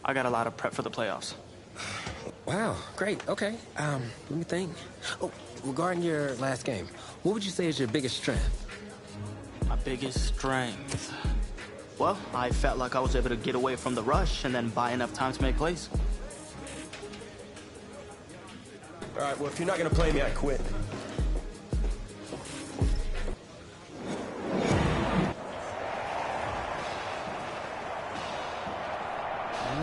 I got a lot of prep for the playoffs. Wow, great. Okay. Let me think. Oh, regarding your last game, what would you say is your biggest strength? My biggest strength. Well, I felt like I was able to get away from the rush and then buy enough time to make plays. All right, well, if you're not going to play me, I quit.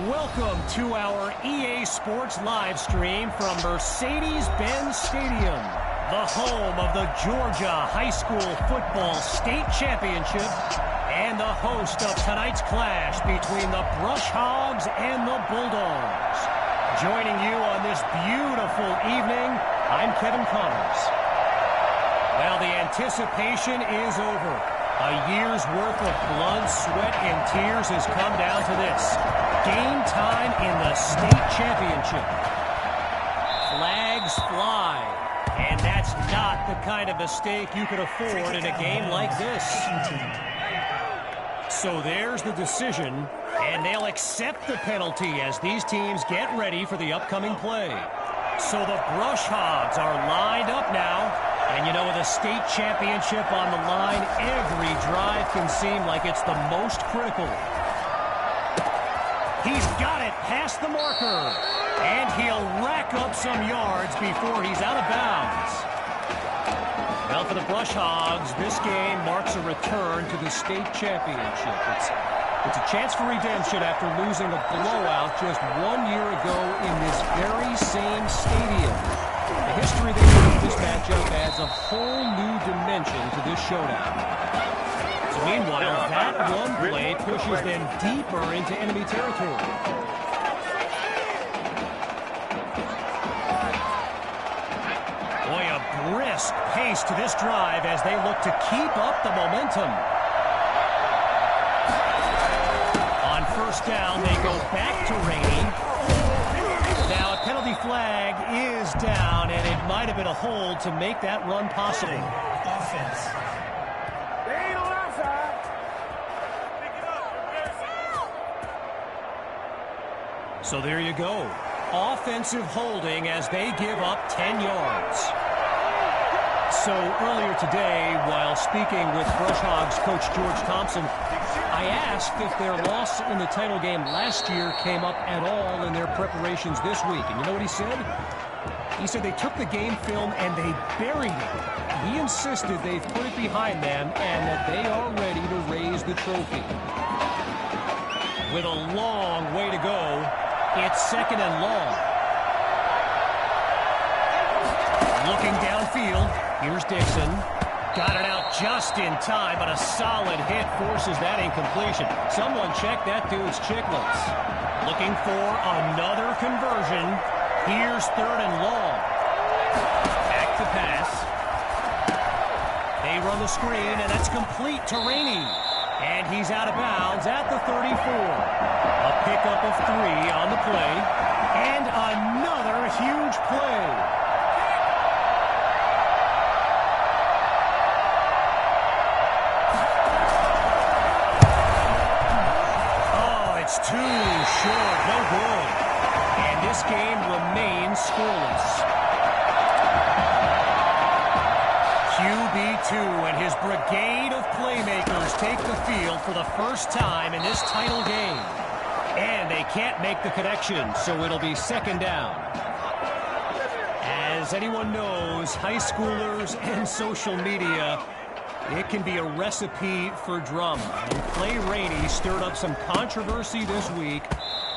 Welcome to our EA Sports live stream from Mercedes-Benz Stadium, the home of the Georgia High School Football State Championship and the host of tonight's clash between the Brush Hogs and the Bulldogs. Joining you on this beautiful evening, I'm Kevin Connors. Well, the anticipation is over. A year's worth of blood, sweat, and tears has come down to this. Game time in the state championship. Flags fly. And that's not the kind of mistake you could afford in a game like this. So there's the decision, and they'll accept the penalty as these teams get ready for the upcoming play. So the Brush Hogs are lined up now. And you know, with a state championship on the line, every drive can seem like it's the most critical. He's got it past the marker. And he'll rack up some yards before he's out of bounds. Well, for the Brush Hogs, this game marks a return to the state championship. It's a chance for redemption after losing a blowout just 1 year ago in this very same stadium. The history they made this matchup adds a whole new dimension to this showdown. So meanwhile, that one play pushes them deeper into enemy territory. Boy, a brisk pace to this drive as they look to keep up the momentum. On first down, they go back to Rainey. Now, a penalty flag is down, and it might have been a hold to make that run possible. Offense. They ain't on our side. So there you go. Offensive holding as they give up 10 yards. So earlier today, while speaking with Brush Hogs coach George Thompson, I asked if their loss in the title game last year came up at all in their preparations this week. And you know what he said? He said they took the game film and they buried it. He insisted they've put it behind them and that they are ready to raise the trophy. With a long way to go, it's second and long. Looking downfield, here's Dixon. Got it out just in time, but a solid hit forces that incompletion. Someone check that dude's chicklets. Looking for another conversion. Here's third and long. Back to pass. They run the screen, and that's complete to Rainey. And he's out of bounds at the 34. A pickup of 3 on the play. And another huge play. Too short, no good. And this game remains scoreless. QB2 and his brigade of playmakers take the field for the first time in this title game. And they can't make the connection, so it'll be second down. As anyone knows, high schoolers and social media, it can be a recipe for drama. And Clay Rainey stirred up some controversy this week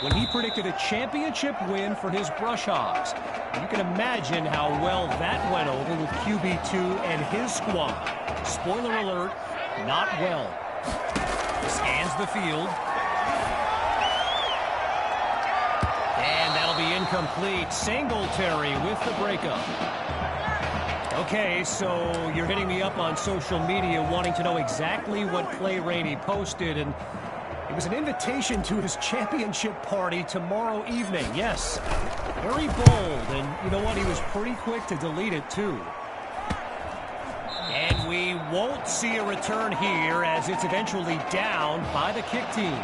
when he predicted a championship win for his Brush Hogs. You can imagine how well that went over with QB2 and his squad. Spoiler alert, not well. Scans the field. And that'll be incomplete. Singletary with the breakup. Okay, so you're hitting me up on social media wanting to know exactly what Clay Rainey posted, and it was an invitation to his championship party tomorrow evening. Yes, very bold, and you know what? He was pretty quick to delete it, too. And we won't see a return here as it's eventually down by the kick team.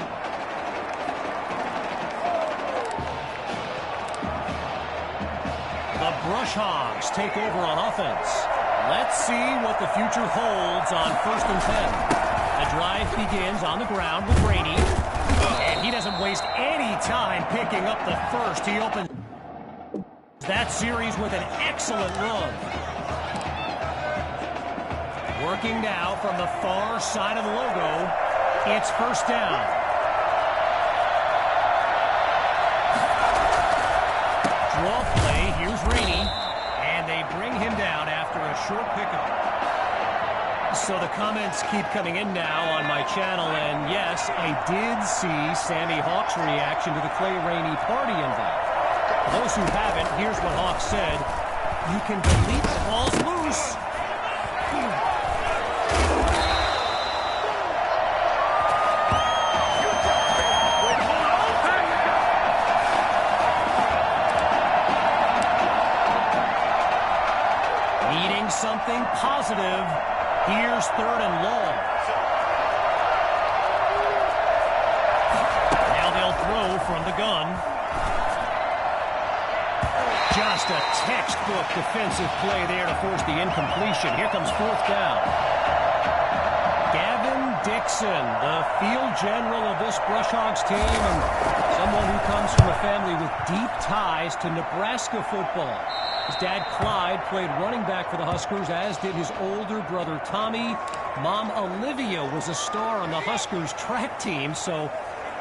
Brush Hogs take over on offense. Let's see what the future holds on 1st and 10. The drive begins on the ground with Rainey. And he doesn't waste any time picking up the first. He opens that series with an excellent run. Working now from the far side of the logo. It's 1st down. Draw play. Here's Rainey. And they bring him down after a short pickup. So the comments keep coming in now on my channel. And yes, I did see Sammy Hawk's reaction to the Clay Rainey party invite. For those who haven't, here's what Hawk said. You can delete the balls loose. Needing something positive. Here's 3rd and long. Now they'll throw from the gun. Just a textbook defensive play there to force the incompletion. Here comes 4th down. Gavin Dixon, the field general of this Brush Hogs team, and someone who comes from a family with deep ties to Nebraska football. His dad, Clyde, played running back for the Huskers, as did his older brother, Tommy. Mom, Olivia, was a star on the Huskers track team, so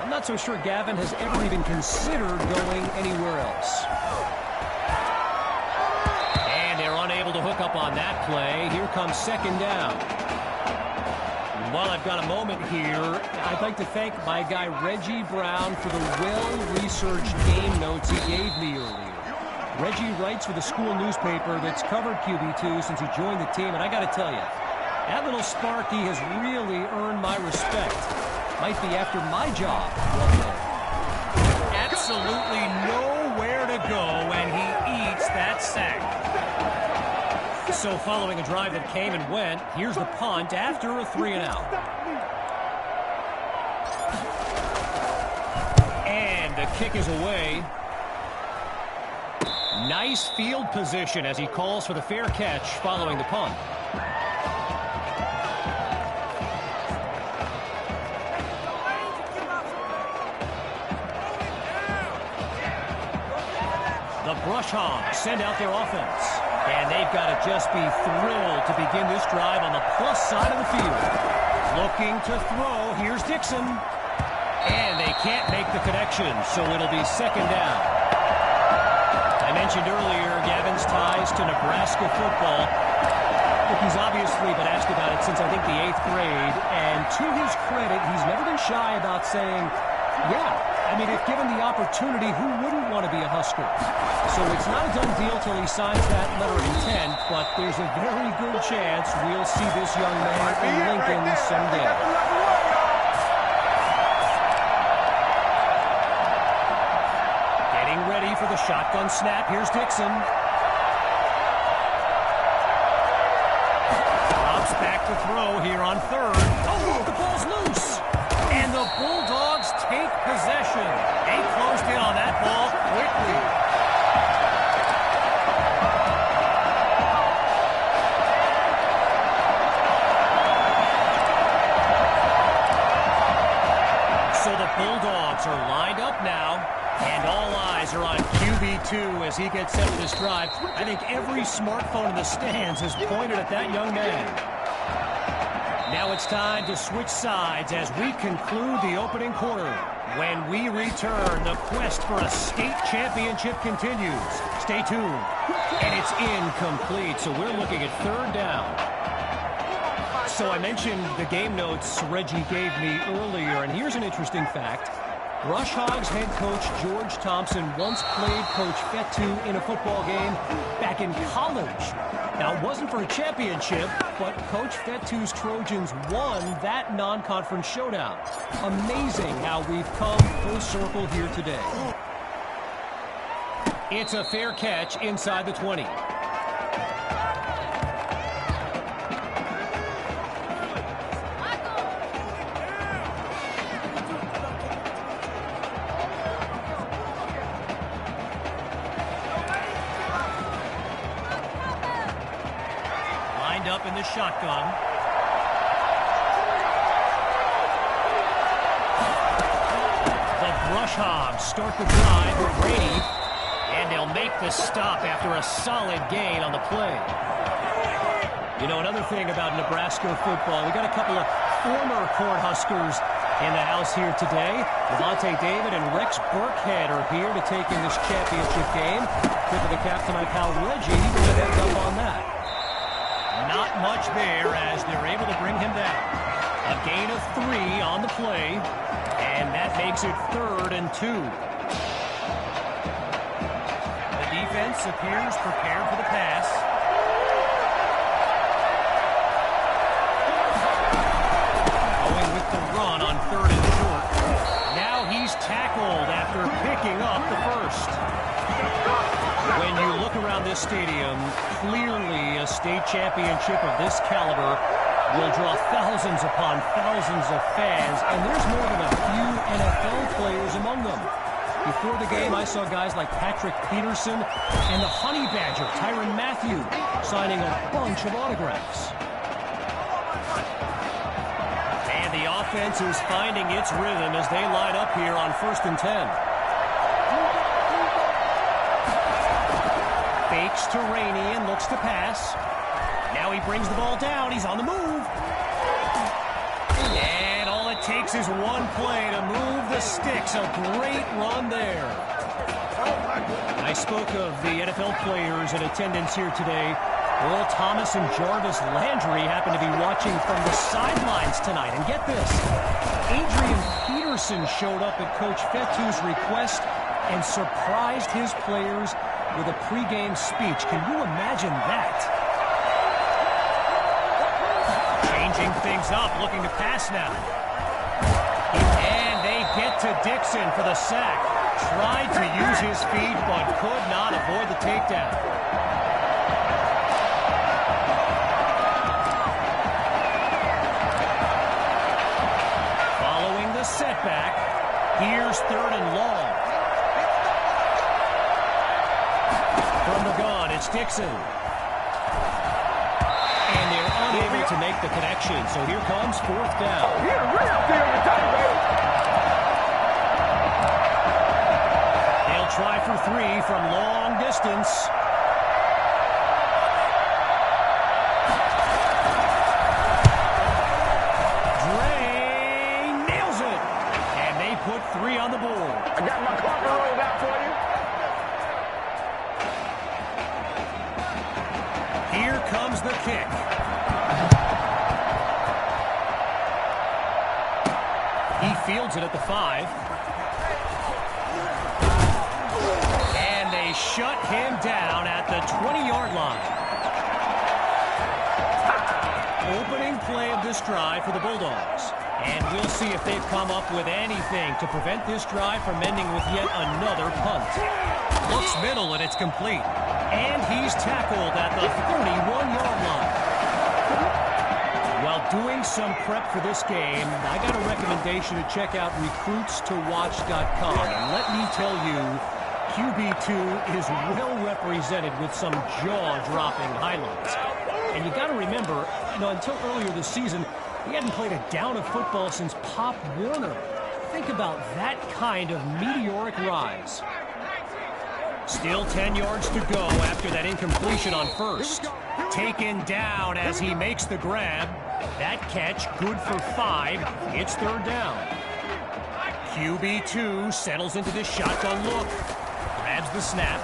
I'm not so sure Gavin has ever even considered going anywhere else. Unable to hook up on that play. Here comes 2nd down. While I've got a moment here, I'd like to thank my guy Reggie Brown for the well-researched game notes he gave me earlier. Reggie writes for the school newspaper that's covered QB2 since he joined the team, and I got to tell you, that little Sparky has really earned my respect. Might be after my job one day. Absolutely nowhere to go, and he eats that sack. So following a drive that came and went, here's the punt after a 3-and-out. And the kick is away. Nice field position as he calls for the fair catch following the punt. The Brush Hogs send out their offense. And they've got to just be thrilled to begin this drive on the plus side of the field. Looking to throw. Here's Dixon. And they can't make the connection, so it'll be 2nd down. I mentioned earlier Gavin's ties to Nebraska football. Look, he's obviously been asked about it since, I think, the 8th grade. And to his credit, he's never been shy about saying, yeah, I mean, if given the opportunity, who wouldn't want to be a Husker? So it's not a done deal till he signs that letter of intent, but there's a very good chance we'll see this young man in Lincoln someday. Getting ready for the shotgun snap. Here's Dixon. Drops back to throw here on 3rd. Oh, the ball's loose. And the Bulldogs take possession. They closed in on that ball quickly. So the Bulldogs are lined up now, and all eyes are on QB2 as he gets set for this drive. I think every smartphone in the stands is pointed at that young man. Now it's time to switch sides as we conclude the opening quarter. When we return, the quest for a state championship continues. Stay tuned. And it's incomplete, so we're looking at 3rd down. So I mentioned the game notes Reggie gave me earlier, and here's an interesting fact. Brush Hogs head coach George Thompson once played Coach Fetu in a football game back in college. Now, it wasn't for a championship, but Coach Fetu's Trojans won that non-conference showdown. Amazing how we've come full circle here today. It's a fair catch inside the 20. up in the shotgun. The Brush Hogs start the drive with Brady, and they'll make the stop after a solid gain on the play. You know, another thing about Nebraska football, we got a couple of former Cornhuskers in the house here today. Levante David and Rex Burkhead are here to take in this championship game. Tip of the cap to my pal Reggie. He's going to head up on that. Not much there as they're able to bring him down. A gain of 3 on the play, and that makes it 3rd and 2. The defense appears prepared for the pass. Going with the run on 3rd and short. Now he's tackled after picking up the first. When you look around this stadium, clearly a state championship of this caliber will draw thousands upon thousands of fans, and there's more than a few NFL players among them. Before the game, I saw guys like Patrick Peterson and the Honey Badger, Tyrann Mathieu, signing a bunch of autographs. And the offense is finding its rhythm as they line up here on 1st and 10. Fakes to Rainey and looks to pass. Now he brings the ball down. He's on the move. And all it takes is one play to move the sticks. A great run there. I spoke of the NFL players in attendance here today. Earl Thomas and Jarvis Landry happen to be watching from the sidelines tonight. And get this, Adrian Peterson showed up at Coach Fetu's request and surprised his players with a pregame speech. Can you imagine that? Changing things up, looking to pass now. And they get to Dixon for the sack. Tried to use his feet, but could not avoid the takedown. Following the setback, here's 3rd and long. From the gun, it's Dixon. And they're unable to make the connection, so here comes 4th down. They'll try for 3 from long distance. Dre nails it. And they put 3 on the board. I got my clock rolled out for you. Here comes the kick. He fields it at the 5. And they shut him down at the 20-yard line. Opening play of this drive for the Bulldogs. And we'll see if they've come up with anything to prevent this drive from ending with yet another punt. Looks middle and it's complete. And he's tackled at the 31-yard line. While doing some prep for this game, I got a recommendation to check out recruitstowatch.com. And let me tell you, QB2 is well represented with some jaw-dropping highlights. And you got to remember, until earlier this season, he hadn't played a down of football since Pop Warner. Think about that kind of meteoric rise. Still 10 yards to go after that incompletion on 1st. Taken down as he makes the grab. That catch good for 5. It's 3rd down. QB2 settles into this shotgun look. Grabs the snap.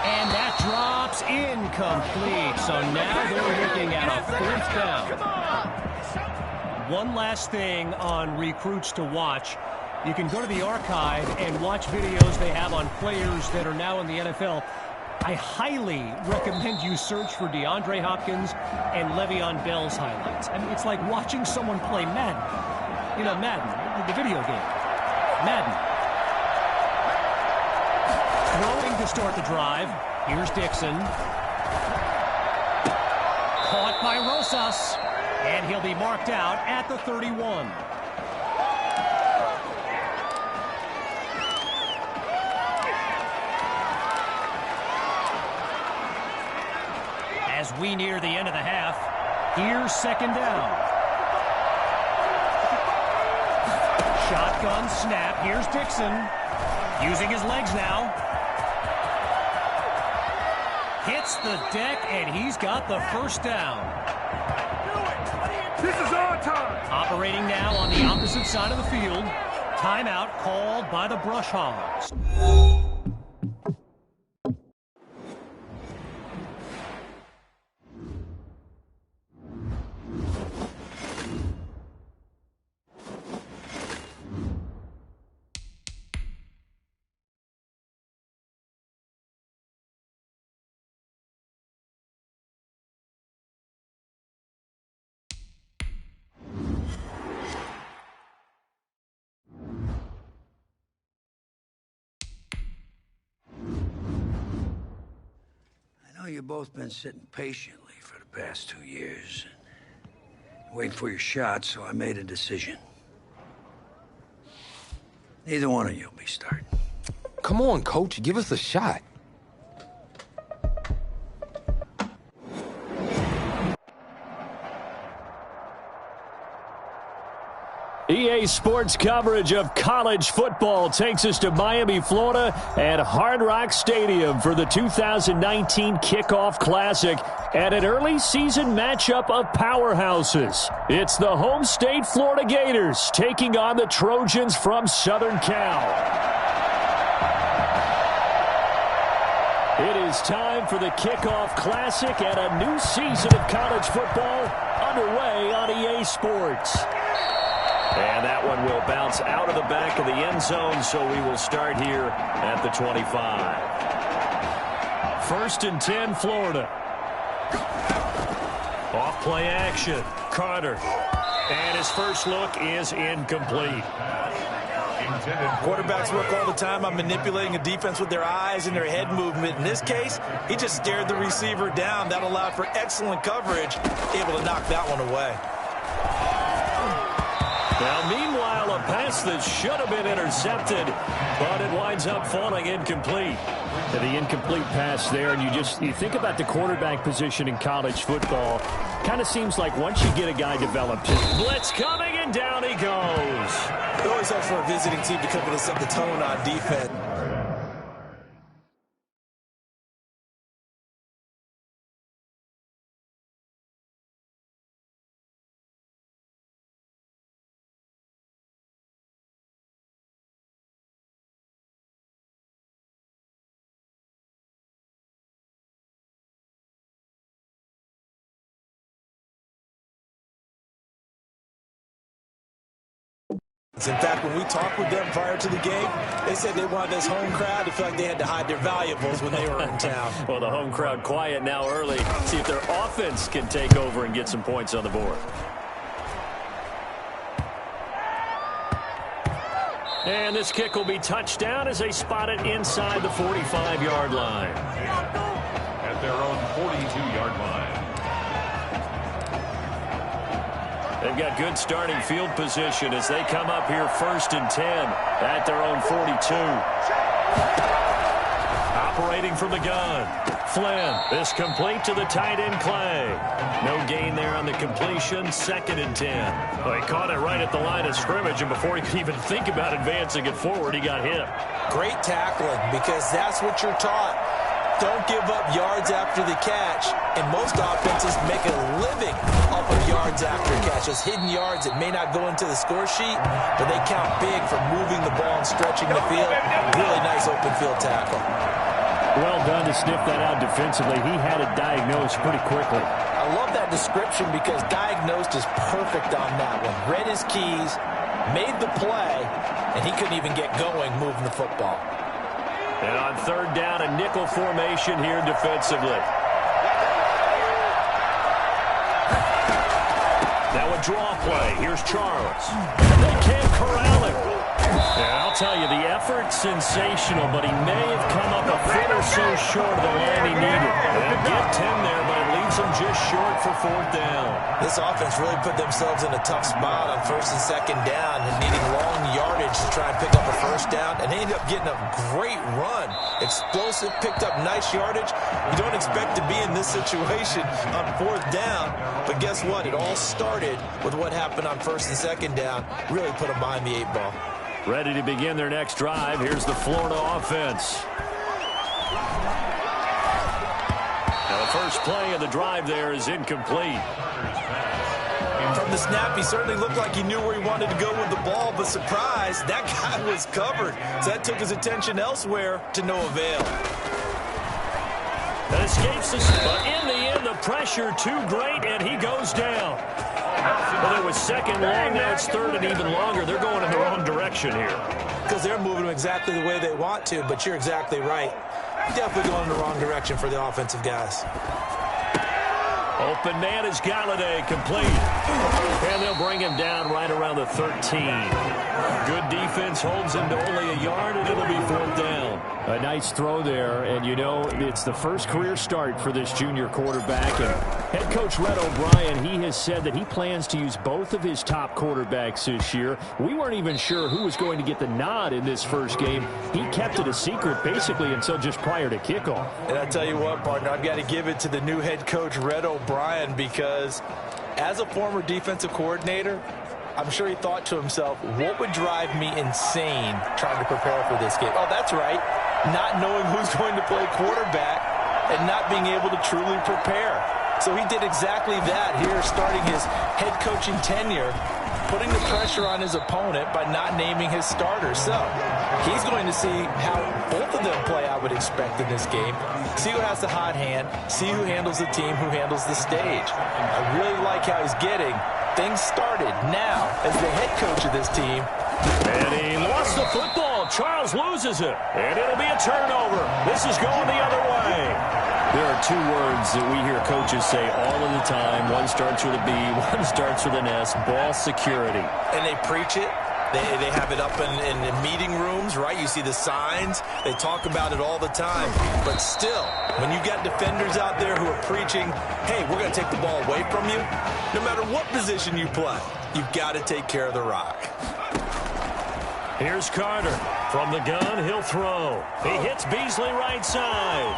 And that drops incomplete. So now they're looking at a 4th down. One last thing on Recruits to Watch. You can go to the archive and watch videos they have on players that are now in the NFL. I highly recommend you search for DeAndre Hopkins and Le'Veon Bell's highlights. I mean, it's like watching someone play Madden. You know, Madden, the video game. Madden. Throwing to start the drive. Here's Dixon. Caught by Rosas. And he'll be marked out at the 31. As as we near the end of the half. Here's second down. Shotgun snap. Here's Dixon. Using his legs now. Hits the deck, and he's got the first down. This is our time. Operating now on the opposite side of the field. Timeout called by the Brush Hogs. I know you've both been sitting patiently for the past 2 years, waiting for your shot, so I made a decision. Neither one of you will be starting. Come on, Coach. Give us a shot. EA Sports coverage of college football takes us to Miami, Florida at Hard Rock Stadium for the 2019 Kickoff Classic and an early season matchup of powerhouses. It's the home state Florida Gators taking on the Trojans from Southern Cal. It is time for the Kickoff Classic and a new season of college football underway on EA Sports. And that one will bounce out of the back of the end zone, so we will start here at the 25. 1st and 10, Florida. Off play action. Carter. And his first look is incomplete. Quarterbacks work all the time on manipulating a defense with their eyes and their head movement. In this case, he just stared the receiver down. That allowed for excellent coverage, able to knock that one away. Now, meanwhile, a pass that should have been intercepted, but it winds up falling incomplete. The incomplete pass there, and you think about the quarterback position in college football. Kind of seems like once you get a guy developed, blitz coming, and down he goes. It always helps for a visiting team to come in and set the tone on defense. In fact, when we talked with them prior to the game, they said they wanted this home crowd to feel like they had to hide their valuables when they were in town. Well, the home crowd quiet now early. See if their offense can take over and get some points on the board. And this kick will be touchdown as they spot it inside the 45-yard line. At their own 42-yard line. They've got good starting field position as they come up here 1st and 10 at their own 42. Operating from the gun. Flynn, this complete to the tight end Clay. No gain there on the completion, 2nd and 10. Well, he caught it right at the line of scrimmage, and before he could even think about advancing it forward, he got hit. Great tackling, because that's what you're taught. Don't give up yards after the catch, and most offenses make a living off of yards after catch. Those hidden yards that may not go into the score sheet, but they count big for moving the ball and stretching the field. Really nice open field tackle. Well done to sniff that out defensively. He had it diagnosed pretty quickly. I love that description because diagnosed is perfect on that one. Read his keys, made the play, and he couldn't even get going moving the football. And on 3rd down, a nickel formation here defensively. Now a draw play. Here's Charles. They can't corral him. And I'll tell you, the effort's sensational, but he may have come up a foot or so short of the line he needed. They'll get 10 there, but it leaves him just short for 4th down. This offense really put themselves in a tough spot on 1st and 2nd down and needing long yardage to try and pick up a 1st down, and they ended up getting a great run. Explosive, picked up nice yardage. You don't expect to be in this situation on 4th down, but guess what? It all started with what happened on 1st and 2nd down. Really put them behind the 8 ball. Ready to begin their next drive. Here's the Florida offense. Now the first play of the drive there is incomplete. From the snap, he certainly looked like he knew where he wanted to go with the ball, but surprise, that guy was covered. So that took his attention elsewhere to no avail. That escapes us, but in the end, the pressure too great, and he goes down. Well, it was 2nd long, now it's 3rd and even longer. They're going in the wrong direction here. Because they're moving exactly the way they want to, but you're exactly right. Definitely going in the wrong direction for the offensive guys. Open man is Galladay, complete. And they'll bring him down right around the 13. Good defense holds him to only a yard, and it'll be 4th down. A nice throw there, and you know, it's the first career start for this junior quarterback. And head coach Red O'Brien, he has said that he plans to use both of his top quarterbacks this year. We weren't even sure who was going to get the nod in this first game. He kept it a secret basically until just prior to kickoff. And I tell you what, partner, I've got to give it to the new head coach Red O'Brien, because as a former defensive coordinator, I'm sure he thought to himself, what would drive me insane trying to prepare for this game? Oh, that's right. Not knowing who's going to play quarterback and not being able to truly prepare. So he did exactly that here, starting his head coaching tenure, putting the pressure on his opponent by not naming his starter. So he's going to see how both of them play, I would expect, in this game. See who has the hot hand, see who handles the team, who handles the stage. I really like how he's getting things started now as the head coach of this team. And he lost the football. Charles loses it. And it'll be a turnover. This is going the other way. There are 2 words that we hear coaches say all of the time. One starts with a B, one starts with an S. Ball security. And they preach it. They have it up in meeting rooms, right? You see the signs. They talk about it all the time. But still, when you got defenders out there who are preaching, hey, we're going to take the ball away from you, no matter what position you play, you've got to take care of the rock. Here's Carter. From the gun, he'll throw. He hits Beasley right side.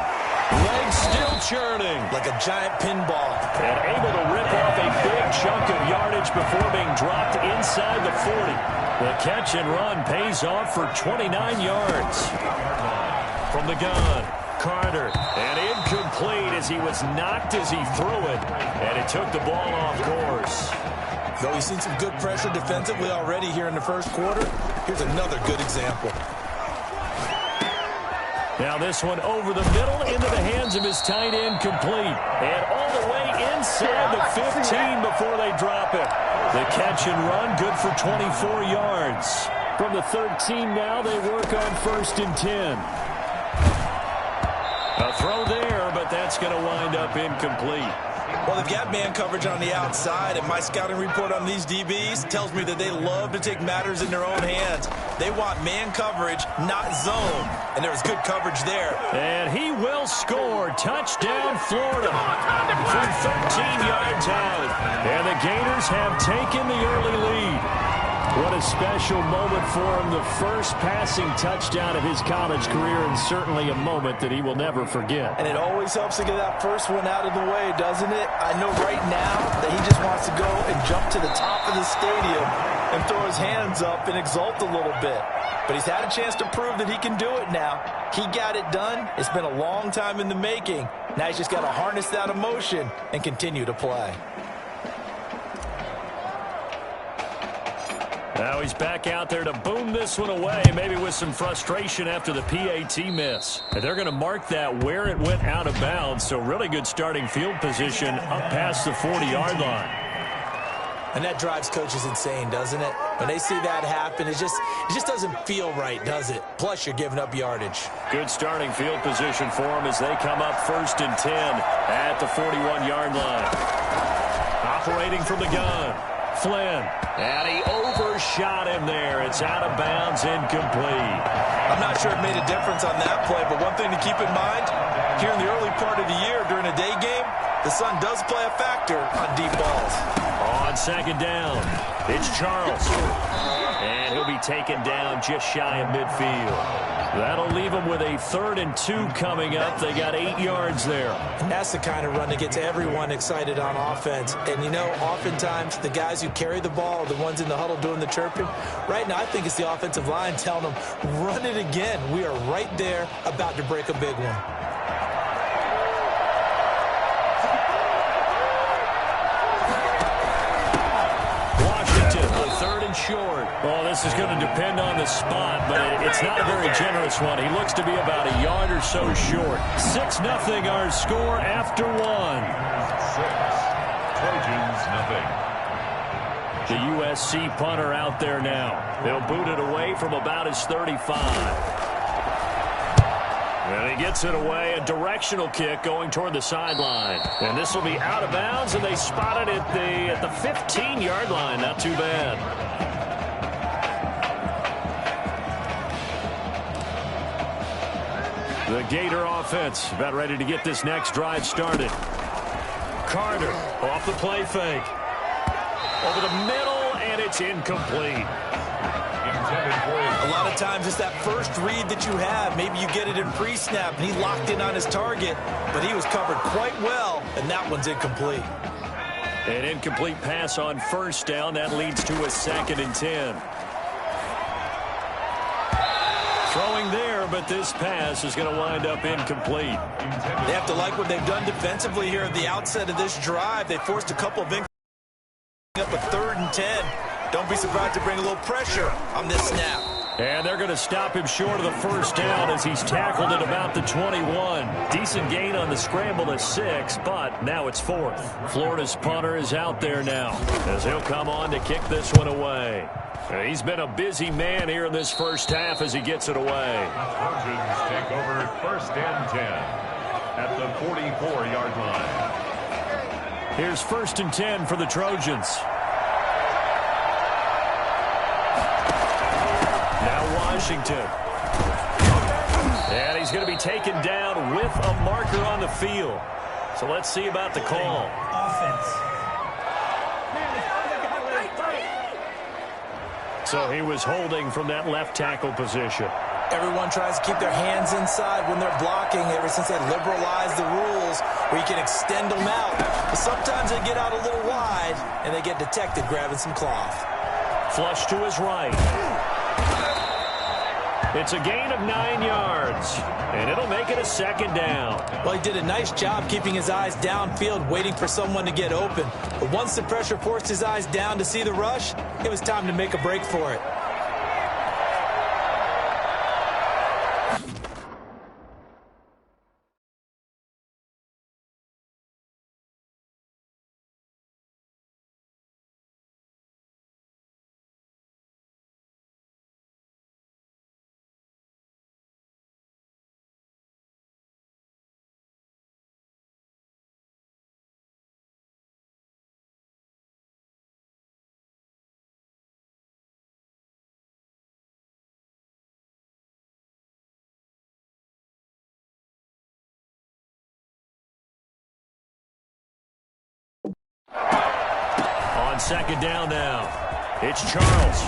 Legs still churning. Like a giant pinball. And able to rip off a big chunk of yardage before being dropped inside the 40. The catch and run pays off for 29 yards. From the gun, Carter. And incomplete as he was knocked as he threw it. And it took the ball off course. So we've seen some good pressure defensively already here in the first quarter. Here's another good example. Now this one over the middle into the hands of his tight end, complete. And all the way inside the 15 before they drop it. The catch and run, good for 24 yards. From the 13 now, they work on 1st and 10. A throw there, but that's going to wind up incomplete. Well, they've got man coverage on the outside, and my scouting report on these DBs tells me that they love to take matters in their own hands. They want man coverage, not zone, and there was good coverage there. And he will score. Touchdown, Florida, from 13 yards out. And the Gators have taken the early lead. What a special moment for him, the first passing touchdown of his college career, and certainly a moment that he will never forget. And it always helps to get that first one out of the way, doesn't it? I know right now that he just wants to go and jump to the top of the stadium and throw his hands up and exult a little bit. But he's had a chance to prove that he can do it now. He got it done. It's been a long time in the making. Now he's just got to harness that emotion and continue to play. Now he's back out there to boom this one away, maybe with some frustration after the PAT miss. And they're going to mark that where it went out of bounds, so really good starting field position up past the 40-yard line. And that drives coaches insane, doesn't it? When they see that happen, it just doesn't feel right, does it? Plus, you're giving up yardage. Good starting field position for them as they come up 1st and 10 at the 41-yard line. Operating from the gun. Flynn. And he overshot him there. It's out of bounds, incomplete. I'm not sure it made a difference on that play, but one thing to keep in mind, here in the early part of the year during a day game, the sun does play a factor on deep balls. On second down, it's Charles. And he'll be taken down just shy of midfield. That'll leave them with a 3rd and 2 coming up. They got 8 yards there. And that's the kind of run that gets everyone excited on offense. And, you know, oftentimes the guys who carry the ball are the ones in the huddle doing the chirping. Right now, I think it's the offensive line telling them, run it again. We are right there about to break a big one. Short. Well, this is going to depend on the spot, but it's not a very generous one. He looks to be about a yard or so short. 6-0 our score after 1. 6. Trojans, nothing. The USC punter out there now. They'll boot it away from about his 35. And he gets it away, a directional kick going toward the sideline. And this will be out of bounds, and they spot it at the 15-yard line. Not too bad. The Gator offense about ready to get this next drive started. Carter off the play fake. Over the middle, and it's incomplete. A lot of times it's that first read that you have. Maybe you get it in pre-snap, and he locked in on his target, but he was covered quite well, and that one's incomplete. An incomplete pass on first down. That leads to a 2nd and 10. Throwing there, but this pass is going to wind up incomplete. They have to like what they've done defensively here at the outset of this drive. They forced a couple of up a 3rd and 10. Don't be surprised to bring a little pressure on this snap. And they're going to stop him short of the first down as he's tackled at about the 21. Decent gain on the scramble to 6, but now it's 4th. Florida's punter is out there now as he'll come on to kick this one away. He's been a busy man here in this first half as he gets it away. Trojans take over 1st and 10 at the 44-yard line. Here's 1st and 10 for the Trojans. Now Washington. And he's going to be taken down with a marker on the field. So let's see about the call. Offense. So he was holding from that left tackle position. Everyone tries to keep their hands inside when they're blocking ever since they liberalized the rules where you can extend them out. But sometimes they get out a little wide and they get detected grabbing some cloth. Flush to his right. It's a gain of 9 yards, and it'll make it a 2nd down. Well, he did a nice job keeping his eyes downfield, waiting for someone to get open. But once the pressure forced his eyes down to see the rush, it was time to make a break for it. On 2nd down now, it's Charles.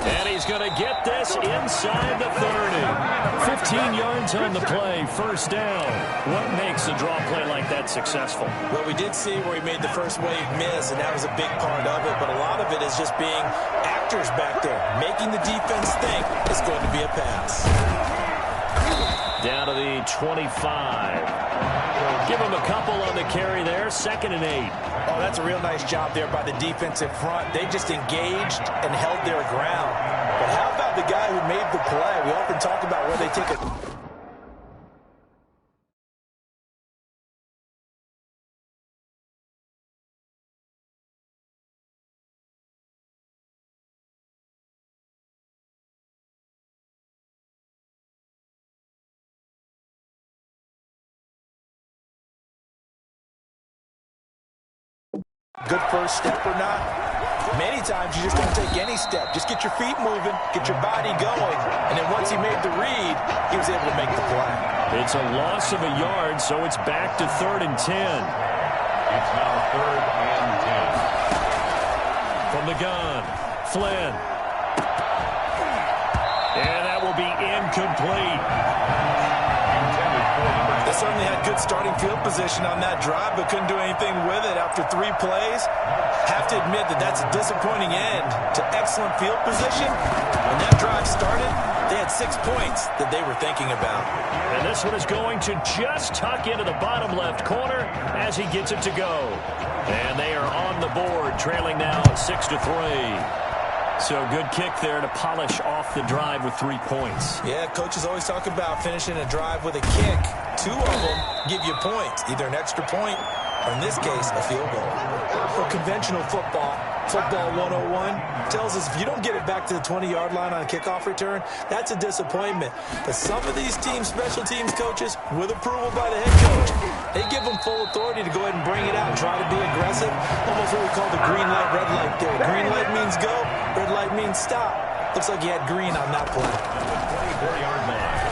And he's going to get this inside the 30. 15 yards on the play, 1st down. What makes a draw play like that successful? Well, we did see where he made the first wave miss, and that was a big part of it. But a lot of it is just being actors back there, making the defense think it's going to be a pass. Down to the 25. Give him a couple on the carry there, 2nd and 8. Oh, that's a real nice job there by the defensive front. They just engaged and held their ground. But how about the guy who made the play? We often talk about where they take a... Good first step or not, many times you just don't take any step. Just get your feet moving, get your body going, and then once he made the read, he was able to make the play. It's a loss of a yard, so it's back to 3rd and 10. It's now 3rd and 10. From the gun, Flynn. And that will be incomplete. They certainly had good starting field position on that drive, but couldn't do anything with it after 3 plays. Have to admit that that's a disappointing end to excellent field position. When that drive started, they had 6 points that they were thinking about. And this one is going to just tuck into the bottom left corner as he gets it to go. And they are on the board, trailing now 6-3. So good kick there to polish off the drive with 3 points. Yeah, coaches always talk about finishing a drive with a kick. 2 of them give you points, either an extra point or, in this case, a field goal. For conventional football, Football 101 tells us if you don't get it back to the 20-yard line on a kickoff return, that's a disappointment. But some of these teams, special teams coaches, with approval by the head coach, they give them full authority to go ahead and bring it out and try to be aggressive. Almost what we call the green light, red light theory. Green light means go, red light means stop. Looks like he had green on that play. 24-yard line.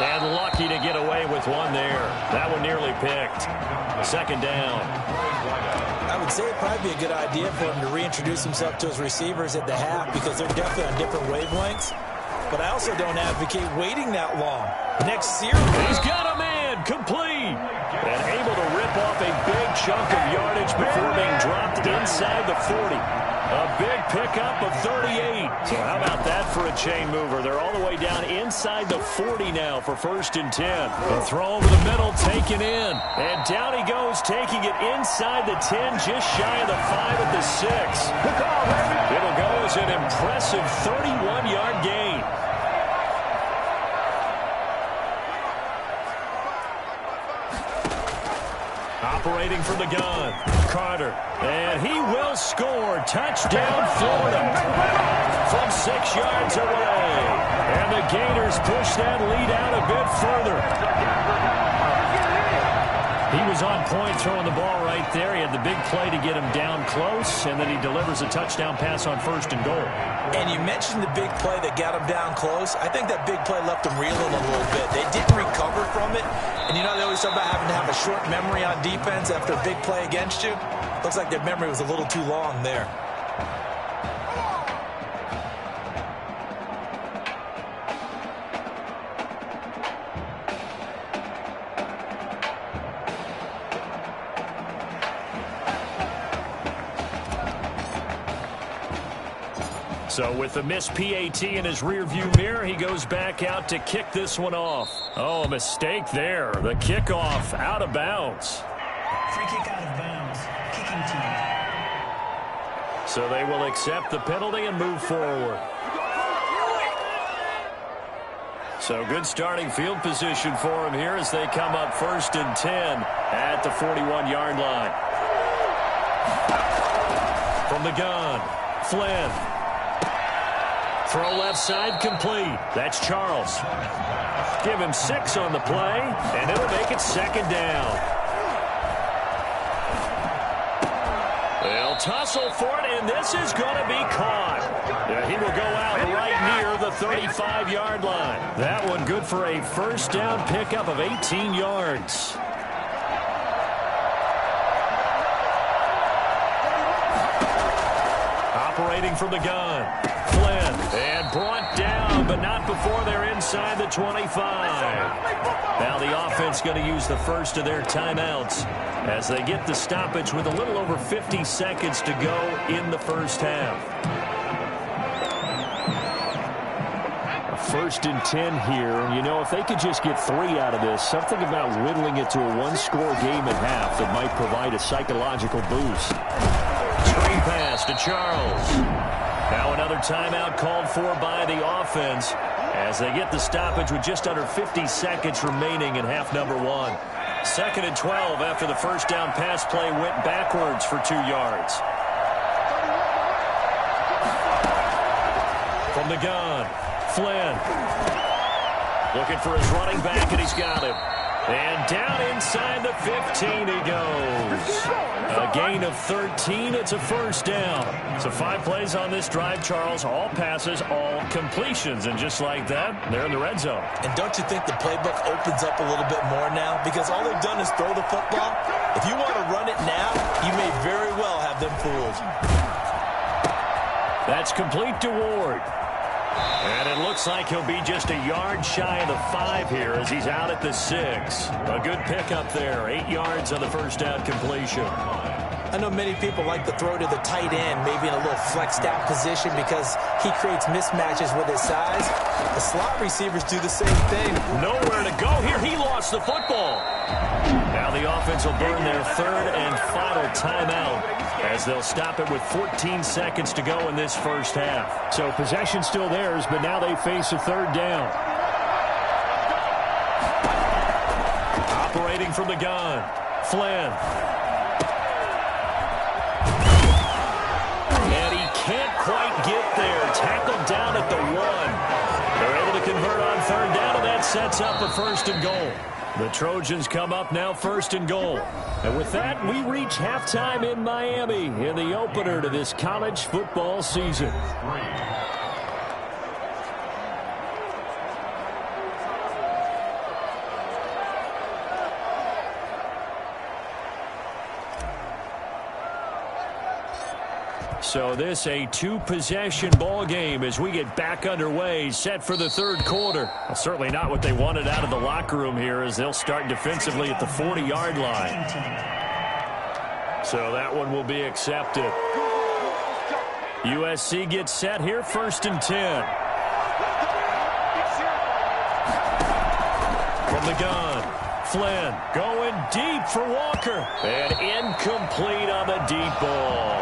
And lucky to get away with one there. That one nearly picked. 2nd down. I would say it'd probably be a good idea for him to reintroduce himself to his receivers at the half because they're definitely on different wavelengths. But I also don't advocate waiting that long. Next series. He's got a man complete. And able to rip off a big chunk of yardage before being dropped inside the 40. A big pickup of 38. So how about that for a chain mover? They're all the way down inside the 40 now for 1st and 10. A throw over the middle, taken in. And down he goes, taking it inside the 10, just shy of the 5 at the 6. It'll go as an impressive 31-yard gain. Operating from the gun, Carter, and he will score. Touchdown, Florida, from 6 yards away. And the Gators push that lead out a bit further. He was on point throwing the ball right there. He had the big play to get him down close, and then he delivers a touchdown pass on 1st and goal. And you mentioned the big play that got him down close. I think that big play left him reeling a little bit. They didn't recover from it. And you know they always talk about having to have a short memory on defense after a big play against you. Looks like their memory was a little too long there. So with the missed PAT in his rearview mirror, he goes back out to kick this one off. Oh, a mistake there. The kickoff out of bounds. Free kick out of bounds. Kicking team. So they will accept the penalty and move forward. So good starting field position for him here as they come up 1st and 10 at the 41-yard line. From the gun, Flynn. Throw left side complete. That's Charles. Give him 6 on the play, and it'll make it 2nd down. They'll tussle for it, and this is going to be caught. Yeah, he will go out right near the 35-yard line. That one good for a 1st down pickup of 18 yards. Operating from the gun, Flynn, and brought down, but not before they're inside the 25. Now the offense going to use the first of their timeouts as they get the stoppage with a little over 50 seconds to go in the 1st half. 1st and 10 here, and you know, if they could just get 3 out of this, something about whittling it to a 1-score game at half that might provide a psychological boost. Screen pass to Charles. Now another timeout called for by the offense as they get the stoppage with just under 50 seconds remaining in half number 1. 2nd and 12 after the 1st down pass play went backwards for 2 yards. From the gun, Flynn. Looking for his running back, and he's got him. And down inside the 15 he goes. A gain of 13. It's a first down. So 5 plays on this drive, Charles. All passes, all completions. And just like that, they're in the red zone. And don't you think the playbook opens up a little bit more now? Because all they've done is throw the football. If you want to run it now, you may very well have them fooled. That's complete to Ward. And it looks like he'll be just a yard shy of the 5 here as he's out at the 6. A good pickup there. 8 yards on the first down completion. I know many people like to throw to the tight end, maybe in a little flexed out position because he creates mismatches with his size. The slot receivers do the same thing. Nowhere to go here. He lost the football. Now the offense will burn their 3rd and final timeout as they'll stop it with 14 seconds to go in this first half. So possession still theirs, but now they face a 3rd down. Operating from the gun, Flynn. And he can't quite get there. Tackled down at the 1. They're able to convert on 3rd down, and that sets up a 1st and goal. The Trojans come up now 1st and goal. And with that, we reach halftime in Miami in the opener to this college football season. So this a 2-possession ball game as we get back underway, set for the 3rd quarter. Well, certainly not what they wanted out of the locker room here as they'll start defensively at the 40-yard line. So that one will be accepted. USC gets set here, 1st and 10. From the gun, Flynn going deep for Walker. And incomplete on the deep ball.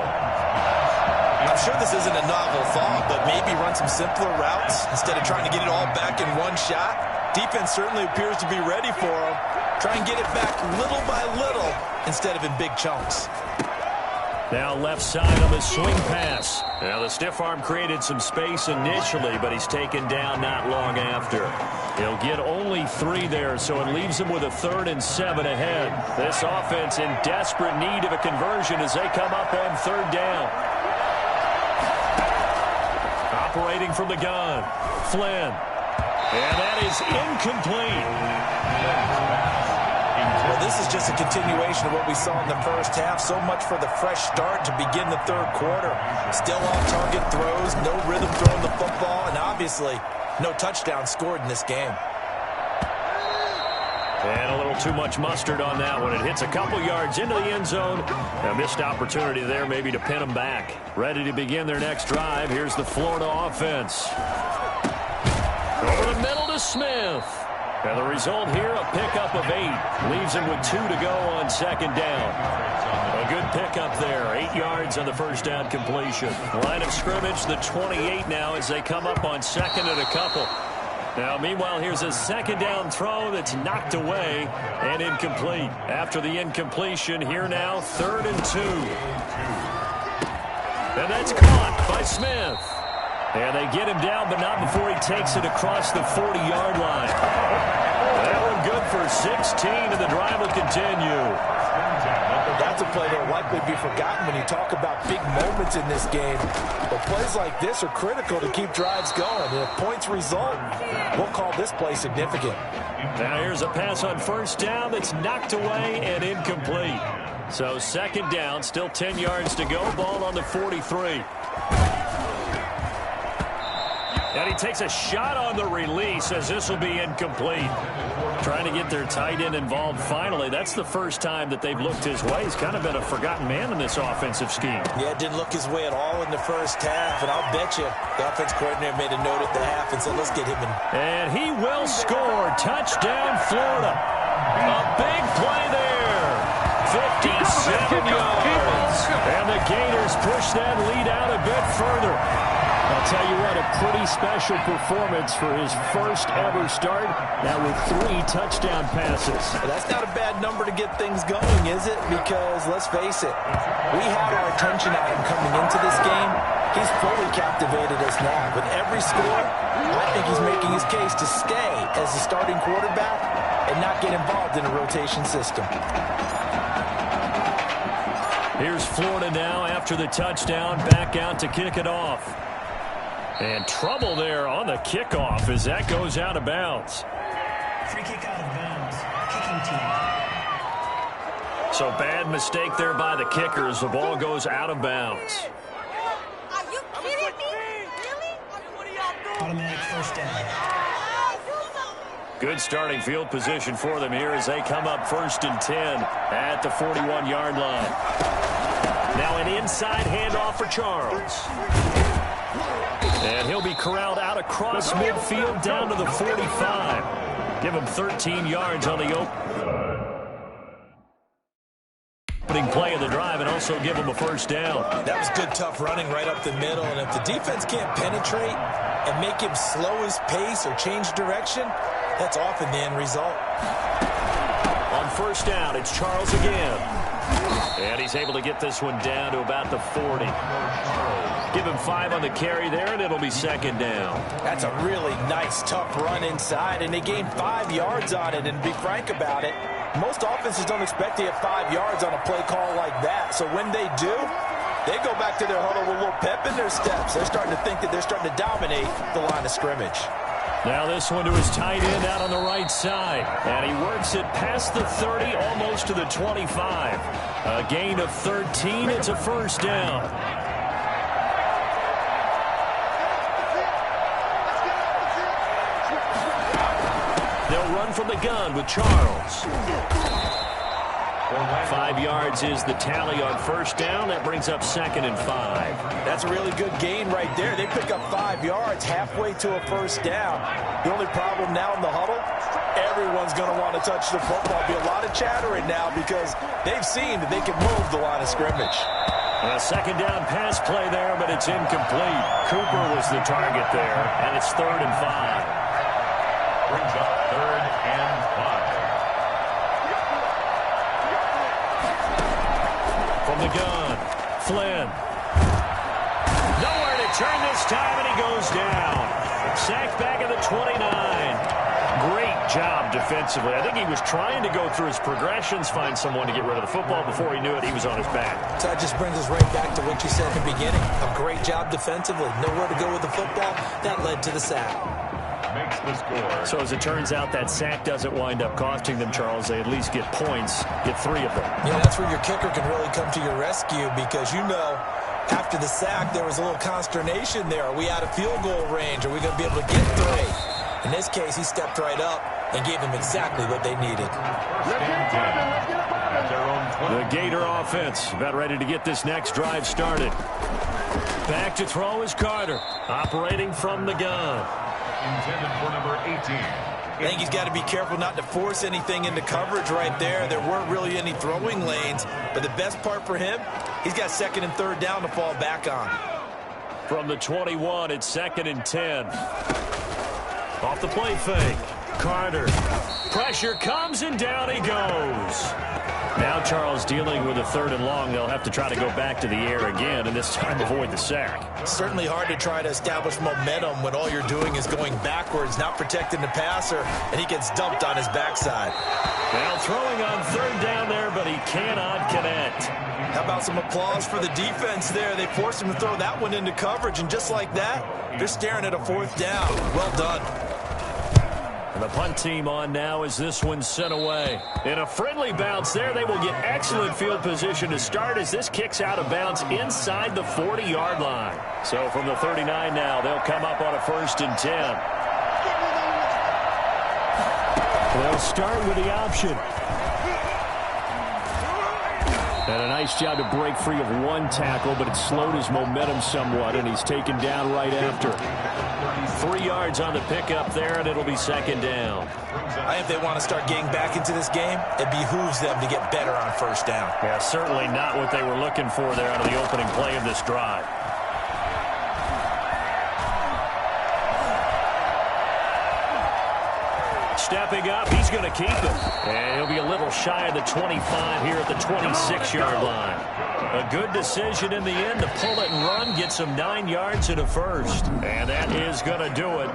I'm sure this isn't a novel thought, but maybe run some simpler routes instead of trying to get it all back in one shot. Defense certainly appears to be ready for him. Try and get it back little by little instead of in big chunks. Now left side on the swing pass. Now the stiff arm created some space initially, but he's taken down not long after. He'll get only 3 there, so it leaves him with a 3rd and 7 ahead. This offense in desperate need of a conversion as they come up on 3rd down. Operating from the gun, Flynn. And that is incomplete. Well, this is just a continuation of what we saw in the first half. So much for the fresh start to begin the 3rd quarter. Still off-target throws, no rhythm throwing the football, and obviously no touchdown scored in this game. And a little too much mustard on that one. It hits a couple yards into the end zone. A missed opportunity there maybe to pin them back. Ready to begin their next drive. Here's the Florida offense. Over the middle to Smith. And the result here, a pickup of 8. Leaves him with 2 to go on 2nd down. A good pickup there. 8 yards on the first down completion. Line of scrimmage, the 28 now as they come up on 2nd and a couple. Now, meanwhile, here's a 2nd down throw that's knocked away and incomplete. After the incompletion, here now, 3rd and 2. And that's caught by Smith. And they get him down, but not before he takes it across the 40-yard line. That one good for 16, and the drive will continue. That's a play that will likely be forgotten when you talk about big moments in this game. But plays like this are critical to keep drives going. And if points result, we'll call this play significant. Now here's a pass on 1st down that's knocked away and incomplete. So 2nd down, still 10 yards to go. Ball on the 43. And he takes a shot on the release as this will be incomplete. Trying to get their tight end involved finally. That's the first time that they've looked his way. He's kind of been a forgotten man in this offensive scheme. Yeah, it didn't look his way at all in the first half. And I'll bet you the offense coordinator made a note at the half and said, let's get him in. And he will score. Touchdown, Florida. A big play there. 57 yards. And the Gators push that lead out a bit further. I'll tell you what, a pretty special performance for his first ever start. Now with 3 touchdown passes. Well, that's not a bad number to get things going, is it? Because, let's face it, we had our attention on him coming into this game. He's fully captivated us now. With every score, I think he's making his case to stay as the starting quarterback and not get involved in a rotation system. Here's Florida now after the touchdown, back out to kick it off. And trouble there on the kickoff as that goes out of bounds. Free kick out of bounds. Kicking team. So bad mistake there by the kickers. The ball goes out of bounds. Are you kidding me? Really? Automatic first down. Good starting field position for them here as they come up 1st and 10 at the 41-yard line. Now an inside handoff for Charles. And he'll be corralled out across midfield down to the 45. Give him 13 yards on the opening play of the drive and also give him a first down. That was good, tough running right up the middle. And if the defense can't penetrate and make him slow his pace or change direction, that's often the end result. On first down, it's Charles again. And he's able to get this one down to about the 40. Give him 5 on the carry there, and it'll be 2nd down. That's a really nice, tough run inside, and they gained 5 yards on it. And to be frank about it, most offenses don't expect to get 5 yards on a play call like that. So when they do, they go back to their huddle with a little pep in their steps. They're starting to think that they're starting to dominate the line of scrimmage. Now this one to his tight end out on the right side. And he works it past the 30, almost to the 25. A gain of 13. It's a first down. They'll run from the gun with Charles. 5 yards is the tally on first down. That brings up 2nd and 5. That's a really good gain right there. They pick up 5 yards halfway to a first down. The only problem now in the huddle, everyone's going to want to touch the football. Be a lot of chattering now because they've seen that they can move the line of scrimmage. A 2nd down pass play there, but it's incomplete. Cooper was the target there, and it's 3rd and 5. Brings up 3rd and 5. From the gun, Flynn. Nowhere to turn this time, and he goes down. Sacked back at the 29. Great job defensively. I think he was trying to go through his progressions, find someone to get rid of the football. Before he knew it, he was on his back. So that just brings us right back to what you said in the beginning. A great job defensively. Nowhere to go with the football. That led to the sack. Makes the score. So as it turns out, that sack doesn't wind up costing them, Charles. They at least get points, get 3 of them. Yeah, that's where your kicker can really come to your rescue because you know after the sack there was a little consternation there. Are we out of field goal range? Are we going to be able to get 3? In this case, he stepped right up and gave them exactly what they needed. The Gator offense about ready to get this next drive started. Back to throw is Carter, operating from the gun. Intended for number 18. I think he's got to be careful not to force anything into coverage right there. There weren't really any throwing lanes, but the best part for him, he's got 2nd and 3rd down to fall back on. From the 21, it's 2nd and 10. Off the play fake. Carter. Pressure comes and down he goes. Now Charles dealing with a 3rd and long. They'll have to try to go back to the air again and this time avoid the sack. Certainly hard to try to establish momentum when all you're doing is going backwards, not protecting the passer, and he gets dumped on his backside. Now throwing on 3rd down there, but he cannot connect. How about some applause for the defense there? They forced him to throw that one into coverage, and just like that, they're staring at a 4th down. Well done. And the punt team on now as this one's sent away. In a friendly bounce there, they will get excellent field position to start as this kicks out of bounds inside the 40-yard line. So from the 39 now, they'll come up on a 1st and 10. They'll start with the option. And a nice job to break free of 1 tackle, but it slowed his momentum somewhat, and he's taken down right after. 3 yards on the pickup there, and it'll be 2nd down. I think if they want to start getting back into this game, it behooves them to get better on 1st down. Yeah, certainly not what they were looking for there out of the opening play of this drive. Stepping up, he's going to keep it. And he'll be a little shy of the 25 here at the 26-yard line. A good decision in the end to pull it and run, get some 9 yards and a first. And that is going to do it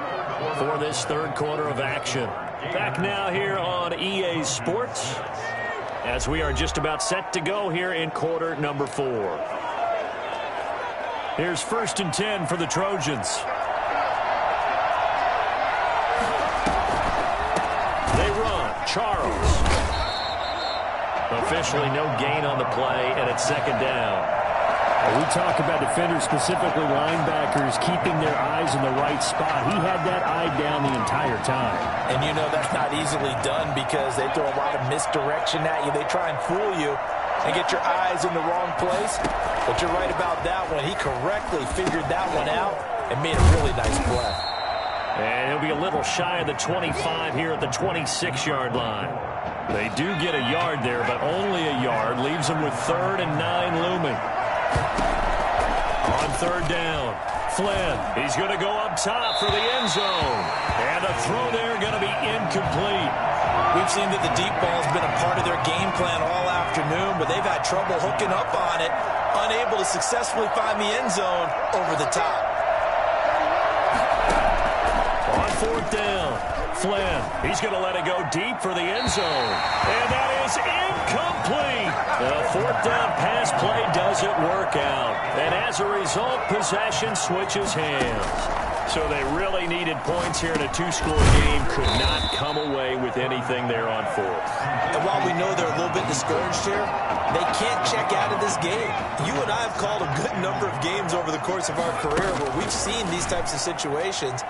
for this 3rd quarter of action. Back now here on EA Sports, as we are just about set to go here in quarter number 4. Here's 1st and 10 for the Trojans. They run. Charles. Officially no gain on the play, and it's 2nd down. We talk about defenders, specifically linebackers, keeping their eyes in the right spot. He had that eye down the entire time. And you know that's not easily done because they throw a lot of misdirection at you. They try and fool you and get your eyes in the wrong place. But you're right about that one. He correctly figured that one out and made a really nice play. And he'll be a little shy of the 25 here at the 26-yard line. They do get a yard there, but only a yard. Leaves them with 3rd and 9 looming. On 3rd down, Flynn. He's going to go up top for the end zone. And a throw there going to be incomplete. We've seen that the deep ball has been a part of their game plan all afternoon, but they've had trouble hooking up on it, unable to successfully find the end zone over the top. On 4th down, Flynn. He's going to let it go deep for the end zone. And that is incomplete. The 4th down pass play doesn't work out. And as a result, possession switches hands. So they really needed points here in a 2-score game. Could not come away with anything there on 4th. And while we know they're a little bit discouraged here, they can't check out of this game. You and I have called a good number of games over the course of our career where we've seen these types of situations.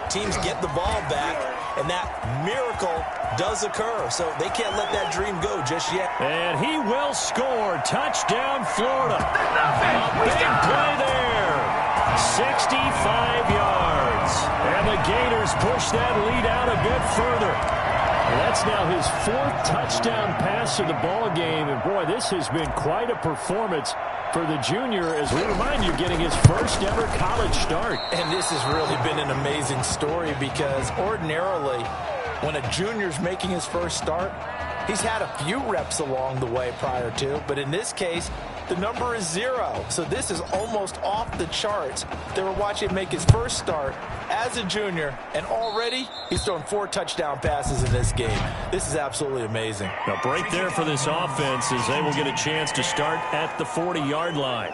Teams get the ball back, and that miracle does occur. So they can't let that dream go just yet. And he will score. Touchdown, Florida. A big play there. 65 yards. And the Gators push that lead out a bit further. And that's now his 4th touchdown pass of the ball game. And, boy, this has been quite a performance for the junior, as we remind you, getting his first ever college start. And this has really been an amazing story because ordinarily, when a junior's making his first start, he's had a few reps along the way prior to, but in this case, the number is 0. So this is almost off the charts. They were watching him make his first start as a junior, and already he's thrown 4 touchdown passes in this game. This is absolutely amazing. A break there for this offense as they will get a chance to start at the 40-yard line.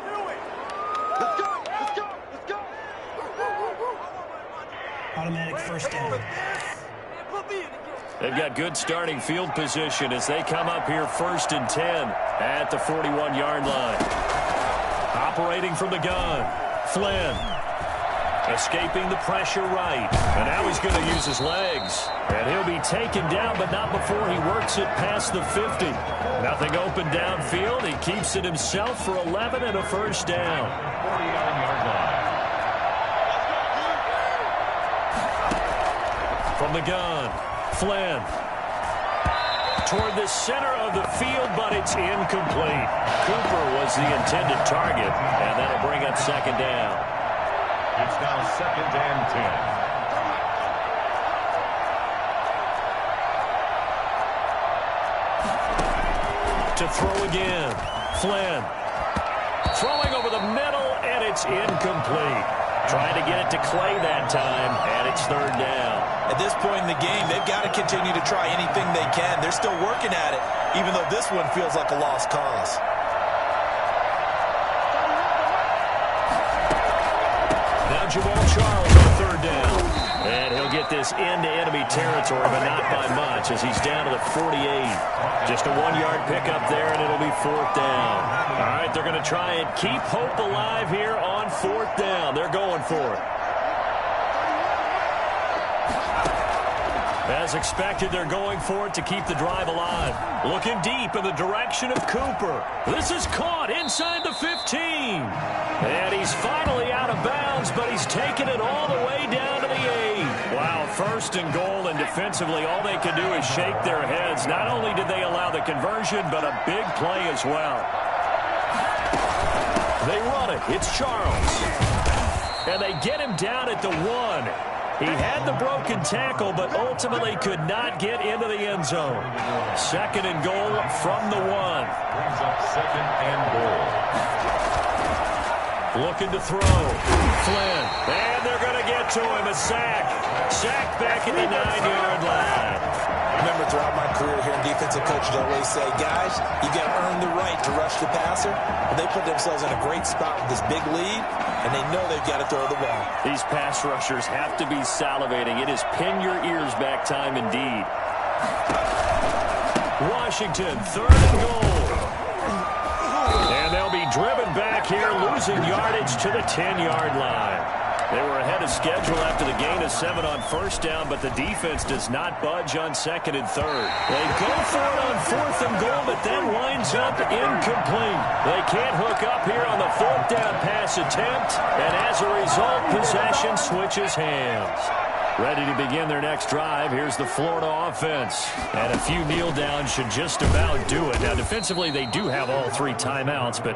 Automatic 1st down. They've got good starting field position as they come up here 1st and 10 at the 41-yard line. Operating from the gun, Flynn. Escaping the pressure right. And now he's going to use his legs. And he'll be taken down, but not before he works it past the 50. Nothing open downfield. He keeps it himself for 11 and a 1st down. 49-yard line. From the gun, Flynn. Toward the center of the field, but it's incomplete. Cooper was the intended target, and that'll bring up 2nd down. It's now 2nd and 10. To throw again, Flynn. Throwing over the middle, and it's incomplete. Trying to get it to Clay that time, and it's 3rd down. At this point in the game, they've got to continue to try anything they can. They're still working at it, even though this one feels like a lost cause. Now Jamal Charles on 3rd down. And he'll get this into enemy territory, but not by much as he's down to the 48. Just a 1-yard pickup there, and it'll be 4th down. All right, they're going to try and keep hope alive here on 4th down. They're going for it. As expected, they're going for it to keep the drive alive. Looking deep in the direction of Cooper. This is caught inside the 15. And he's finally out of bounds, but he's taken it all the way down to the 8. Wow, 1st and goal, and defensively, all they can do is shake their heads. Not only did they allow the conversion, but a big play as well. They run it. It's Charles. And they get him down at the 1. He had the broken tackle, but ultimately could not get into the end zone. 2nd and goal from the 1. Brings up 2nd and goal. Looking to throw. Flynn. And they're going to get to him, a sack. Sack back at the 9-yard line. Remember, throughout my career here in defensive coaches always say, guys, you got to earn the right to rush the passer. But they put themselves in a great spot with this big lead, and they know they've got to throw the ball. These pass rushers have to be salivating. It is pin your ears back time indeed. Washington, 3rd and goal. And they'll be driven back here, losing yardage to the 10-yard line. They were ahead of schedule after the gain of 7 on 1st down, but the defense does not budge on 2nd and 3rd. They go for it on 4th and goal, but then winds up incomplete. They can't hook up here on the 4th down pass attempt, and as a result, possession switches hands. Ready to begin their next drive. Here's the Florida offense. And a few kneel downs should just about do it. Now, defensively, they do have all 3 timeouts, but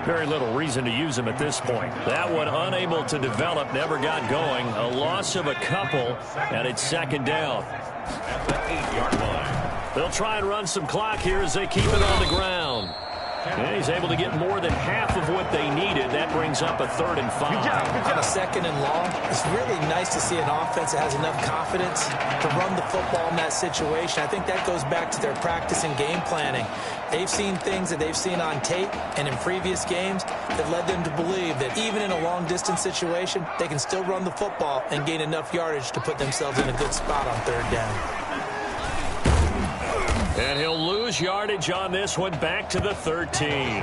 very little reason to use them at this point. That one unable to develop, never got going. A loss of a couple, and it's 2nd down. At the 8-yard line. They'll try and run some clock here as they keep it on the ground. And he's able to get more than half of what they needed. That brings up a 3rd and 5. On a 2nd and long, it's really nice to see an offense that has enough confidence to run the football in that situation. I think that goes back to their practice and game planning. They've seen things that they've seen on tape and in previous games that led them to believe that even in a long-distance situation, they can still run the football and gain enough yardage to put themselves in a good spot on 3rd down. And he'll lose yardage on this one, back to the 13.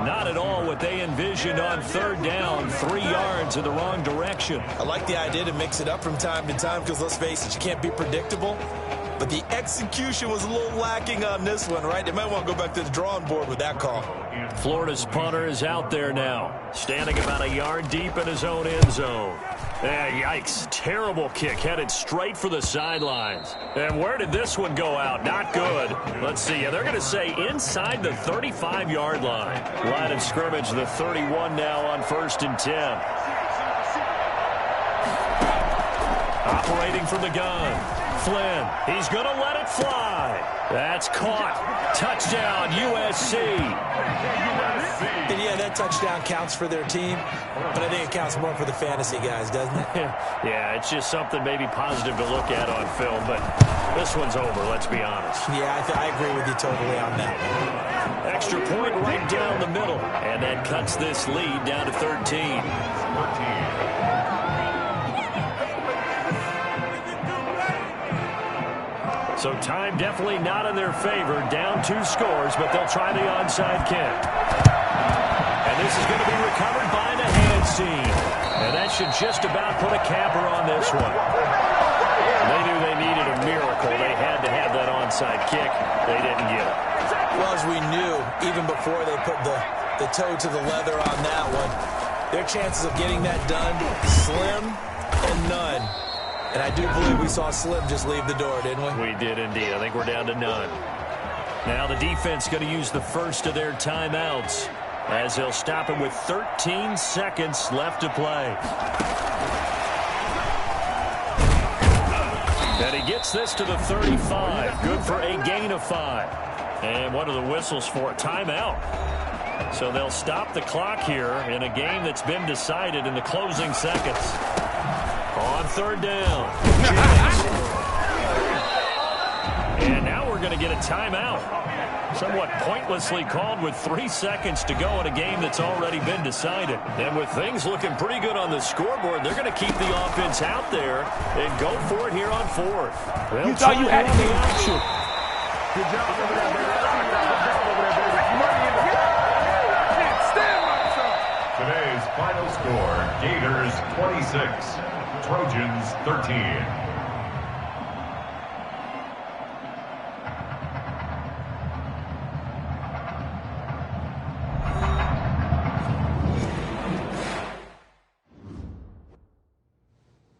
Not at all what they envisioned on 3rd down, 3 yards in the wrong direction. I like the idea to mix it up from time to time because, let's face it, you can't be predictable. But the execution was a little lacking on this one, right? They might want to go back to the drawing board with that call. Florida's punter is out there now, standing about a yard deep in his own end zone. Yikes. Terrible kick, headed straight for the sidelines. And where did this one go out? Not good. Let's see. They're going to say inside the 35-yard line. Line of scrimmage, the 31 now on 1st and 10. Operating from the gun. Flynn, he's going to let it fly. That's caught. Touchdown, USC. And yeah, that touchdown counts for their team, but I think it counts more for the fantasy guys, doesn't it? Yeah, it's just something maybe positive to look at on film, but this one's over, let's be honest. Yeah, I agree with you totally on that. Extra point right down the middle, and that cuts this lead down to 13. So time definitely not in their favor. Down 2 scores, but they'll try the onside kick. And this is going to be recovered by the hands team. And that should just about put a capper on this one. They knew they needed a miracle. They had to have that onside kick. They didn't get it. Well, as we knew, even before they put the toe to the leather on that one, their chances of getting that done, slim and none. And I do believe we saw Slim just leave the door, didn't we? We did indeed. I think we're down to none. Now the defense going to use the first of their timeouts as they'll stop it with 13 seconds left to play. And he gets this to the 35. Good for a gain of 5. And what are the whistles for? A timeout. So they'll stop the clock here in a game that's been decided in the closing seconds. On 3rd down. And now we're going to get a timeout. Somewhat pointlessly called with 3 seconds to go in a game that's already been decided. And with things looking pretty good on the scoreboard, they're going to keep the offense out there and go for it here on 4th. You thought you had the action. Good job over there, baby. Today's final score, Gators 26, Trojans 13.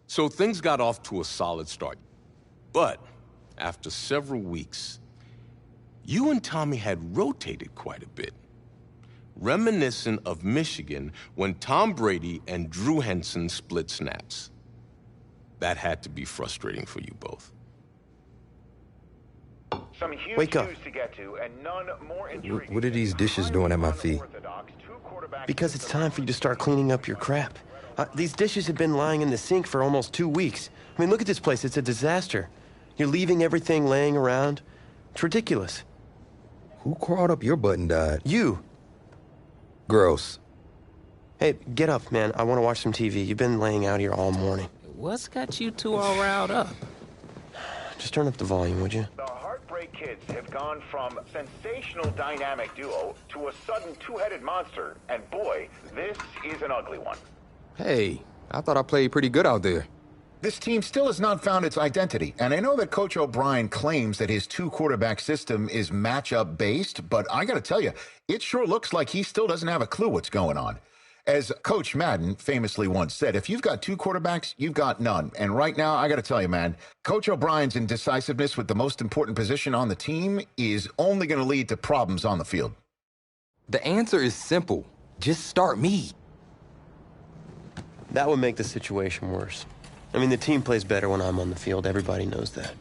So things got off to a solid start. But after several weeks, you and Tommy had rotated quite a bit. Reminiscent of Michigan when Tom Brady and Drew Henson split snaps. That had to be frustrating for you both. Wake up. What are these dishes doing at my feet? Because it's time for you to start cleaning up your crap. These dishes have been lying in the sink for almost 2 weeks. I mean, look at this place. It's a disaster. You're leaving everything laying around. It's ridiculous. Who crawled up your butt and died? You. Gross. Hey, get up, man. I want to watch some TV. You've been laying out here all morning. What's got you two all riled up? Just turn up the volume, would you? The Heartbreak Kids have gone from sensational dynamic duo to a sudden two-headed monster. And boy, this is an ugly one. Hey, I thought I played pretty good out there. This team still has not found its identity, and I know that Coach O'Brien claims that his two-quarterback system is matchup-based, but I gotta tell you, it sure looks like he still doesn't have a clue what's going on. As Coach Madden famously once said, if you've got two quarterbacks, you've got none. And right now, I got to tell you, man, Coach O'Brien's indecisiveness with the most important position on the team is only going to lead to problems on the field. The answer is simple. Just start me. That would make the situation worse. I mean, the team plays better when I'm on the field. Everybody knows that.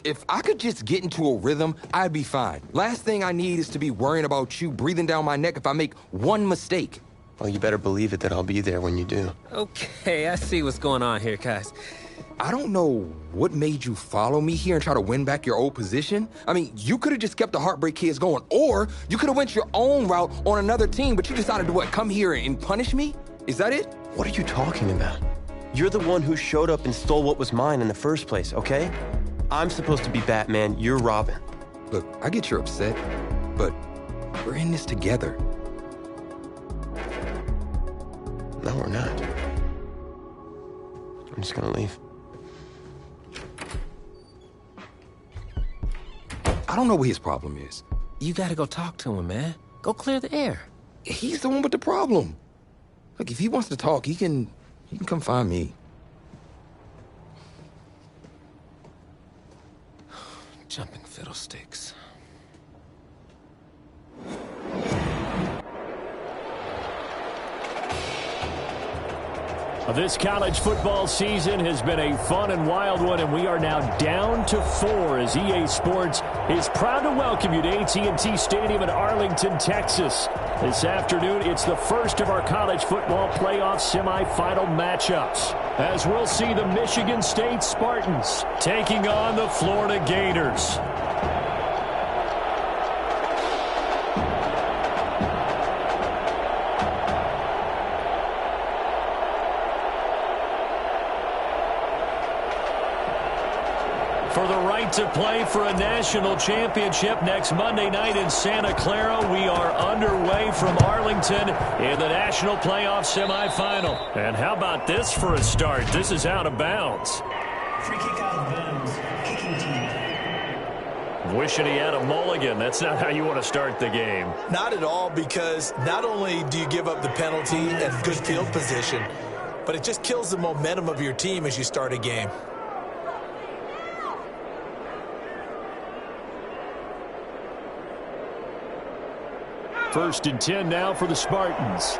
If I could just get into a rhythm, I'd be fine. Last thing I need is to be worrying about you breathing down my neck if I make one mistake. Well, you better believe it that I'll be there when you do. Okay, I see what's going on here, guys. I don't know what made you follow me here and try to win back your old position. I mean, you could have just kept the Heartbreak Kids going, or you could have went your own route on another team, but you decided to what, come here and punish me? Is that it? What are you talking about? You're the one who showed up and stole what was mine in the first place, okay? I'm supposed to be Batman, you're Robin. Look, I get you're upset, but we're in this together. No, we're not. I'm just gonna leave. I don't know what his problem is. You gotta go talk to him, man. Go clear the air. He's the one with the problem. Look, if he wants to talk, he can come find me. Jumping fiddlesticks. This college football season has been a fun and wild one, and we are now down to 4 as EA Sports is proud to welcome you to AT&T Stadium in Arlington, Texas. This afternoon, it's the first of our college football playoff semifinal matchups, as we'll see the Michigan State Spartans taking on the Florida Gators. For the right to play for a national championship next Monday night in Santa Clara, we are underway from Arlington in the national playoff semifinal. And how about this for a start? This is out of bounds. Free kick out of bounds. Kicking team. Wishing he had a mulligan. That's not how you want to start the game. Not at all, because not only do you give up the penalty and good field position, but it just kills the momentum of your team as you start a game. First and 10 now for the Spartans.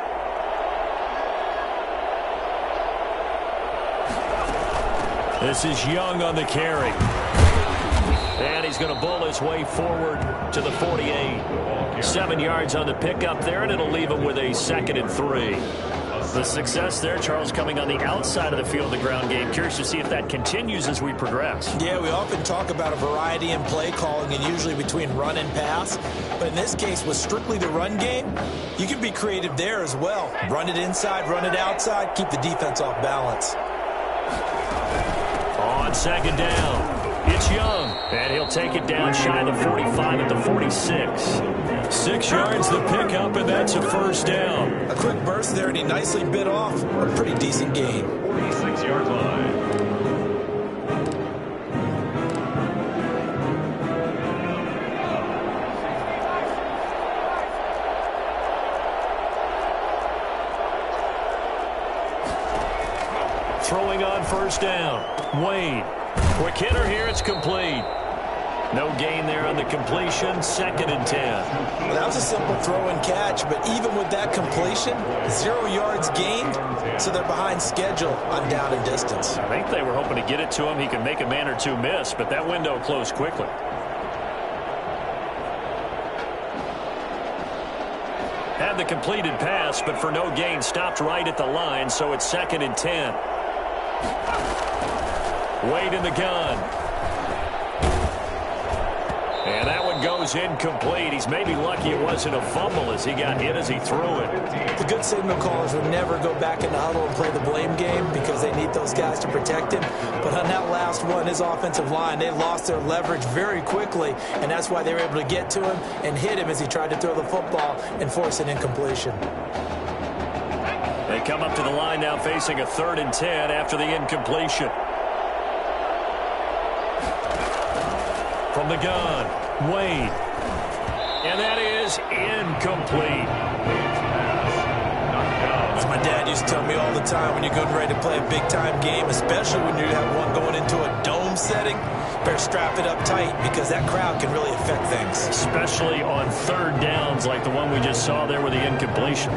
This is Young on the carry. And he's going to bowl his way forward to the 48. 7 yards on the pickup there, and it'll leave him with a 2nd and 3. The success there, Charles, coming on the outside of the field, the ground game. Curious to see if that continues as we progress. Yeah, we often talk about a variety in play calling and usually between run and pass. But in this case, with strictly the run game, you can be creative there as well. Run it inside, run it outside, keep the defense off balance. On 2nd down, it's Young, and he'll take it down shy of the 45 at the 46. 6 yards the pickup, and that's a 1st down. A quick burst there, and he nicely bit off a pretty decent gain. 46-yard line. Throwing on 1st down, Wade. Quick hitter here, it's complete. No gain there on the completion, 2nd and 10. Well, that was a simple throw and catch, but even with that completion, 0 yards gained, so they're behind schedule on down and distance. I think they were hoping to get it to him. He could make a man or two miss, but that window closed quickly. Had the completed pass, but for no gain, stopped right at the line, so it's 2nd and 10. Wade in the gun. And that one goes incomplete. He's maybe lucky it wasn't a fumble as he got hit as he threw it. The good signal callers would never go back in the huddle and play the blame game because they need those guys to protect him. But on that last one, his offensive line, they lost their leverage very quickly, and that's why they were able to get to him and hit him as he tried to throw the football and force an incompletion. They come up to the line now facing a 3rd and 10 after the incompletion. From the gun, Wade. And that is incomplete. As my dad used to tell me all the time, when you're getting ready to play a big-time game, especially when you have one going into a dome setting, better strap it up tight because that crowd can really affect things. Especially on 3rd downs like the one we just saw there with the incompletion.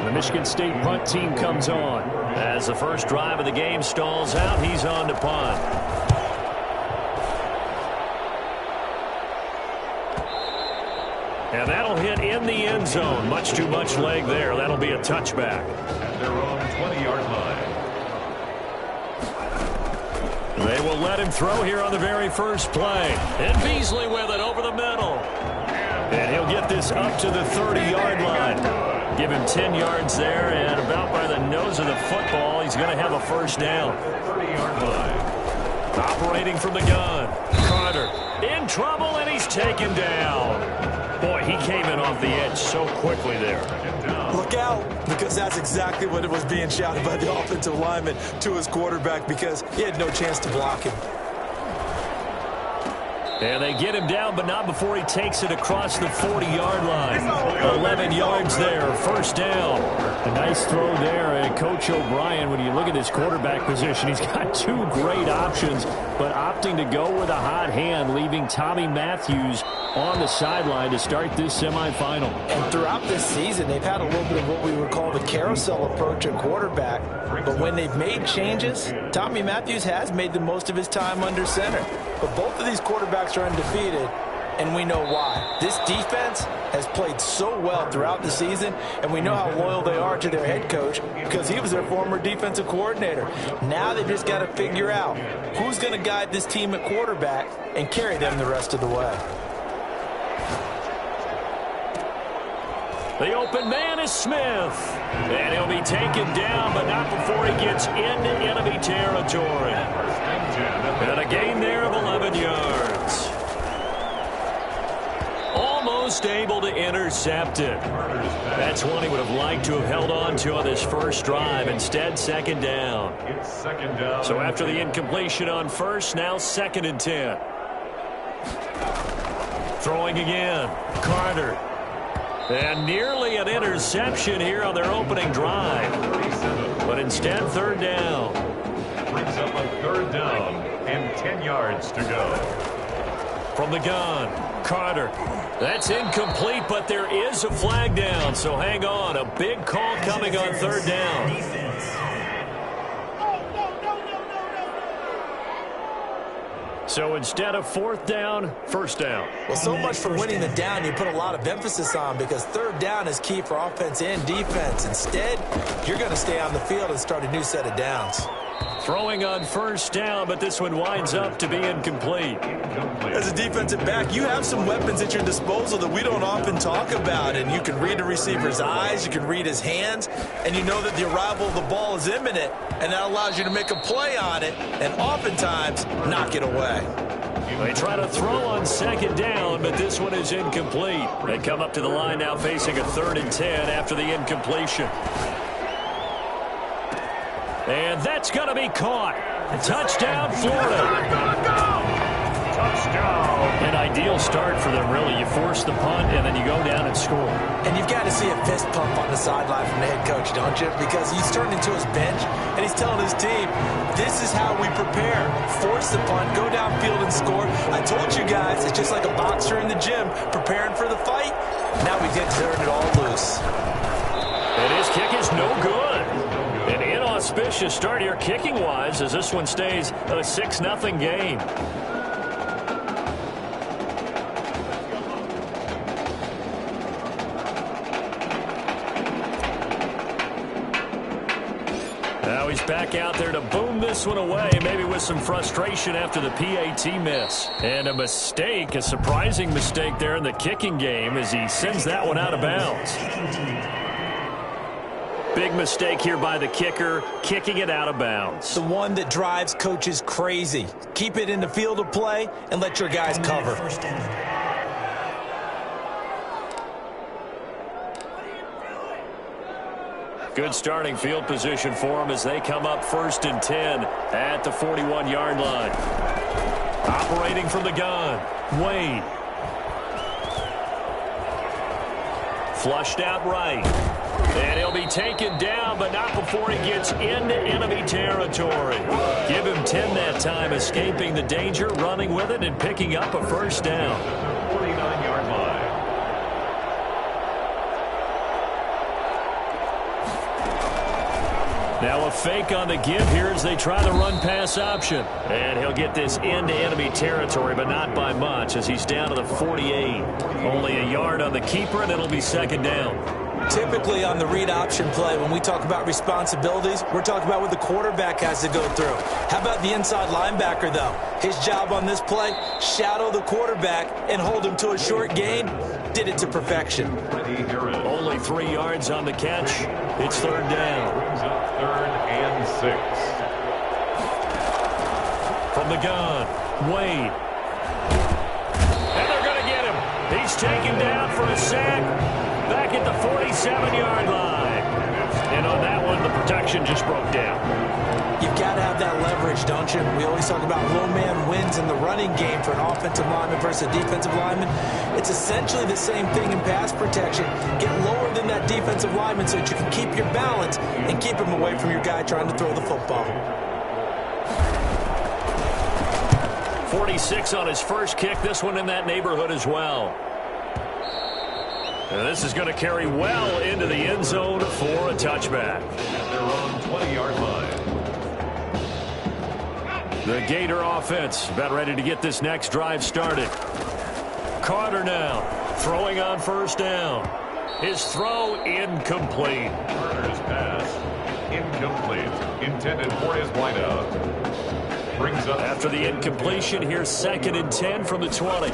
The Michigan State punt team comes on. As the first drive of the game stalls out, he's on to punt. And that'll hit in the end zone. Much too much leg there. That'll be a touchback. At their own 20-yard line. They will let him throw here on the very first play. And Beasley with it over the middle. And he'll get this up to the 30-yard line. Give him 10 yards there, and about by the nose of the football, he's going to have a first down. 30-yard line. Operating from the gun. Carter in trouble, and he's taken down. Boy, he came in off the edge so quickly there. Look out, because that's exactly what it was being shouted by the offensive lineman to his quarterback because he had no chance to block him. And they get him down, but not before he takes it across the 40-yard line. 11 yards there, first down. A nice throw there. And Coach O'Brien, when you look at his quarterback position, he's got 2 great options, but opting to go with a hot hand, leaving Tommy Matthews on the sideline to start this semifinal. And throughout this season, they've had a little bit of what we would call the carousel approach at quarterback. But when they've made changes, Tommy Matthews has made the most of his time under center. But both of these quarterbacks are undefeated, and we know why. This defense has played so well throughout the season, and we know how loyal they are to their head coach because he was their former defensive coordinator. Now they've just got to figure out who's going to guide this team at quarterback and carry them the rest of the way. The open man is Smith. And he'll be taken down, but not before he gets into enemy territory. And a gain there of 11 yards. Almost able to intercept it. That's one he would have liked to have held on to on this first drive. Instead, 2nd down. So after the incompletion on first, now 2nd and 10. Throwing again. Carter. And nearly an interception here on their opening drive. But instead, 3rd down. Brings up a 3rd down and 10 yards to go. From the gun, Carter. That's incomplete, but there is a flag down, so hang on. A big call coming on 3rd down. So instead of 4th down, 1st down. Well, so much for winning the down you put a lot of emphasis on because 3rd down is key for offense and defense. Instead, you're going to stay on the field and start a new set of downs. Throwing on 1st down, but this one winds up to be incomplete. As a defensive back, you have some weapons at your disposal that we don't often talk about. And you can read the receiver's eyes, you can read his hands, and you know that the arrival of the ball is imminent. And that allows you to make a play on it and oftentimes knock it away. They try to throw on 2nd down, but this one is incomplete. They come up to the line now facing a 3rd and 10 after the incompletion. And that's going to be caught. Touchdown, Florida. Touchdown. An ideal start for them, really. You force the punt, and then you go down and score. And you've got to see a fist pump on the sideline from the head coach, don't you? Because he's turned into his bench, and he's telling his team, this is how we prepare. Force the punt, go downfield and score. I told you guys, it's just like a boxer in the gym preparing for the fight. Now we get to turn it all loose. And his kick is no good. An inauspicious start here kicking-wise as this one stays a 6-0 game. back out there to boom this one away, maybe with some frustration after the PAT miss. And a mistake, a surprising mistake there in the kicking game as he sends that one out of bounds. Big mistake here by the kicker, kicking it out of bounds. The one that drives coaches crazy. Keep it in the field of play and let your guys cover. Good starting field position for them as they come up 1st and 10 at the 41-yard line. Operating from the gun, Wade. Flushed out right. And he'll be taken down, but not before he gets into enemy territory. Give him 10 that time, escaping the danger, running with it, and picking up a first down. 49-yard line. Now a fake on the give here as they try the run-pass option. And he'll get this into enemy territory, but not by much as he's down to the 48. Only a yard on the keeper, and it'll be 2nd down. Typically on the read option play, when we talk about responsibilities, we're talking about what the quarterback has to go through. How about the inside linebacker, though? His job on this play, shadow the quarterback and hold him to a short gain. Did it to perfection. Only 3 yards on the catch. It's 3rd down. Brings up 3rd and 6. From the gun, Wade. And they're going to get him. He's taken down for a sack. Back at the 47-yard line. And on that one, the protection just broke down. You've got to have that leverage, don't you? We always talk about low man wins in the running game for an offensive lineman versus a defensive lineman. It's essentially the same thing in pass protection. Get lower than that defensive lineman so that you can keep your balance and keep him away from your guy trying to throw the football. 46 on his first kick. This one in that neighborhood as well. And this is going to carry well into the end zone for a touchback. And they're on 20-yard line. The Gator offense about ready to get this next drive started. Carter now throwing on 1st down. His throw incomplete. Carter's pass incomplete. Intended for his wideout. Brings up after the incompletion. Here's 2nd and 10 from the 20.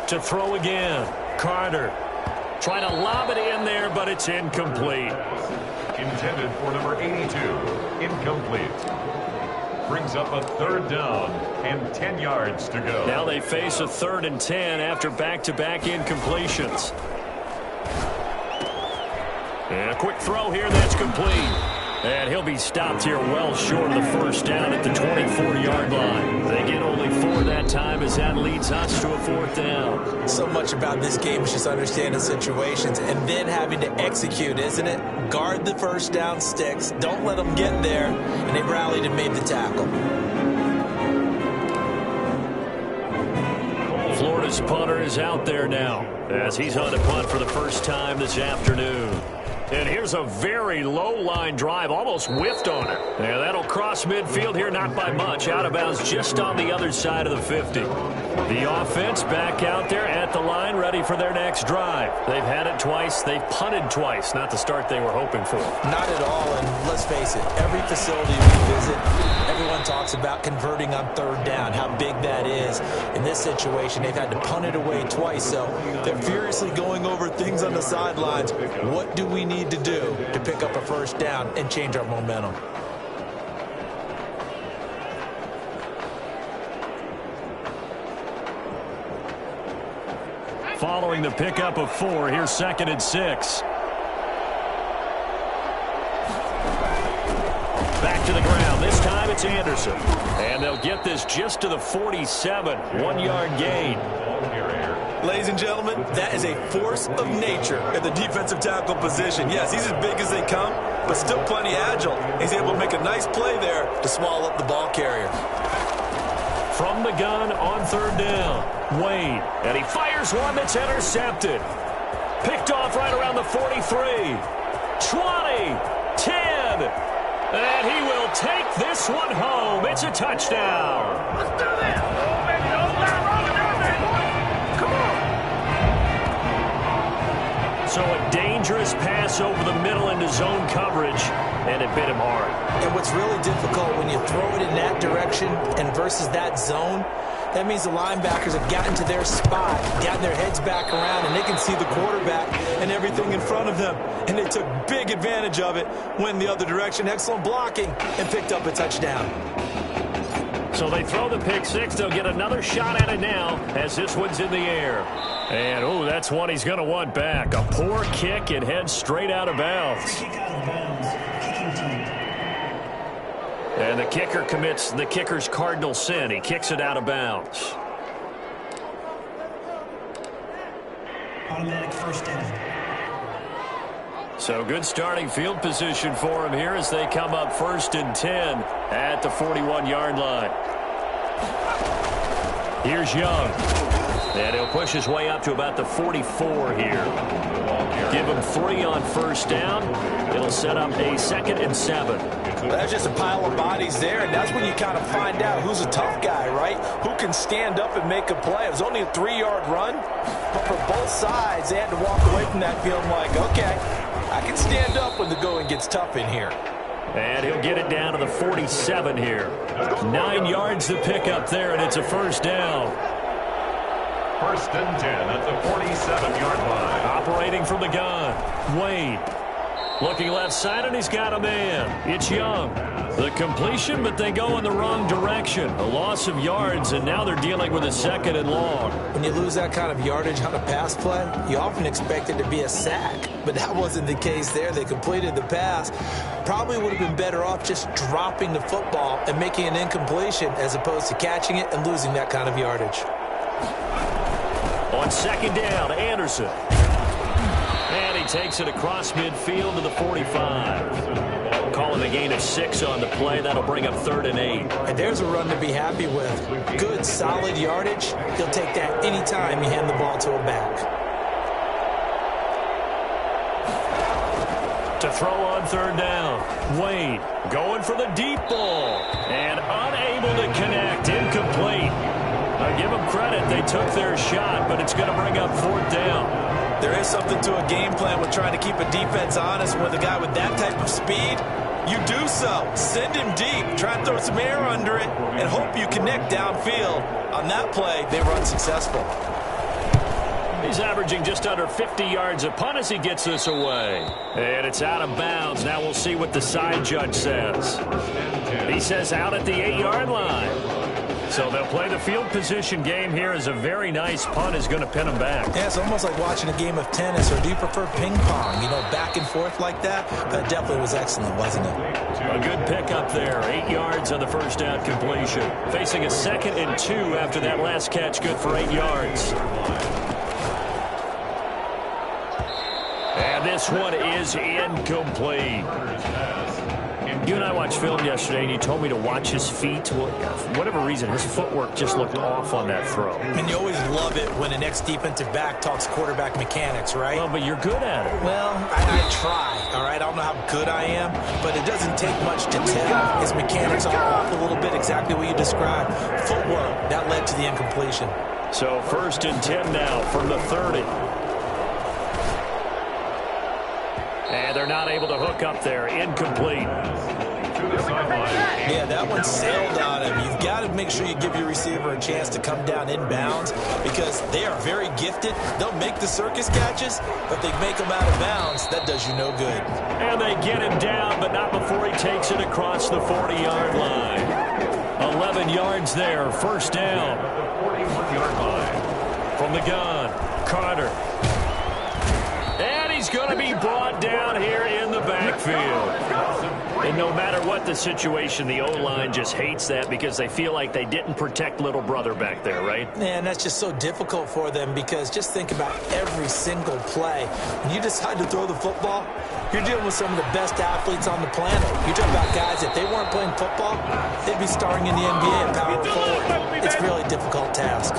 To throw again. Carter. Trying to lob it in there, but it's incomplete. Intended for number 82. Incomplete. Brings up a 3rd down and 10 yards to go. Now they face a 3rd and 10 after back-to-back incompletions. And a quick throw here, that's complete. And he'll be stopped here well short of the 1st down at the 24-yard line. They get only 4 that time as that leads us to a 4th down. So much about this game is just understanding situations and then having to execute, isn't it? Guard the 1st down sticks. Don't let them get there. And they rallied and made the tackle. Florida's punter is out there now as he's on to punt for the first time this afternoon. And here's a very low line drive, almost whiffed on it. Yeah, that'll cross midfield here, not by much. Out of bounds just on the other side of the 50. The offense back out there at the line, ready for their next drive. They've had it twice. They've punted twice. Not the start they were hoping for. Not at all, and let's face it, every facility we visit, everyone talks about converting on 3rd down, how big that is. In this situation, they've had to punt it away twice, so they're furiously going over things on the sidelines. What do we need to do to pick up a 1st down and change our momentum? Following the pickup of 4, here's 2nd and 6. Back to the ground. This time it's Anderson. And they'll get this just to the 47. 1-yard gain. Ladies and gentlemen, that is a force of nature at the defensive tackle position. Yes, he's as big as they come, but still plenty agile. He's able to make a nice play there to swallow up the ball carrier. From the gun on 3rd down, Wade. And he fires one that's intercepted. Picked off right around the 43. 20, 10. And he will take this one home. It's a touchdown. Let's do this. Oh, baby. Come on. So a dangerous his pass over the middle into zone coverage, and it bit him hard. And what's really difficult when you throw it in that direction and versus that zone, that means the linebackers have gotten to their spot, gotten their heads back around, and they can see the quarterback and everything in front of them. And they took big advantage of it, went the other direction, excellent blocking, and picked up a touchdown. So they throw the pick six. They'll get another shot at it now as this one's in the air. And, oh, that's one he's going to want back. A poor kick and heads straight out of bounds. Kick out of bounds. Kicking team. And the kicker commits the kicker's cardinal sin. He kicks it out of bounds. Automatic first down. So good starting field position for him here as they come up 1st and 10 at the 41-yard line. Here's Young. And he'll push his way up to about the 44 here. Give him 3 on 1st down. It'll set up a 2nd and 7. That's just a pile of bodies there, and that's when you kind of find out who's a tough guy, right? Who can stand up and make a play. It was only a 3-yard run, but for both sides, they had to walk away from that feeling like, okay, I can stand up when the going gets tough in here. And he'll get it down to the 47 here. 9 yards to pick up there, and it's a 1st down. 1st and 10 at the 47-yard line. Operating from the gun, Wade. Looking left side, and he's got a man. It's Young. The completion, but they go in the wrong direction. A loss of yards, and now they're dealing with a 2nd and long. When you lose that kind of yardage on a pass play, you often expect it to be a sack. But that wasn't the case there. They completed the pass. Probably would have been better off just dropping the football and making an incompletion as opposed to catching it and losing that kind of yardage. On 2nd down, Anderson. And he takes it across midfield to the 45. Calling a gain of 6 on the play. That'll bring up 3rd and 8. And there's a run to be happy with. Good, solid yardage. He'll take that anytime you hand the ball to a back. To throw on 3rd down, Wade going for the deep ball. And unable to connect. Incomplete. I give them credit. They took their shot, but it's going to bring up 4th down. There is something to a game plan with trying to keep a defense honest. With a guy with that type of speed, you do so. Send him deep. Try and throw some air under it and hope you connect downfield. On that play, they were unsuccessful. He's averaging just under 50 yards a punt as he gets this away. And it's out of bounds. Now we'll see what the side judge says. He says out at the 8-yard line. So they'll play the field position game here as a very nice punt is going to pin them back. Yeah, it's almost like watching a game of tennis, or do you prefer ping pong? You know, back and forth like that? That definitely was excellent, wasn't it? A good pickup there. 8 yards on the 1st down completion. Facing a 2nd and 2 after that last catch, good for 8 yards. And this one is incomplete. You and I watched film yesterday, and you told me to watch his feet. Well, for whatever reason, his footwork just looked off on that throw. And you always love it when an ex-defensive back talks quarterback mechanics, right? Well, but you're good at it. Well, I try, all right? I don't know how good I am, but it doesn't take much to tell. His mechanics are off a little bit, exactly what you described. Footwork, that led to the incompletion. So 1st and 10 now from the 30. And they're not able to hook up there. Incomplete. Yeah, that one sailed on him. You've got to make sure you give your receiver a chance to come down inbounds because they are very gifted. They'll make the circus catches, but they make them out of bounds. That does you no good. And they get him down, but not before he takes it across the 40-yard line. 11 yards there. 1st down. 41-yard line. From the gun, Carter. And he's going to be brought down here in the backfield. And no matter what the situation, the O-line just hates that because they feel like they didn't protect little brother back there, right? And that's just so difficult for them because just think about every single play. When you decide to throw the football, you're dealing with some of the best athletes on the planet. You're talking about guys, if they weren't playing football, they'd be starring in the NBA and power forward. It's a really difficult task.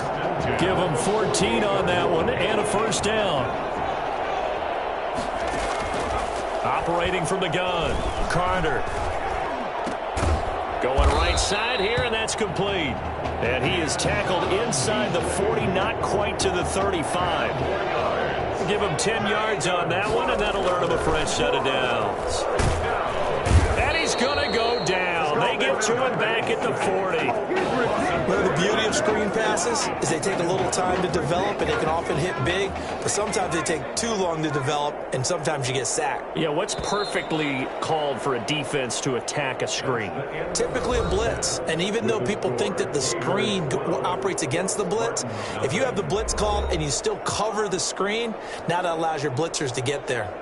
Give them 14 on that one and a 1st down. Operating from the gun, Carter. Going right side here, and that's complete. And he is tackled inside the 40, not quite to the 35. That'll give him 10 yards on that one, and that'll earn him a fresh set of downs. And he's going to go down. They get to him back at the 40. One of the beauty of screen passes is they take a little time to develop, and they can often hit big, but sometimes they take too long to develop, and sometimes you get sacked. Yeah, what's perfectly called for a defense to attack a screen? Typically a blitz, and even though people think that the screen operates against the blitz, if you have the blitz called and you still cover the screen, now that allows your blitzers to get there.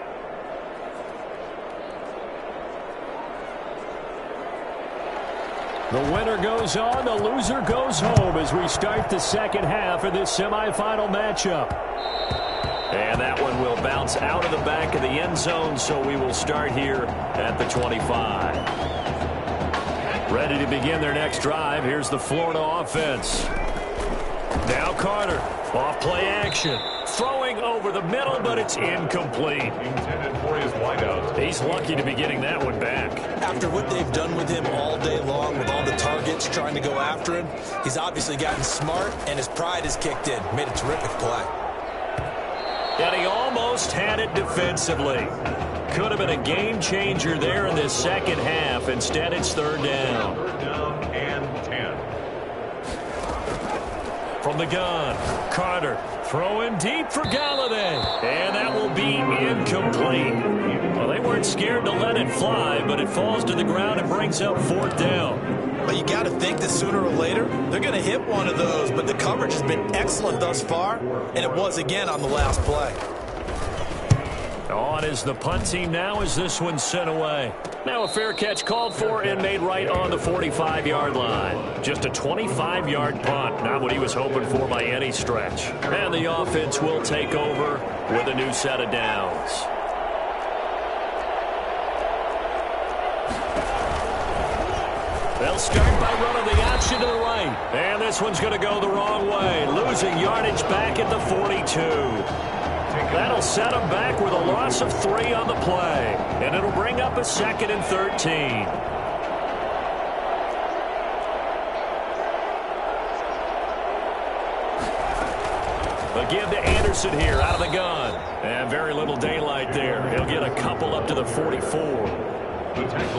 The winner goes on, the loser goes home as we start the second half of this semifinal matchup. And that one will bounce out of the back of the end zone, so we will start here at the 25. Ready to begin their next drive. Here's the Florida offense. Now Carter, off play action. Throwing over the middle, but it's incomplete. Intended for his wideout. He's lucky to be getting that one back. After what they've done with him all day long, with all the targets trying to go after him, he's obviously gotten smart, and his pride has kicked in. Made a terrific play. And he almost had it defensively. Could have been a game changer there in this second half. Instead, it's third down. Third down and 10. From the gun, Carter throwing deep for Galladay. And that will be incomplete. Well, they weren't scared to let it fly, but it falls to the ground and brings up fourth down. But you got to think that sooner or later, they're going to hit one of those. But the coverage has been excellent thus far, and it was again on the last play. On is the punt team now as this one's sent away. Now a fair catch called for and made right on the 45-yard line. Just a 25-yard punt, not what he was hoping for by any stretch. And the offense will take over with a new set of downs. They'll start by running the option to the right. And this one's going to go the wrong way, losing yardage back at the 42. That'll set them back with a loss of 3 on the play. And it'll bring up a 2nd and 13. Again to Anderson here out of the gun. And very little daylight there. He'll get a couple up to the 44.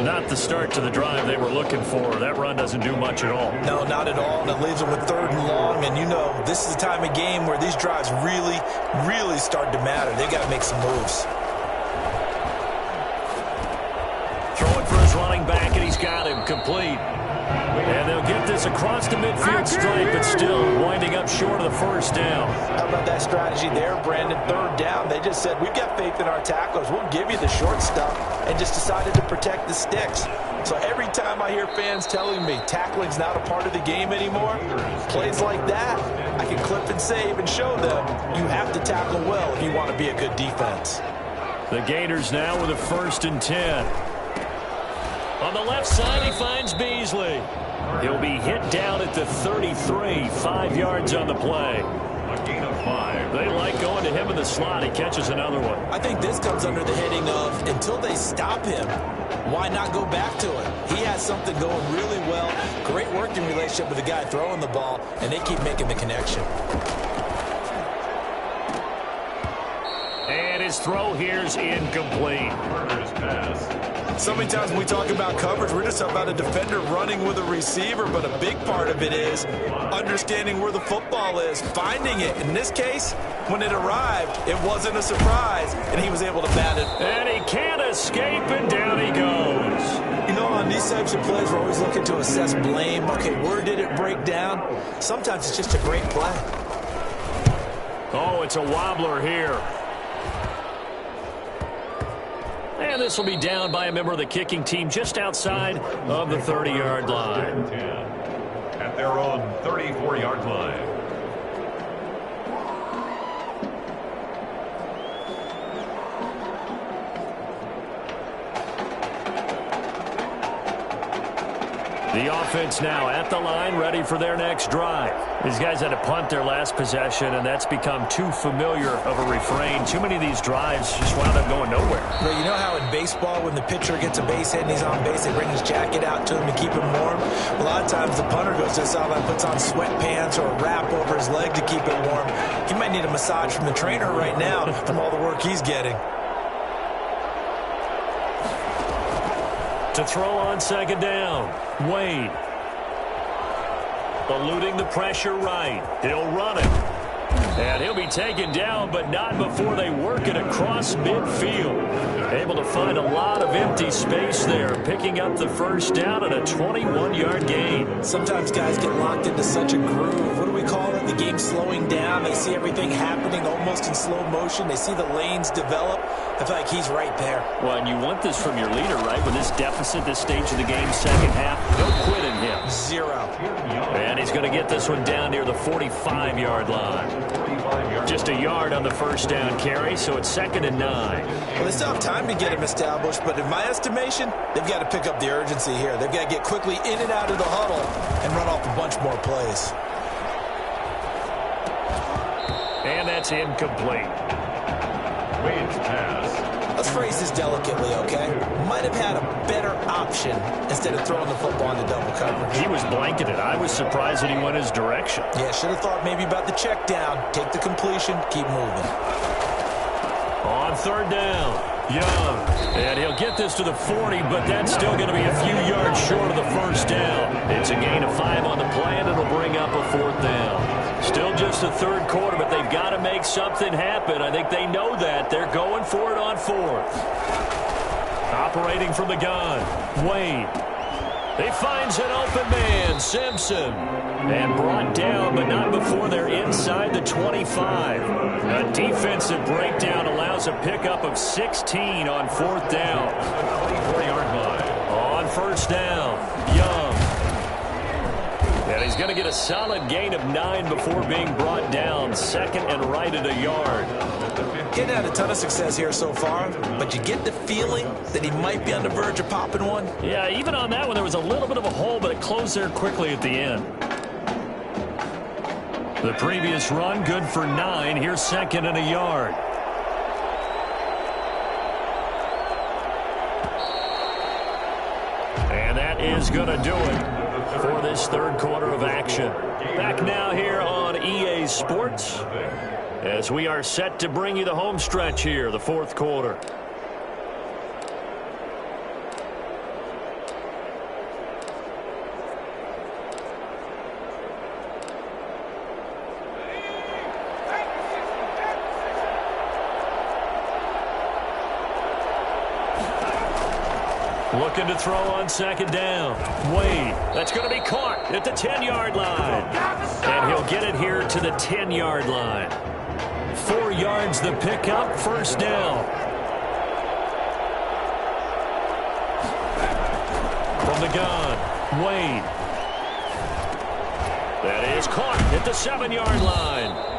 Not the start to the drive they were looking for. That run doesn't do much at all. No, not at all. And it leaves them with 3rd and long. And you know, this is the time of game where these drives really, really start to matter. They got to make some moves. Throwing for his running back, and he's got him complete. And they'll get this across the midfield stripe, but still winding up short of the first down. How about that strategy there, Brandon? 3rd down. They just said, we've got faith in our tacklers. We'll give you the short stuff, and just decided to protect the sticks. So every time I hear fans telling me tackling's not a part of the game anymore, plays like that, I can clip and save and show them you have to tackle well if you want to be a good defense. The Gators now with a 1st and 10. On the left side, he finds Beasley. He'll be hit down at the 33, 5 yards on the play. A gain of 5. They like going to him in the slot. He catches another one. I think this comes under the heading of, until they stop him, why not go back to it? He has something going really well. Great working relationship with the guy throwing the ball, and they keep making the connection. And his throw here's incomplete. Turner's pass. So many times when we talk about coverage, we're just talking about a defender running with a receiver, but a big part of it is understanding where the football is, finding it. In this case, when it arrived, it wasn't a surprise, and he was able to bat it. And he can't escape, and down he goes. You know, on these types of plays, we're always looking to assess blame. Okay, where did it break down? Sometimes it's just a great play. Oh, it's a wobbler here. And this will be down by a member of the kicking team just outside of the 30-yard line. At their own 34-yard line. The offense now at the line, ready for their next drive. These guys had to punt their last possession, and that's become too familiar of a refrain. Too many of these drives just wound up going nowhere. Well, you know how in baseball, when the pitcher gets a base hit and he's on base, they bring his jacket out to him to keep him warm? A lot of times the punter goes to the sideline, puts on sweatpants or a wrap over his leg to keep it warm. He might need a massage from the trainer right now from all the work he's getting. To throw on second down, Wade. Eluding the pressure right. He'll run it. And he'll be taken down, but not before they work it across midfield. Able to find a lot of empty space there, picking up the first down and a 21-yard gain. Sometimes guys get locked into such a groove. What do we call it? The game slowing down. They see everything happening almost in slow motion. They see the lanes develop. I feel like he's right there. Well, and you want this from your leader, right? With this deficit, this stage of the game, second half, no quitting him. 0. And he's going to get this one down near the 45-yard line. Just a yard on the first down carry, so it's 2nd and 9. Well, they still have time to get him established, but in my estimation, they've got to pick up the urgency here. They've got to get quickly in and out of the huddle and run off a bunch more plays. And that's incomplete. Wade's pass. Let's phrase this delicately, okay? Might have had a better option instead of throwing the football into double coverage. He was blanketed. I was surprised that he went his direction. Yeah, should have thought maybe about the check down. Take the completion, keep moving. On third down, Young. And he'll get this to the 40, but that's still going to be a few yards short of the first down. It's a gain of 5 on the play, and it'll bring up a 4th down. Still just the third quarter, but they've got to make something happen. I think they know that. They're going for it on 4th. Operating from the gun, Wade. He finds an open man, Simpson. And brought down, but not before they're inside the 25. A defensive breakdown allows a pickup of 16 on 4th down. 24-yard line. On first down, Young. And he's going to get a solid gain of 9 before being brought down. 2nd and right at a yard. He hadn't had a ton of success here so far, but you get the feeling that he might be on the verge of popping one. Yeah, even on that one, there was a little bit of a hole, but it closed there quickly at the end. The previous run, good for 9. Here's 2nd and a yard. And that is going to do it for this third quarter of action. Back now here on EA Sports as we are set to bring you the home stretch here, the fourth quarter. Looking to throw on second down. Wade, that's going to be caught at the 10-yard line. And he'll get it here to the 10-yard line. 4 yards the pickup, first down. From the gun, Wade. That is caught at the 7-yard line.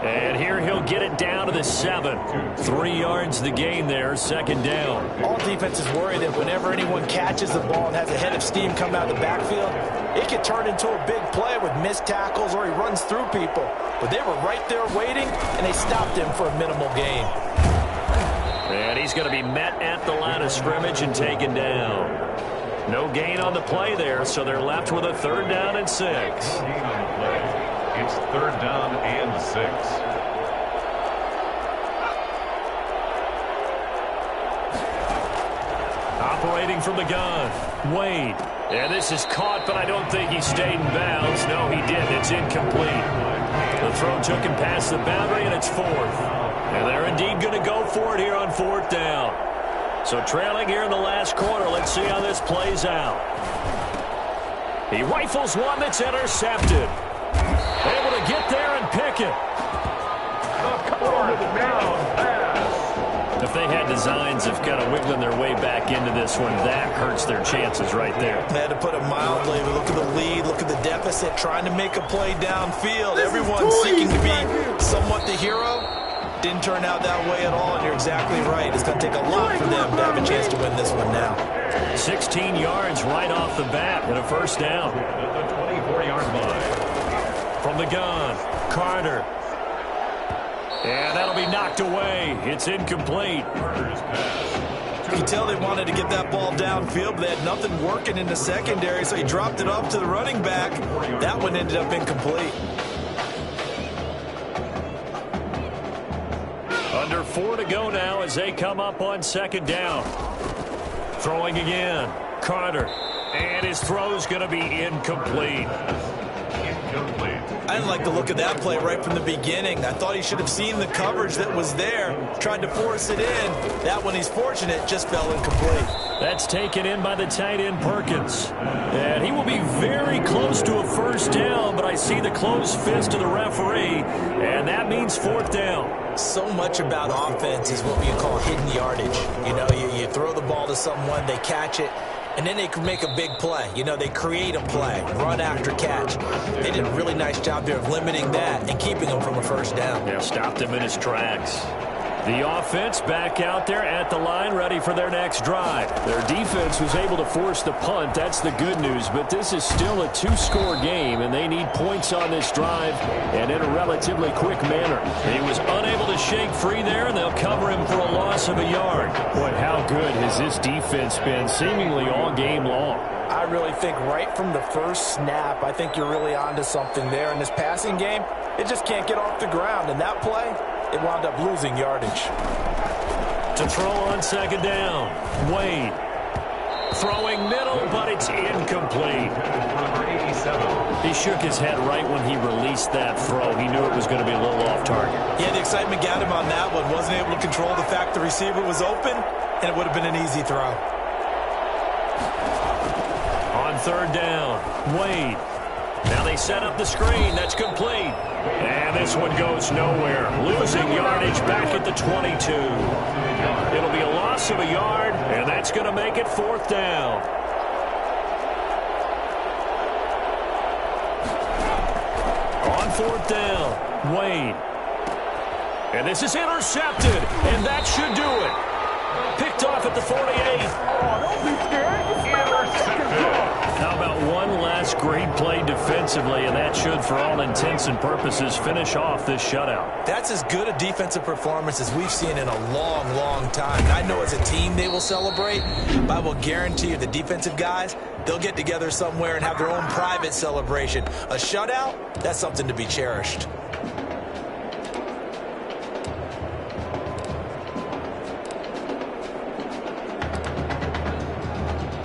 And here he'll get it down to the 7. 3 yards the gain there, second down. All defenses worry that whenever anyone catches the ball and has a head of steam come out of the backfield, it could turn into a big play with missed tackles or he runs through people. But they were right there waiting, and they stopped him for a minimal gain. And he's going to be met at the line of scrimmage and taken down. No gain on the play there, so they're left with a 3rd down and 6. It's 3rd down and 6. Operating from the gun, Wade. And this is caught, but I don't think he stayed in bounds. No, he didn't. It's incomplete. The throw took him past the boundary, and it's 4th. And they're indeed going to go for it here on 4th down. So trailing here in the last quarter. Let's see how this plays out. He rifles one that's intercepted. Able to get there and pick it. If they had designs of kind of wiggling their way back into this one, that hurts their chances right there. They had to put it mildly. Look at the lead. Look at the deficit. Trying to make a play downfield. Everyone's seeking to be somewhat the hero. Didn't turn out that way at all, and you're exactly right. It's going to take a lot for them to have a chance to win this one now. 16 yards right off the bat and a first down. At the 24-yard line. From the gun, Carter. And that'll be knocked away. It's incomplete. Carter's pass. You can tell they wanted to get that ball downfield, but they had nothing working in the secondary, so he dropped it off to the running back. That one ended up incomplete. Under 4 to go now as they come up on second down. Throwing again, Carter. And his throw's going to be incomplete. I didn't like the look of that play right from the beginning. I thought he should have seen the coverage that was there, tried to force it in. That one, he's fortunate, just fell incomplete. That's taken in by the tight end, Perkins. And he will be very close to a first down, but I see the closed fist of the referee, and that means fourth down. So much about offense is what we call hidden yardage. You know, you throw the ball to someone, they catch it, and then they can make a big play. You know, they create a play, run after catch. They did a really nice job there of limiting that and keeping him from a first down. Yeah, stopped him in his tracks. The offense back out there at the line, ready for their next drive. Their defense was able to force the punt. That's the good news. But this is still a two-score game, and they need points on this drive and in a relatively quick manner. He was unable to shake free there, and they'll cover him for a loss of a yard. Boy, how good has this defense been seemingly all game long? I really think right from the first snap, I think you're really onto something there. In this passing game, it just can't get off the ground. And that play, it wound up losing yardage. To throw on second down, Wade. Throwing middle, but it's incomplete. Number 87. He shook his head right when he released that throw. He knew it was going to be a little off target. Yeah, the excitement got him on that one. Wasn't able to control the fact the receiver was open, and it would have been an easy throw. On third down, Wade. Now they set up the screen. That's complete. And this one goes nowhere. Losing yardage back at the 22. It'll be a loss of a yard, and that's going to make it fourth down. On fourth down, Wade. And this is intercepted, and that should do it. Picked off at the 48. Don't be scared. How about one last great play defensively, and that should, for all intents and purposes, finish off this shutout. That's as good a defensive performance as we've seen in a long, long time. And I know as a team they will celebrate, but I will guarantee you the defensive guys, they'll get together somewhere and have their own private celebration. A shutout, that's something to be cherished.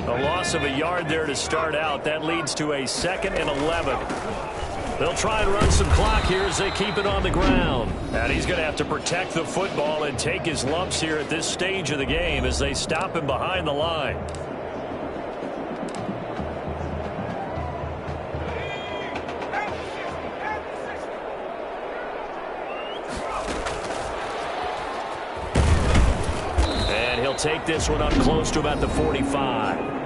A loss of a yard there to start out. That leads to a 2nd and 11. They'll try and run some clock here as they keep it on the ground. And he's going to have to protect the football and take his lumps here at this stage of the game as they stop him behind the line. And he'll take this one up close to about the 45.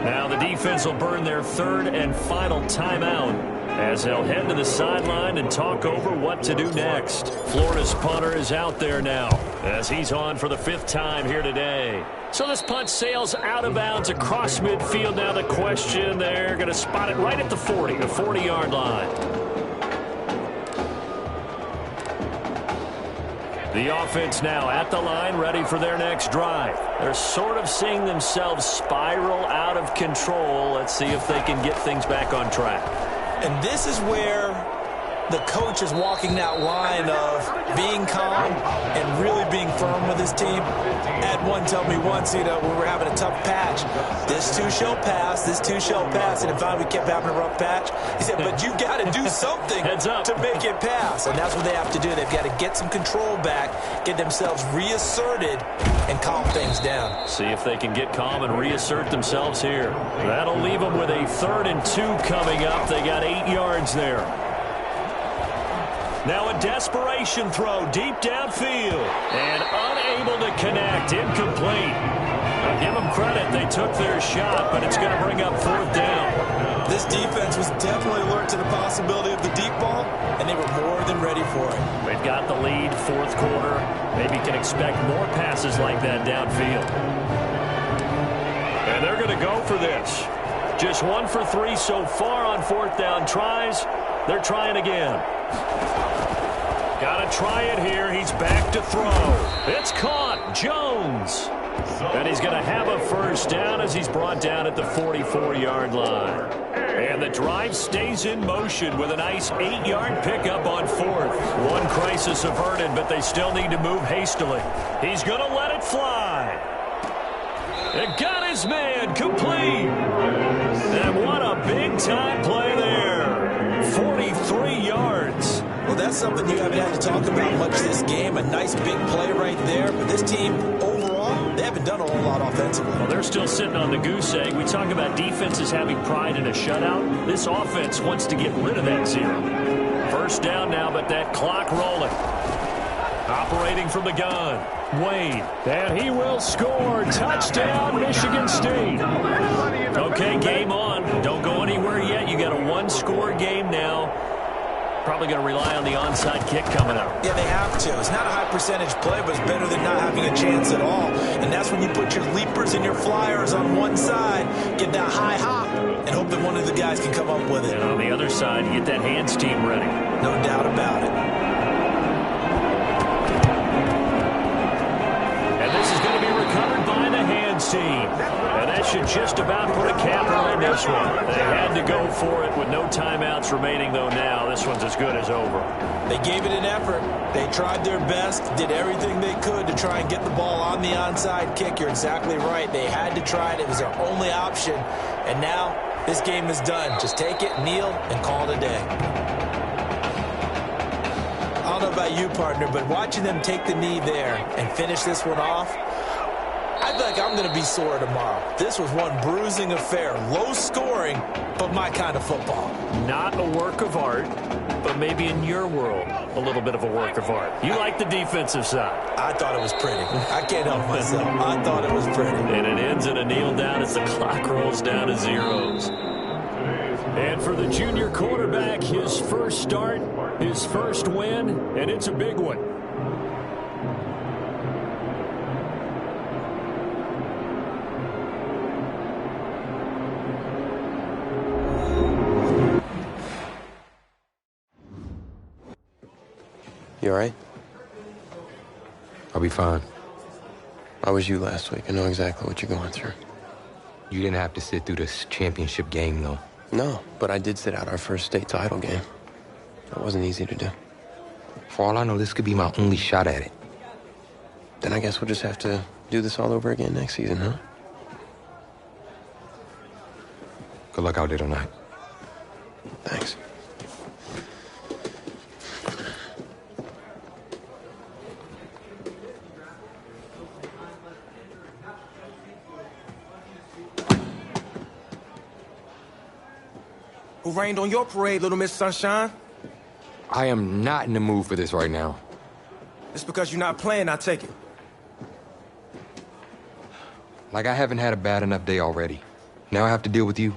Now the defense will burn their third and final timeout as they'll head to the sideline and talk over what to do next. Florida's punter is out there now as he's on for the 5th time here today. So this punt sails out of bounds across midfield. Now the question, they're going to spot it right at the 40, the 40-yard line. The offense now at the line, ready for their next drive. They're sort of seeing themselves spiral out of control. Let's see if they can get things back on track. And this is where the coach is walking that line of being calm and really being firm with his team. Ed one told me once, you know, when we were having a tough patch, this too shall pass, this too shall pass. And finally we kept having a rough patch. He said, but you got to do something to make it pass. And that's what they have to do. They've got to get some control back, get themselves reasserted, and calm things down. See if they can get calm and reassert themselves here. That'll leave them with a 3rd and 2 coming up. They got 8 yards there. Now a desperation throw deep downfield and unable to connect. Incomplete. I'll give them credit. They took their shot, but it's going to bring up 4th down. This defense was definitely alert to the possibility of the deep ball, and they were more than ready for it. We've got the lead, 4th quarter. Maybe can expect more passes like that downfield. And they're going to go for this. Just 1 for 3 so far on 4th down tries. They're trying again. Got to try it here. He's back to throw. It's caught. Jones. And he's going to have a 1st down as he's brought down at the 44-yard line. And the drive stays in motion with a nice 8-yard pickup on 4th. One crisis averted, but they still need to move hastily. He's going to let it fly. It got his man complete. And what a big-time play there. 43 yards. Well, that's something you haven't had to talk about much this game. A nice big play right there. But this team, overall, they haven't done a whole lot offensively. Well, they're still sitting on the goose egg. We talk about defenses having pride in a shutout. This offense wants to get rid of that 0. 1st down now, but that clock rolling. Operating from the gun. Wade. And he will score. Touchdown, Michigan State. Okay, game on. Don't go anywhere yet. You got a 1-score game now. Probably going to rely on the onside kick coming up. Yeah, they have to. It's not a high percentage play, but it's better than not having a chance at all. And that's when you put your leapers and your flyers on one side, get that high hop, and hope that one of the guys can come up with it. And on the other side, you get that hands team ready. No doubt about it. And this is going to be recovered by the hands team. And that should just about put a cap on this one. They had to go for it with no timeouts remaining, though now. This one's as good as over. They gave it an effort. They tried their best, did everything they could to try and get the ball on the onside kick. You're exactly right. They had to try it. It was their only option. And now this game is done. Just take it, kneel, and call it a day. I don't know about you, partner, but watching them take the knee there and finish this one off, I feel like I'm going to be sore tomorrow. This was one bruising affair. Low scoring, but my kind of football. Not a work of art, but maybe in your world, a little bit of a work of art. You like the defensive side. I thought it was pretty. I can't help myself. I thought it was pretty. And it ends in a kneel down as the clock rolls down to zeros. And for the junior quarterback, his first start, his first win, and it's a big one. You all right? I'll be fine. I was you last week. I know exactly what you're going through. You didn't have to sit through this championship game, though. No, but I did sit out our first state title game. That wasn't easy to do. For all I know, this could be my only shot at it. Then I guess we'll just have to do this all over again next season, huh? Good luck out there tonight. Thanks. Who rained on your parade, Little Miss Sunshine? I am not in the mood for this right now. It's because you're not playing, I take it. Like I haven't had a bad enough day already. Now I have to deal with you.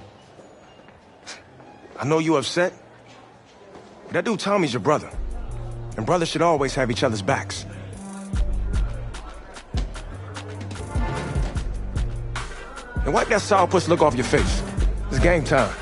I know you upset. But that dude Tommy's your brother. And brothers should always have each other's backs. And wipe that sourpuss look off your face. It's game time.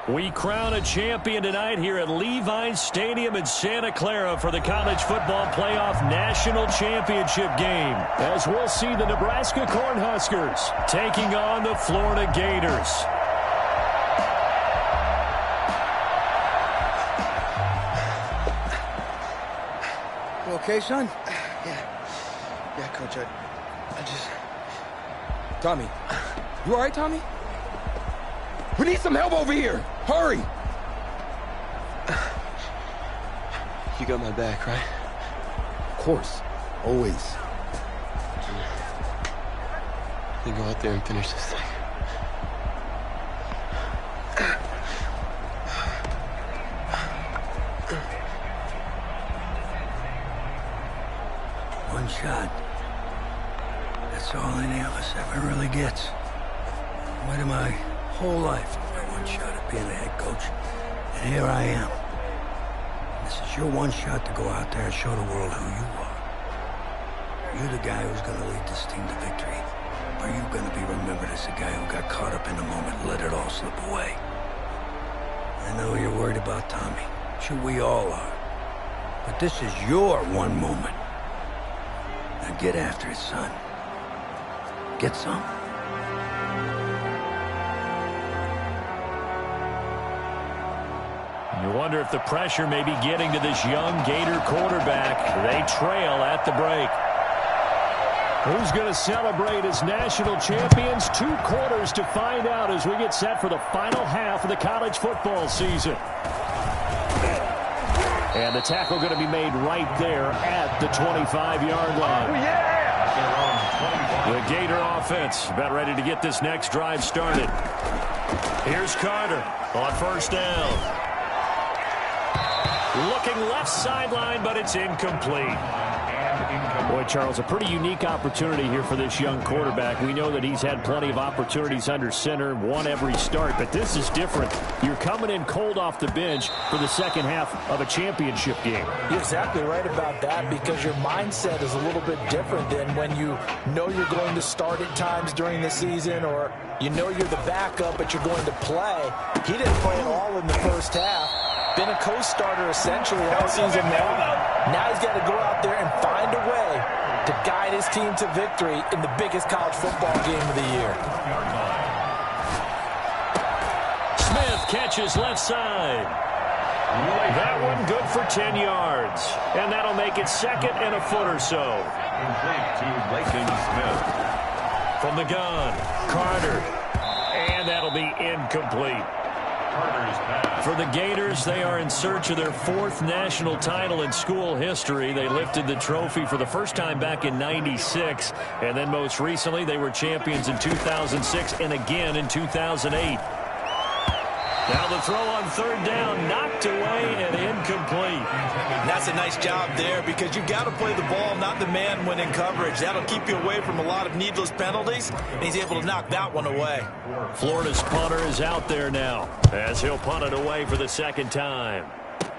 We crown a champion tonight here at Levi's Stadium in Santa Clara for the College Football Playoff National Championship game, as we'll see the Nebraska Cornhuskers taking on the Florida Gators. You okay, son? Yeah, Coach, I just... Tommy. You all right, Tommy? We need some help over here. Hurry. You got my back, right? Of course. Always. You go out there and finish this thing. one shot. That's all any of us ever really gets. I waited my whole life for my one shot at being a head coach. And here I am. This is your one shot to go out there and show the world who you are. Are you the guy who's going to lead this team to victory? Or are you going to be remembered as the guy who got caught up in the moment and let it all slip away? I know you're worried about Tommy. Sure, we all are. But this is your one moment. Now get after it, son. Get some. You wonder if the pressure may be getting to this young Gator quarterback. They trail at the break. Who's going to celebrate as national champions? 2 quarters to find out as we get set for the final half of the college football season. And the tackle going to be made right there at the 25-yard line. Oh, yeah! The Gator offense about ready to get this next drive started. Here's Carter on first down. Looking left sideline, but it's incomplete. Boy, Charles, a pretty unique opportunity here for this young quarterback. We know that he's had plenty of opportunities under center, won every start, but this is different. You're coming in cold off the bench for the second half of a championship game. You're exactly right about that, because your mindset is a little bit different than when you know you're going to start at times during the season, or you know you're the backup, but you're going to play. He didn't play at all in the first half. Been a co-starter essentially all season long. Now he's got to go out there and find a way to guide his team to victory in the biggest college football game of the year. Smith catches left side. That one good for 10 yards. And that'll make it second and a foot or so. Complete to Lakin Smith. From the gun, Carter. And that'll be incomplete. For the Gators, they are in search of their 4th national title in school history. They lifted the trophy for the first time back in '96, and then most recently they were champions in 2006 and again in 2008. Now the throw on third down, knocked away and incomplete. And that's a nice job there, because you've got to play the ball, not the man when in coverage. That'll keep you away from a lot of needless penalties, and he's able to knock that one away. Florida's punter is out there now as he'll punt it away for the second time.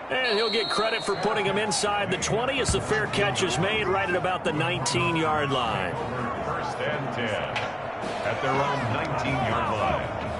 And he'll get credit for putting him inside the 20 as the fair catch is made right at about the 19-yard line. First and 10 at their own 19-yard line.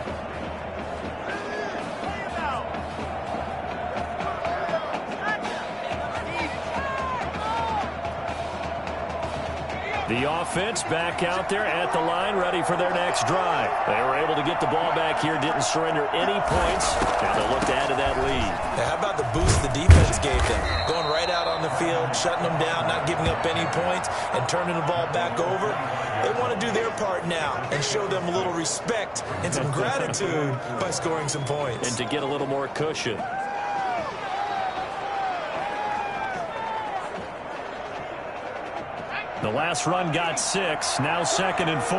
The offense back out there at the line, ready for their next drive. They were able to get the ball back here, didn't surrender any points, and they'll look to add to that lead. Now, how about the boost the defense gave them? Going right out on the field, shutting them down, not giving up any points, and turning the ball back over. They want to do their part now and show them a little respect and some gratitude by scoring some points. And to get a little more cushion. The last run got 6, now 2nd and 4.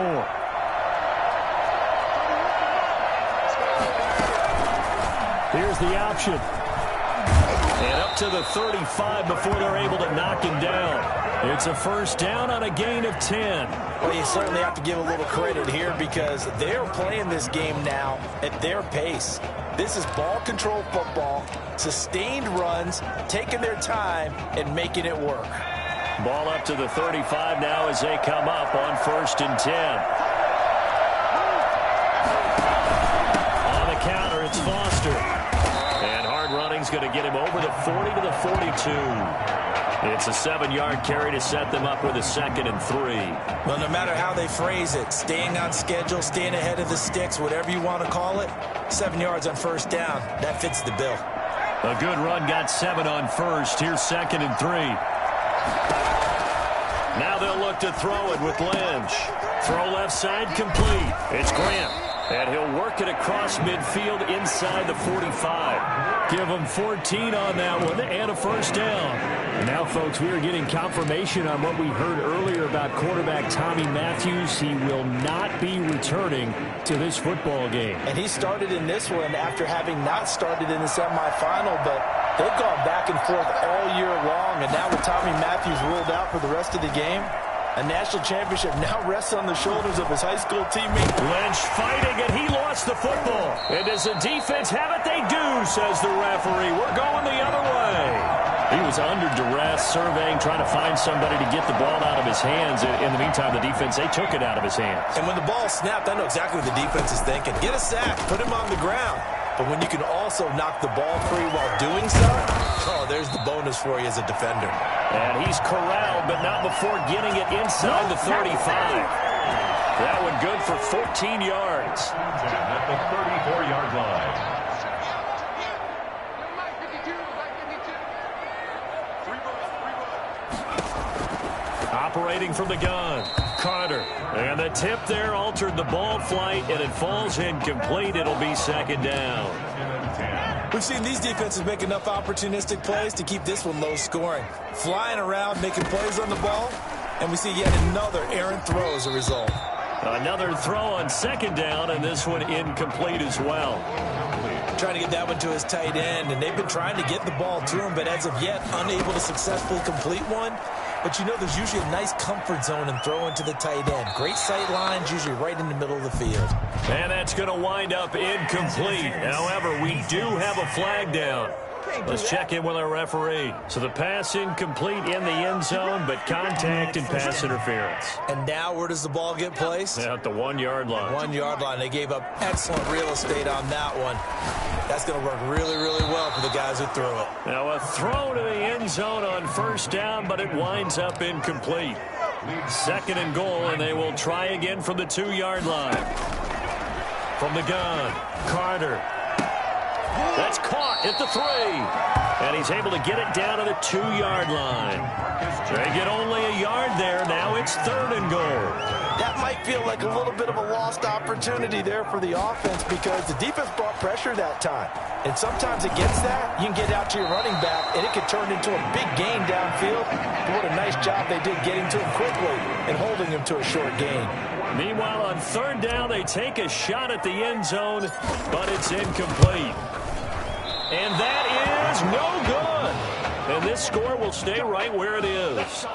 Here's the option. And up to the 35 before they're able to knock him down. It's a first down on a gain of 10. Well, you certainly have to give a little credit here, because they're playing this game now at their pace. This is ball control football, sustained runs, taking their time and making it work. Ball up to the 35 now as they come up on 1st and 10. On the counter, it's Foster. And hard running's going to get him over the 40 to the 42. It's a 7-yard carry to set them up with a 2nd and 3. Well, no matter how they phrase it, staying on schedule, staying ahead of the sticks, whatever you want to call it, 7 yards on first down, that fits the bill. A good run got 7 on first. Here's 2nd and 3. Now they'll look to throw it with Lynch. Throw left side complete. It's Grant. And he'll work it across midfield inside the 45. Give him 14 on that one and a first down. And now, folks, we are getting confirmation on what we heard earlier about quarterback Tommy Matthews. He will not be returning to this football game. And he started in this one after having not started in the semifinal, but They've gone back and forth all year long, and now with Tommy Matthews ruled out for the rest of the game, a national championship now rests on the shoulders of his high school teammate. Lynch fighting, and he lost the football. And does the defense have it? They do, says the referee. We're going the other way. He was under duress, surveying, trying to find somebody to get the ball out of his hands. In the meantime, the defense, they took it out of his hands. And when the ball snapped, I know exactly what the defense is thinking. Get a sack, put him on the ground. But when you can also knock the ball free while doing so, oh, there's the bonus for you as a defender. And he's corralled, but not before getting it inside the 35. That one good for 14 yards. At the 34-yard line. Operating from the gun, Carter. And the tip there altered the ball flight, and it falls incomplete. It'll be second down. We've seen these defenses make enough opportunistic plays to keep this one low scoring. Flying around, making plays on the ball, and we see yet another errant throw as a result. Another throw on second down, and this one incomplete as well. Trying to get that one to his tight end, and they've been trying to get the ball to him, but as of yet, unable to successfully complete one. But you know there's usually a nice comfort zone in throwing to the tight end. Great sight lines, usually right in the middle of the field. And that's going to wind up incomplete. However, we do have a flag down. Let's check in with our referee. So the pass incomplete in the end zone, but contact and pass interference. And now where does the ball get placed? At the 1-yard line. 1-yard line. They gave up excellent real estate on that one. That's going to work really, really well for the guys who threw it. Now a throw to the end zone on first down, but it winds up incomplete. Second and goal, and they will try again from the 2-yard line. From the gun, Carter. That's caught at the 3. And he's able to get it down to the 2-yard line. They get only a yard there. Now it's third and goal. That might feel like a little bit of a lost opportunity there for the offense because the defense brought pressure that time. And sometimes against that, you can get out to your running back, and it could turn into a big gain downfield. But what a nice job they did getting to him quickly and holding him to a short gain. Meanwhile, on third down, they take a shot at the end zone, but it's incomplete. And that is no good. And this score will stay right where it is.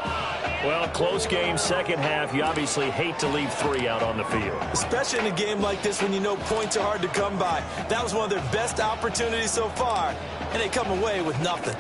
Well, close game, second half. You obviously hate to leave 3 out on the field. Especially in a game like this when you know points are hard to come by. That was one of their best opportunities so far, and they come away with nothing.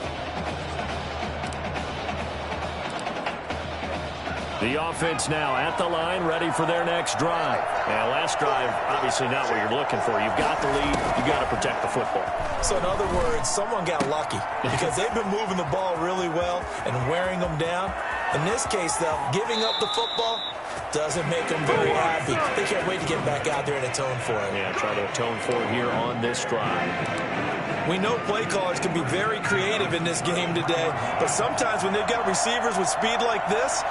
The offense now at the line, ready for their next drive. And last drive, obviously not what you're looking for. You've got the lead. You've got to protect the football. So in other words, someone got lucky because they've been moving the ball really well and wearing them down. In this case, though, giving up the football doesn't make them very happy. They can't wait to get back out there and atone for it. Yeah, try to atone for it here on this drive. We know play callers can be very creative in this game today, but sometimes when they've got receivers with speed like this,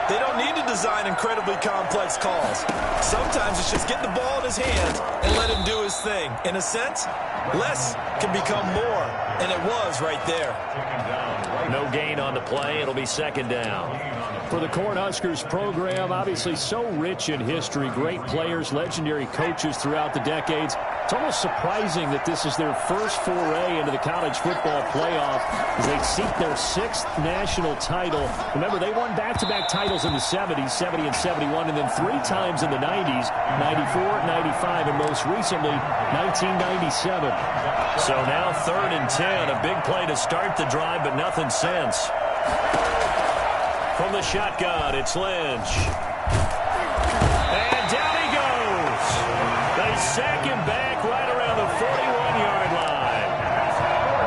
they don't need to design incredibly complex calls. Sometimes it's just get the ball in his hands and let him do his thing. In a sense, less can become more, and it was right there. No gain on the play. It'll be second down. For the Cornhuskers program, obviously so rich in history, great players, legendary coaches throughout the decades. It's almost surprising that this is their first foray into the college football playoff as they seek their 6th national title. Remember, they won back-to-back titles in the 70s, 70 and 71, and then 3 times in the 90s, 94, 95, and most recently, 1997. So now 3rd and 10, a big play to start the drive, but nothing since. From the shotgun, it's Lynch. And down he goes. They sack him back right around the 41-yard line.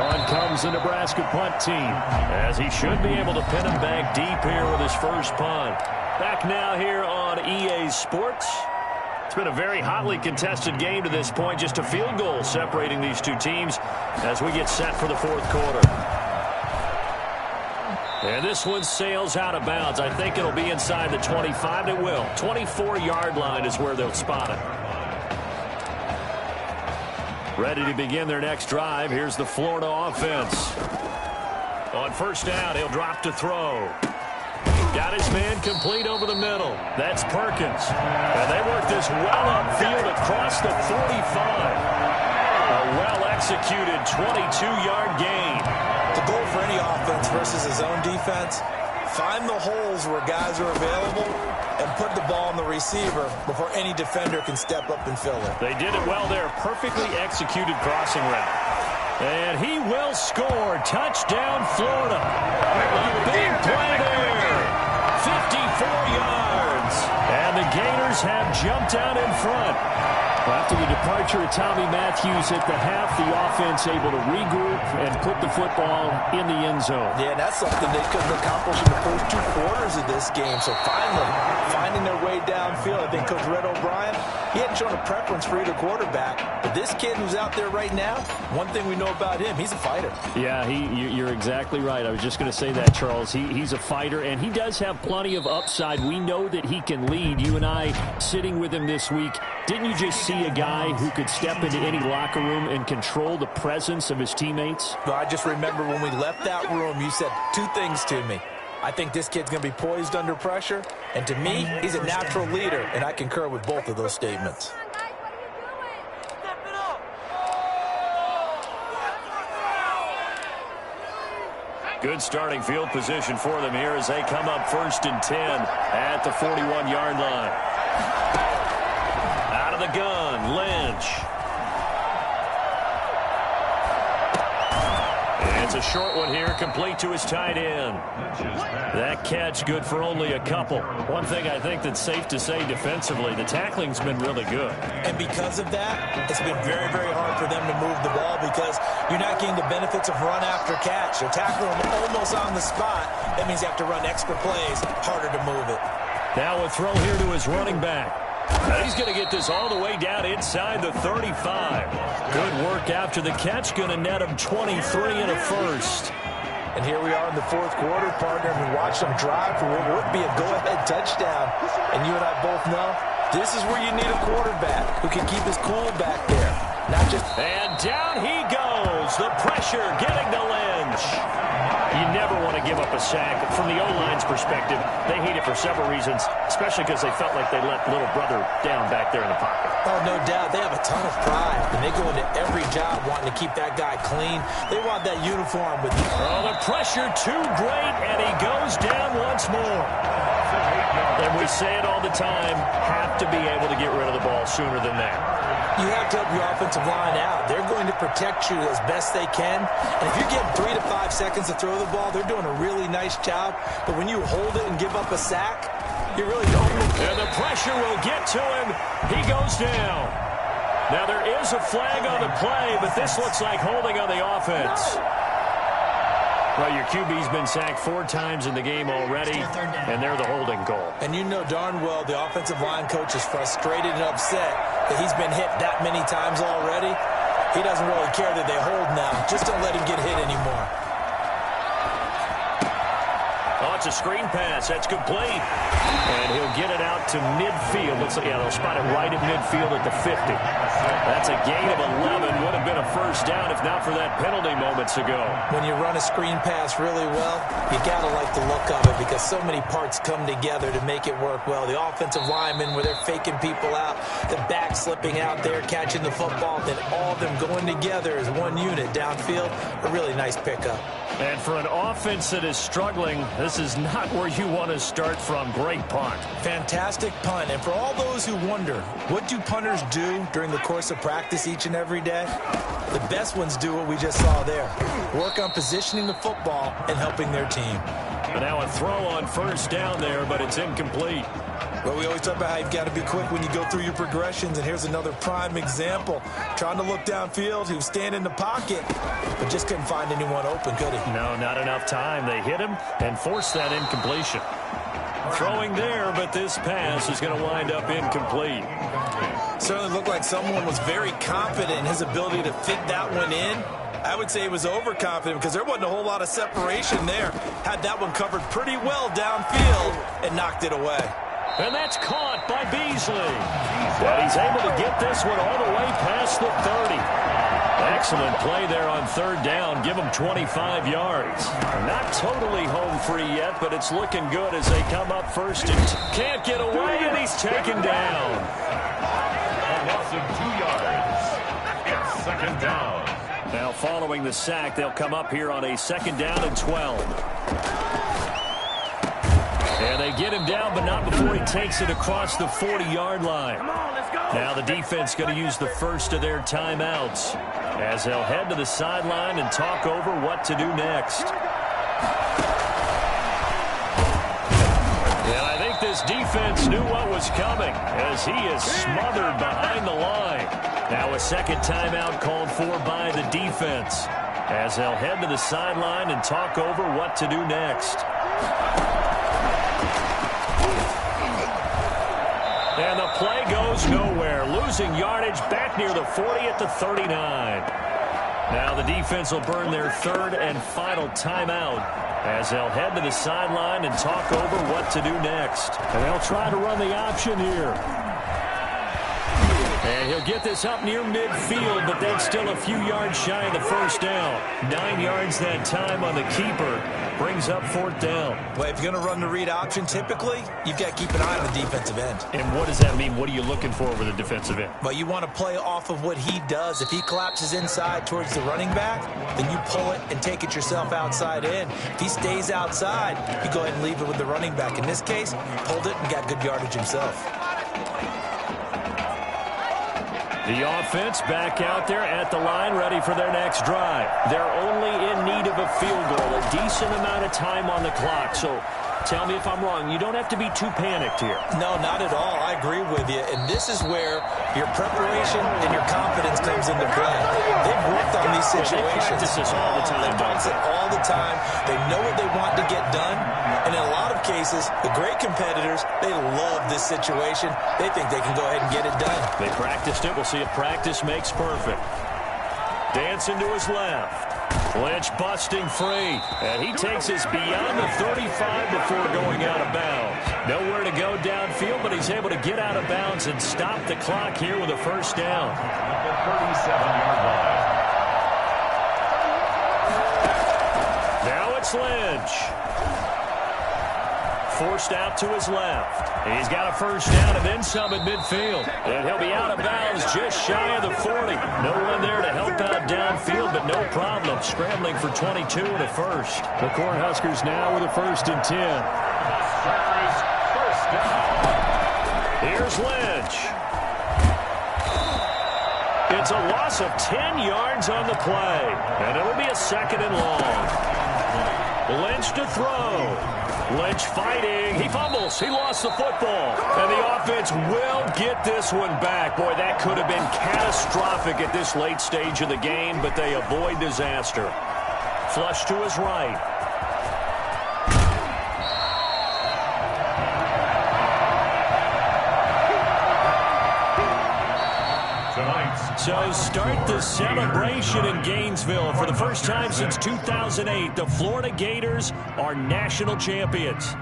On comes the Nebraska punt team, as he should be able to pin him back deep here with his first punt. Back now here on EA Sports. It's been a very hotly contested game to this point. Just a field goal separating these two teams as we get set for the 4th quarter. And this one sails out of bounds. I think it'll be inside the 25. It will. 24-yard line is where they'll spot it. Ready to begin their next drive. Here's the Florida offense. On first down, he'll drop to throw. Got his man complete over the middle. That's Perkins. And they work this well upfield across the 45. A well-executed 22-yard gain. goal for any offense versus his own defense, find the holes where guys are available and put the ball on the receiver before any defender can step up and fill it. They did it well there. Perfectly executed crossing route. And he will score. Touchdown, Florida. A big play there. 54 yards. And the Gators have jumped out in front. After the departure of Tommy Matthews at the half, the offense able to regroup and put the football in the end zone. Yeah, that's something they couldn't accomplish in the first 2 quarters of this game. So finally, finding their way downfield. I think Coach Red O'Brien, he hadn't shown a preference for either quarterback. But this kid who's out there right now, one thing we know about him, he's a fighter. Yeah, you're exactly right. I was just going to say that, Charles. He's a fighter, and he does have plenty of upside. We know that he can lead. You and I, sitting with him this week, didn't you just see a guy who could step into any locker room and control the presence of his teammates? Well, I just remember when we left that room, you said 2 things to me. I think this kid's going to be poised under pressure, and to me, he's a natural leader, and I concur with both of those statements. Good starting field position for them here as they come up 1st and 10 at the 41-yard line. Out of the gun, Lynch. It's a short one here, complete to his tight end. That catch good for only a couple. One thing I think that's safe to say defensively, the tackling's been really good. And because of that, it's been very, very hard for them to move the ball because you're not getting the benefits of run after catch. You're tackling them almost on the spot. That means you have to run extra plays, harder to move it. Now a throw here to his running back. Now he's going to get this all the way down inside the 35. Good work after the catch. Going to net him 23 and a first. And here we are in the 4th quarter, partner. We watched them drive for what would be a go-ahead touchdown. And you and I both know this is where you need a quarterback who can keep his cool back there. Not just... And down he goes. The pressure getting to Lynch. You never want to give up a sack. From the O-line's perspective, they hate it for several reasons, especially because they felt like they let little brother down back there in the pocket. Oh, no doubt. They have a ton of pride, and they go into every job wanting to keep that guy clean. They want that uniform with... Oh, the pressure too great, and he goes down once more. And we say it all the time, have to be able to get rid of the ball sooner than that. You have to help your offensive line out. They're going to protect you as best they can. And if you're getting 3 to 5 seconds to throw the ball, they're doing a really nice job. But when you hold it and give up a sack, you really don't. And the pressure will get to him. He goes down. Now there is a flag on the play, but this looks like holding on the offense. Well, your QB's been sacked 4 times in the game already, and they're the holding goal. And you know darn well the offensive line coach is frustrated and upset that he's been hit that many times already. He doesn't really care that they hold now. Just don't let him get hit anymore. Oh, it's a screen pass. That's complete. And he'll get it out to midfield. Looks like, yeah, they'll spot it right at midfield at the 50. That's a gain of 11. Would have been a first down if not for that penalty moments ago. When you run a screen pass really well, you got to like the look of it because so many parts come together to make it work well. The offensive linemen, where they're faking people out, the back slipping out there, catching the football, then all of them going together as one unit downfield. A really nice pickup. And for an offense that is struggling, this is not where you want to start from. Great punt. Fantastic punt. And for all those who wonder, what do punters do during the course of practice each and every day? The best ones do what we just saw there. Work on positioning the football and helping their team. And now a throw on first down there, but it's incomplete. Well, we always talk about how you've got to be quick when you go through your progressions, and here's another prime example. Trying to look downfield, he was standing in the pocket, but just couldn't find anyone open, could he? No, not enough time. They hit him and forced that incompletion. Throwing there, but this pass is going to wind up incomplete. Certainly looked like someone was very confident in his ability to fit that one in. I would say he was overconfident because there wasn't a whole lot of separation there. Had that one covered pretty well downfield and knocked it away. And that's caught by Beasley. But he's able to get this one all the way past the 30. Excellent play there on third down. Give him 25 yards. Not totally home free yet, but it's looking good as they come up first and can't get away, and he's taken down. A loss of 2 yards. It's second down. Now, following the sack, they'll come up here on a 2nd down and 12. And they get him down, but not before he takes it across the 40-yard line. Now the defense going to use the first of their timeouts as they'll head to the sideline and talk over what to do next. And I think this defense knew what was coming as he is smothered behind the line. Now a 2nd timeout called for by the defense as they'll head to the sideline and talk over what to do next. And the play goes nowhere, losing yardage back near the 40 at the 39. Now the defense will burn their 3rd and final timeout as they'll head to the sideline and talk over what to do next. And they'll try to run the option here. And he'll get this up near midfield, but then still a few yards shy of the 1st down. 9 yards that time on the keeper. Brings up 4th down. Well, if you're going to run the read option, typically, you've got to keep an eye on the defensive end. And what does that mean? What are you looking for with a defensive end? Well, you want to play off of what he does. If he collapses inside towards the running back, then you pull it and take it yourself outside in. If he stays outside, you go ahead and leave it with the running back. In this case, pulled it and got good yardage himself. The offense back out there at the line, ready for their next drive. They're only in need of a field goal, a decent amount of time on the clock. So tell me if I'm wrong. You don't have to be too panicked here. No, not at all. I agree with you. And this is where your preparation and your confidence comes into play. They've worked on these situations. They practice this all the time. They practice it all the time. They know what they want to get done. And in a lot of cases, the great competitors, they love this situation. They think they can go ahead and get it done. They practiced it. We'll see if practice makes perfect. Dancing to his left. Lynch busting free. And he takes us beyond the 35 before going out of bounds. Nowhere to go downfield, but he's able to get out of bounds and stop the clock here with a 1st down. At the 37-yard line. Now it's Lynch. Forced out to his left. He's got a 1st down and then some at midfield. And he'll be out of bounds just shy of the 40. No one there to help out downfield, but no problem. Scrambling for 22 and a 1st. The Cornhuskers now with a 1st and 10. First down. Here's Lynch. It's a loss of 10 yards on the play. And it'll be a 2nd and long. Lynch to throw. Lynch fighting. He fumbles. He lost the football. And the offense will get this one back. Boy, that could have been catastrophic at this late stage of the game, but they avoid disaster. Flush to his right. So start the celebration in Gainesville. For the first time since 2008, the Florida Gators are national champions.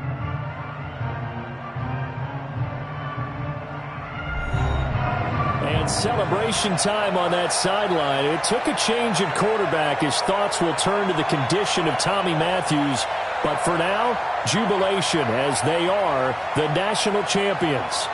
And celebration time on that sideline. It took a change at quarterback. His thoughts will turn to the condition of Tommy Matthews. But for now, jubilation as they are the national champions.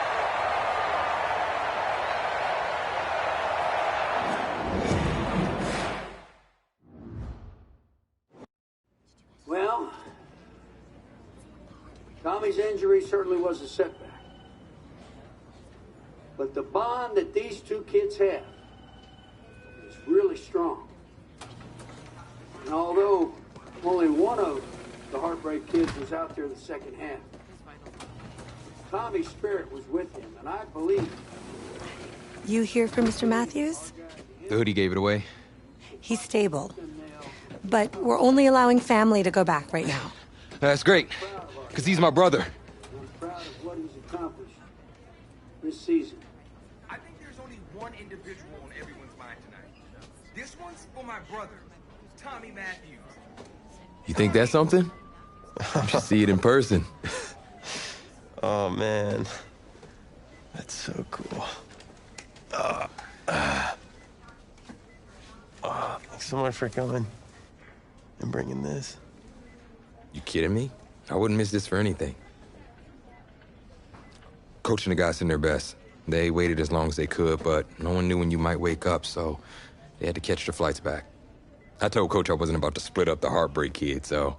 Tommy's injury certainly was a setback. But the bond that these two kids have is really strong. And although only one of the Heartbreak Kids was out there the 2nd half, Tommy's spirit was with him, and I believe. You hear from Mr. Matthews? The hoodie gave it away. He's stable. But we're only allowing family to go back right now. That's great. Because he's my brother. I'm proud of what he's accomplished this season. I think there's only one individual on everyone's mind tonight. This one's for my brother, Tommy Matthews. You think that's something? You should see it in person. Oh, man. That's so cool. Thanks so much for coming and bringing this. You kidding me? I wouldn't miss this for anything. Coach and the guys in their best. They waited as long as they could, but no one knew when you might wake up, so they had to catch the flights back. I told Coach I wasn't about to split up the Heartbreak Kid, so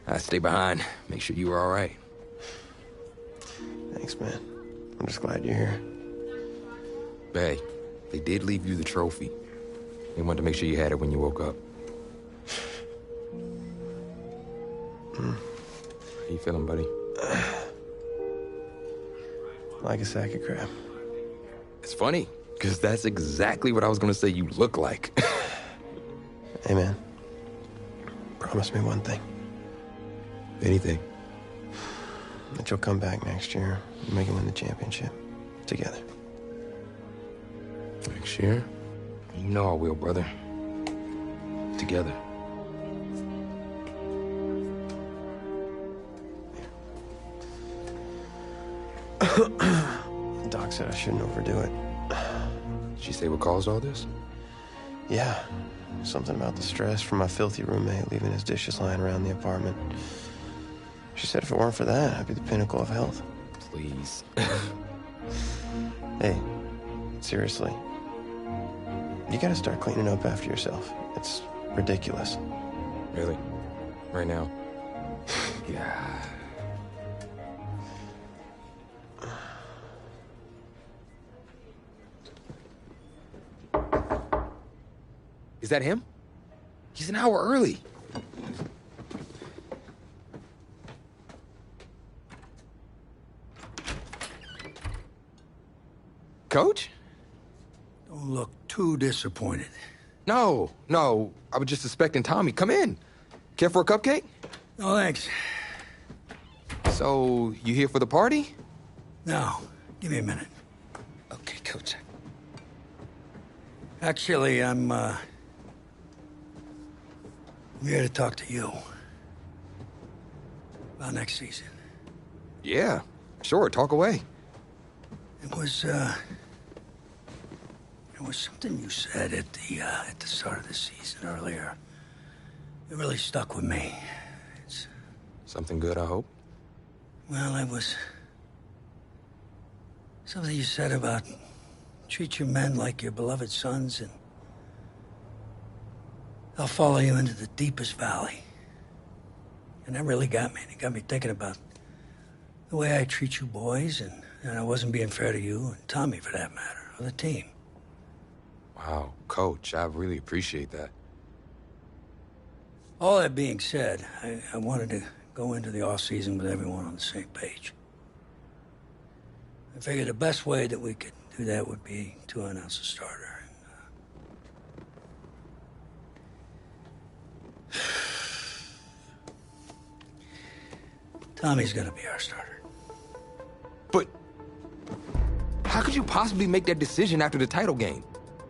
I stay behind, make sure you were all right. Thanks, man. I'm just glad you're here. Hey, they did leave you the trophy. They wanted to make sure you had it when you woke up. How you feeling, buddy? Like a sack of crap. It's funny, because that's exactly what I was going to say you look like. Hey, man. Promise me one thing. Anything. That you'll come back next year and make it win the championship. Together. Next year? You know I will, brother. Together. Doc said I shouldn't overdo it. Did she say what caused all this? Yeah. Something about the stress from my filthy roommate leaving his dishes lying around the apartment. She said if it weren't for that, I'd be the pinnacle of health. Please. Hey, seriously. You gotta start cleaning up after yourself. It's ridiculous. Really? Right now? Yeah. Is that him? He's an hour early. Coach? Don't look too disappointed. No. I was just suspecting Tommy. Come in. Care for a cupcake? No, thanks. So, you here for the party? No. Give me a minute. Okay, Coach. Actually, I'm here to talk to you about next season. Yeah, sure. Talk away. It was something you said at the start of the season earlier. It really stuck with me. It's something good, I hope. Well, it was something you said about treat your men like your beloved sons, and they'll follow you into the deepest valley. And that really got me. It got me thinking about the way I treat you boys, and I wasn't being fair to you, and Tommy for that matter, or the team. Wow, Coach, I really appreciate that. All that being said, I wanted to go into the off-season with everyone on the same page. I figured the best way that we could do that would be to announce a starter. Tommy's gonna be our starter. But how could you possibly make that decision after the title game?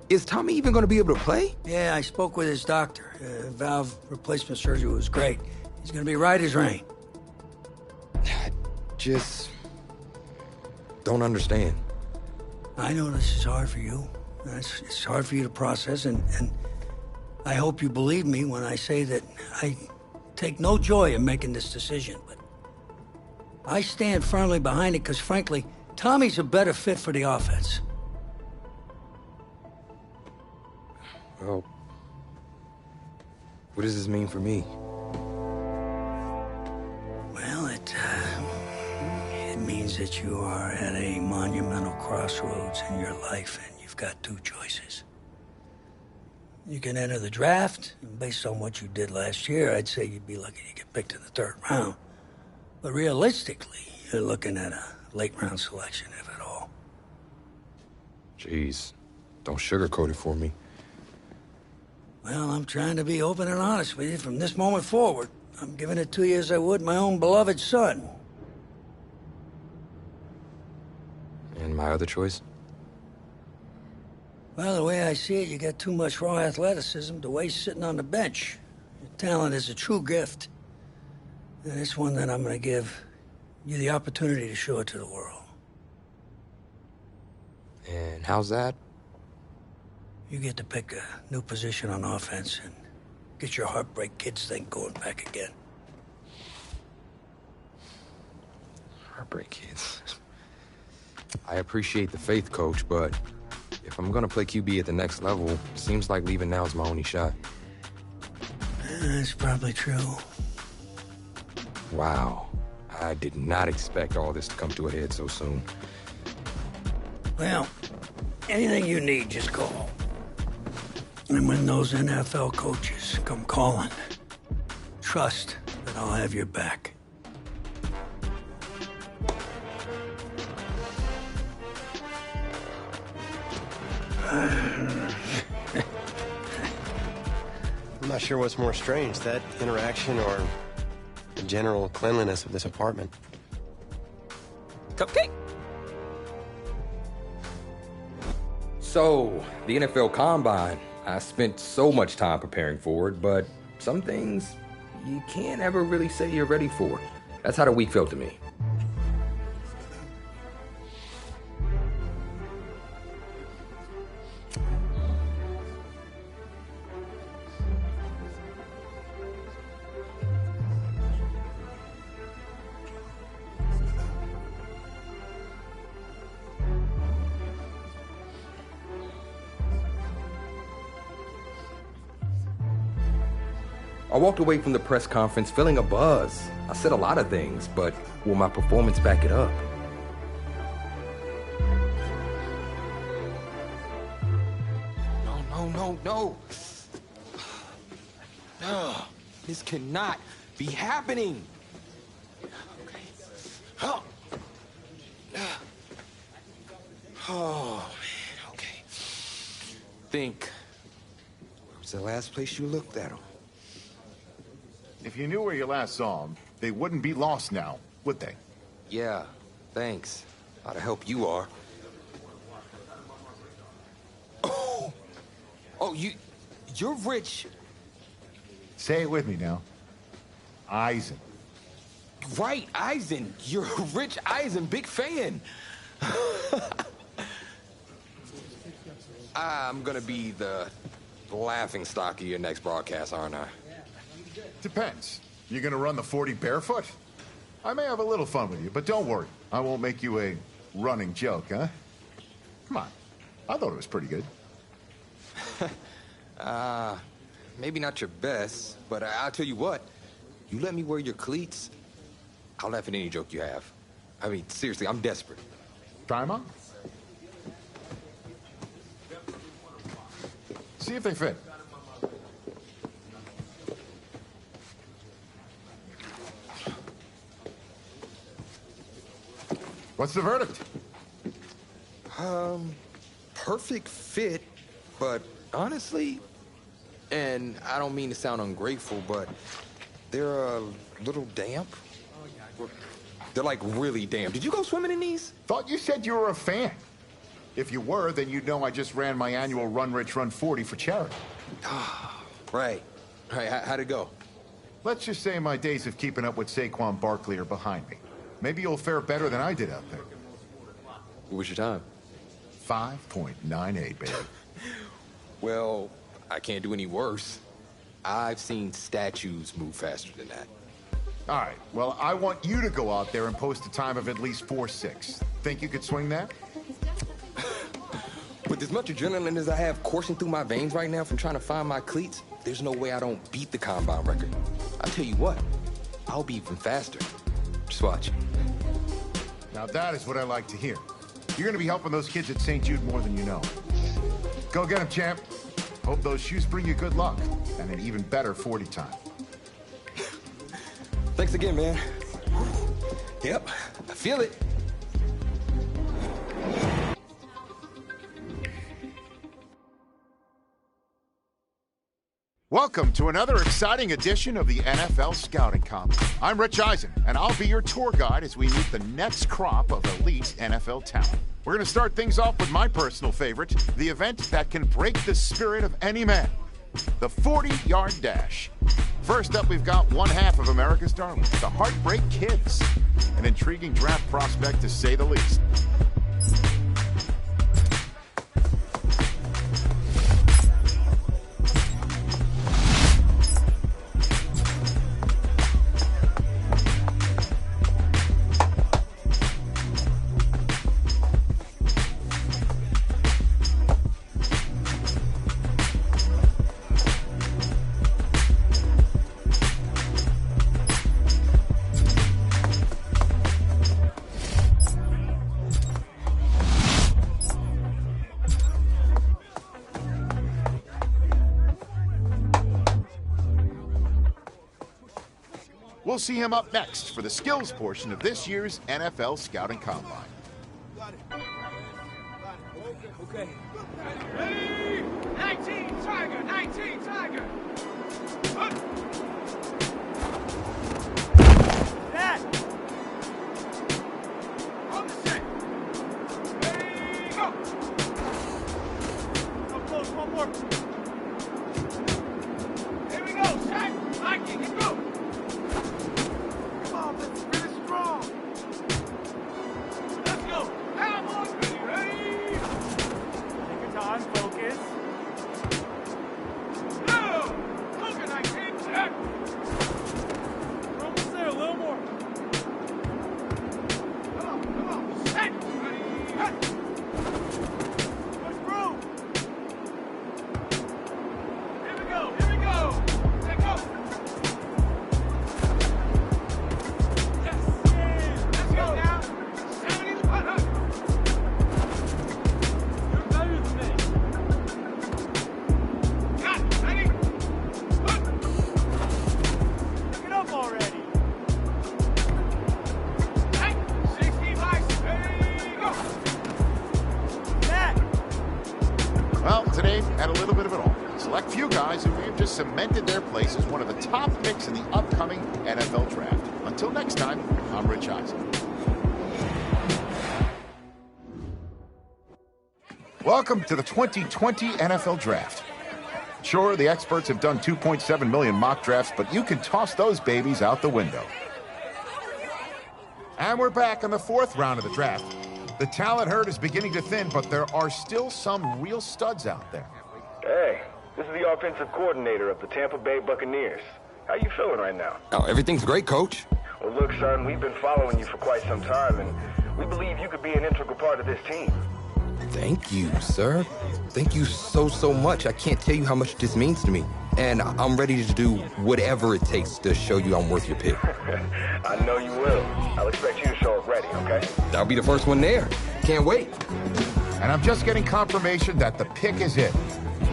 Is Tommy even gonna be able to play? Yeah, I spoke with his doctor. Valve replacement surgery was great. He's gonna be right as rain. I just don't understand. I know this is hard for you. It's hard for you to process, and I hope you believe me when I say that I take no joy in making this decision, but I stand firmly behind it because, frankly, Tommy's a better fit for the offense. Well, what does this mean for me? Well, it means that you are at a monumental crossroads in your life, and you've got two choices. You can enter the draft, and based on what you did last year, I'd say you'd be lucky to get picked in the third round. But realistically, you're looking at a late-round selection, if at all. Jeez, don't sugarcoat it for me. Well, I'm trying to be open and honest with you from this moment forward. I'm giving it to you as I would my own beloved son. And my other choice? Well, the way I see it, you got too much raw athleticism to waste sitting on the bench. Your talent is a true gift. And it's one that I'm going to give you the opportunity to show it to the world. And how's that? You get to pick a new position on offense and get your Heartbreak Kids thing going back again. Heartbreak Kids. I appreciate the faith, Coach, but if I'm gonna play QB at the next level, seems like leaving now is my only shot. That's probably true. Wow. I did not expect all this to come to a head so soon. Well, anything you need, just call. And when those NFL coaches come calling, trust that I'll have your back. I'm not sure what's more strange, that interaction or the general cleanliness of this apartment. Cupcake! So, the NFL Combine. I spent so much time preparing for it, but some things you can't ever really say you're ready for. That's how the week felt to me. I walked away from the press conference feeling a buzz. I said a lot of things, but will my performance back it up? No. No, this cannot be happening. Okay. Oh, man, okay. Think. Where was the last place you looked at him? If you knew where you last saw them, they wouldn't be lost now, would they? Yeah, thanks. A lot of help you are. Oh, you're rich. Say it with me now. Eisen. Right, Eisen. You're Rich Eisen, big fan. I'm gonna be the laughingstock of your next broadcast, aren't I? Depends. You gonna run the 40 barefoot? I may have a little fun with you, but don't worry. I won't make you a running joke, huh? Come on. I thought it was pretty good. Maybe not your best, but I'll tell you what. You let me wear your cleats, I'll laugh at any joke you have. I mean, seriously, I'm desperate. Try 'em on. See if they fit. What's the verdict? Perfect fit, but honestly, and I don't mean to sound ungrateful, but they're a little damp. They're like really damp. Did you go swimming in these? Thought you said you were a fan. If you were, then you'd know I just ran my annual Run Rich Run 40 for charity. Right. How'd it go? Let's just say my days of keeping up with Saquon Barkley are behind me. Maybe you'll fare better than I did out there. What was your time? 5.98, baby. Well, I can't do any worse. I've seen statues move faster than that. All right, well, I want you to go out there and post a time of at least 4.6. Think you could swing that? With as much adrenaline as I have coursing through my veins right now from trying to find my cleats, there's no way I don't beat the Combine record. I'll tell you what, I'll be even faster. Just watch. Now that is what I like to hear. You're going to be helping those kids at St. Jude more than you know. Go get them, champ. Hope those shoes bring you good luck and an even better 40 time. Thanks again, man. Yep, I feel it. Welcome to another exciting edition of the NFL Scouting Combine. I'm Rich Eisen, and I'll be your tour guide as we meet the next crop of elite NFL talent. We're going to start things off with my personal favorite, the event that can break the spirit of any man, the 40-yard dash. First up, we've got one half of America's darlings, the Heartbreak Kids, an intriguing draft prospect to say the least. see him up next for the skills portion of this year's NFL Scouting Combine. Okay. Ready? 19 Tiger, 19 Tiger. That. On the set. Ready, go. Come close, one more. Here we go, set. Like it, get go. Come on, this is really strong. Let's go. Have on me, ready? Take your time, focus. No! Look at 19, set. We're almost there, a little more. Come on, set. Ready, hit. Push through. Here we go, here we go. Let go. Yes, let's go now. 70 to 100. You're better than me. Got it, ready? Pick it up already. Hey, 60 miles, ready, go. That. Well, today had a little bit of it all. Select few guys who have just cemented their place as one of the top picks in the upcoming NFL Draft. Until next time, I'm Rich Eisen. Welcome to the 2020 NFL Draft. Sure, the experts have done 2.7 million mock drafts, but you can toss those babies out the window. And we're back in the fourth round of the draft. The talent herd is beginning to thin, but there are still some real studs out there. Hey, this is the offensive coordinator of the Tampa Bay Buccaneers. How you feeling right now? Oh, everything's great, Coach. Well, look, son, we've been following you for quite some time, and we believe you could be an integral part of this team. Thank you, sir. Thank you so much. I can't tell you how much this means to me. And I'm ready to do whatever it takes to show you I'm worth your pick. I know you will. I'll expect you to show up ready, okay? I'll be the first one there. Can't wait. And I'm just getting confirmation that the pick is in.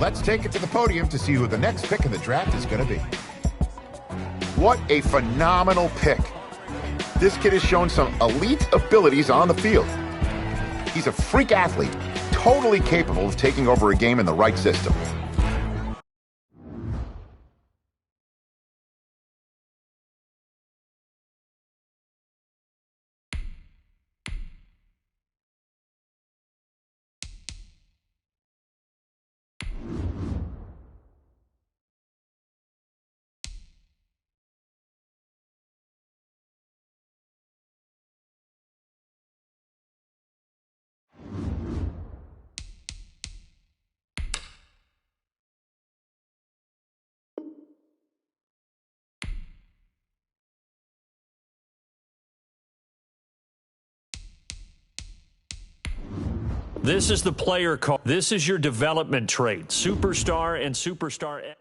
Let's take it to the podium to see who the next pick in the draft is going to be. What a phenomenal pick. This kid has shown some elite abilities on the field. He's a freak athlete, totally capable of taking over a game in the right system. This is the player card. This is your development trait. Superstar and Superstar.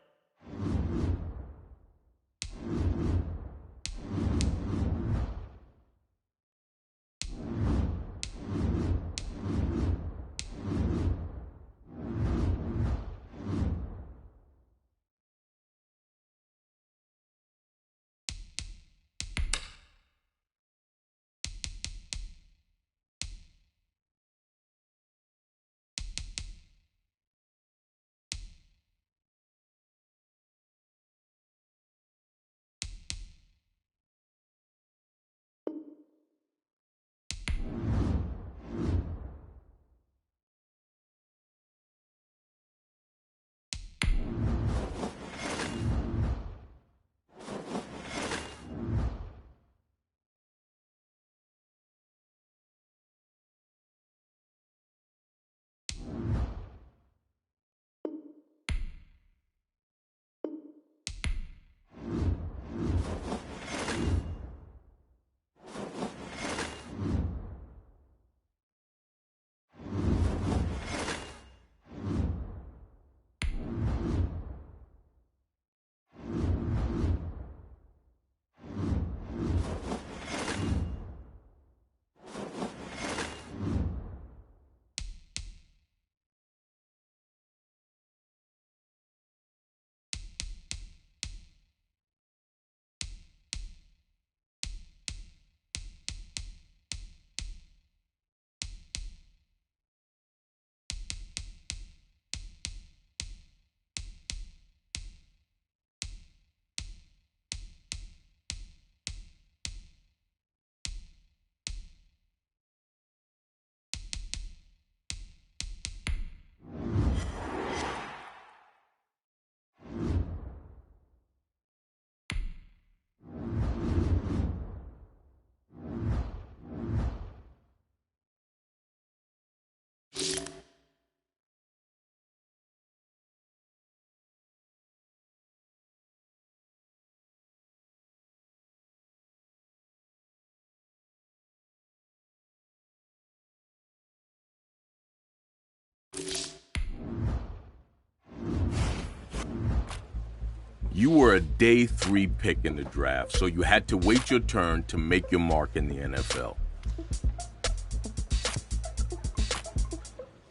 You were a day 3 pick in the draft, so you had to wait your turn to make your mark in the NFL.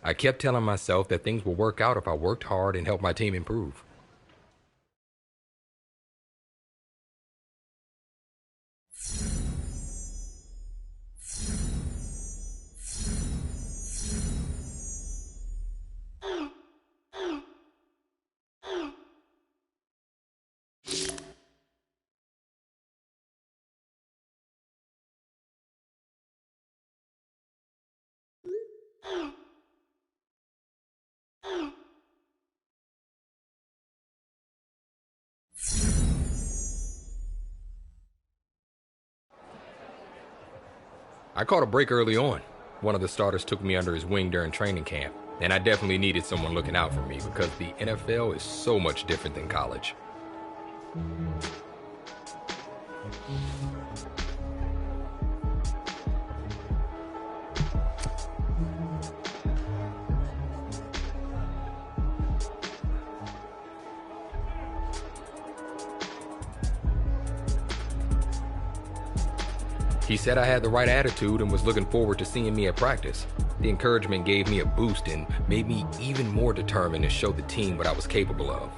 I kept telling myself that things would work out if I worked hard and helped my team improve. I caught a break early on. One of the starters took me under his wing during training camp, and I definitely needed someone looking out for me because the NFL is so much different than college. He said I had the right attitude and was looking forward to seeing me at practice. The encouragement gave me a boost and made me even more determined to show the team what I was capable of.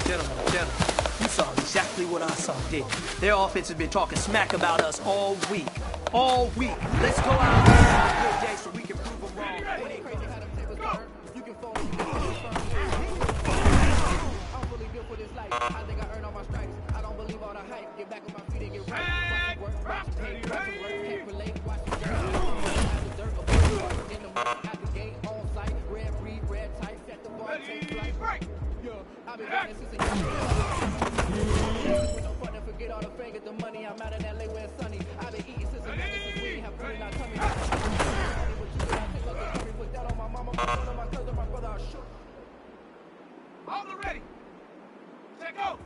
Gentlemen, you saw exactly what I saw, didn't you? Their offense has been talking smack about us all week. All week. Let's go out there and have a good day so we can prove them wrong. It ain't crazy how them tables turn. You can fall, you can I'm really built for this life. I think I earned all my stripes. I don't believe all the hype. Get back on my feet and get right. Watch the work, watch the hate, watch the work, can't relate, watch the dirt. Have the dirt, in the morning, at the gate, on site, red breed, red tight, set the ball, take flight. Yeah, I've been doing this since a young. Don't forget all the fingers, the money, I'm out of that late where it's sunny. I've been eating since we have food in our tummy. Put that on my mama, my son, my cousin, my brother, I shook. All ready. Check go.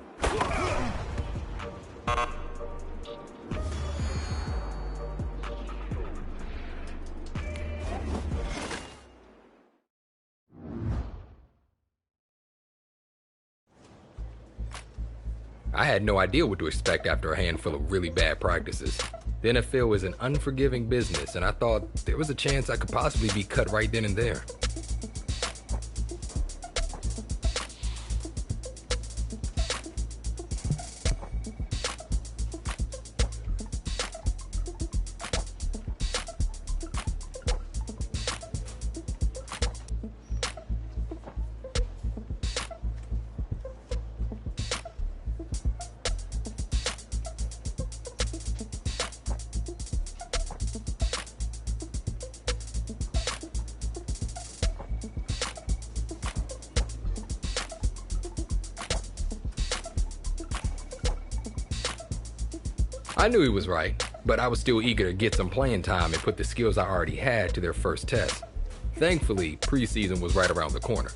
I had no idea what to expect after a handful of really bad practices. The NFL is an unforgiving business, and I thought there was a chance I could possibly be cut right then and there. I knew he was right, but I was still eager to get some playing time and put the skills I already had to their first test. Thankfully, preseason was right around the corner.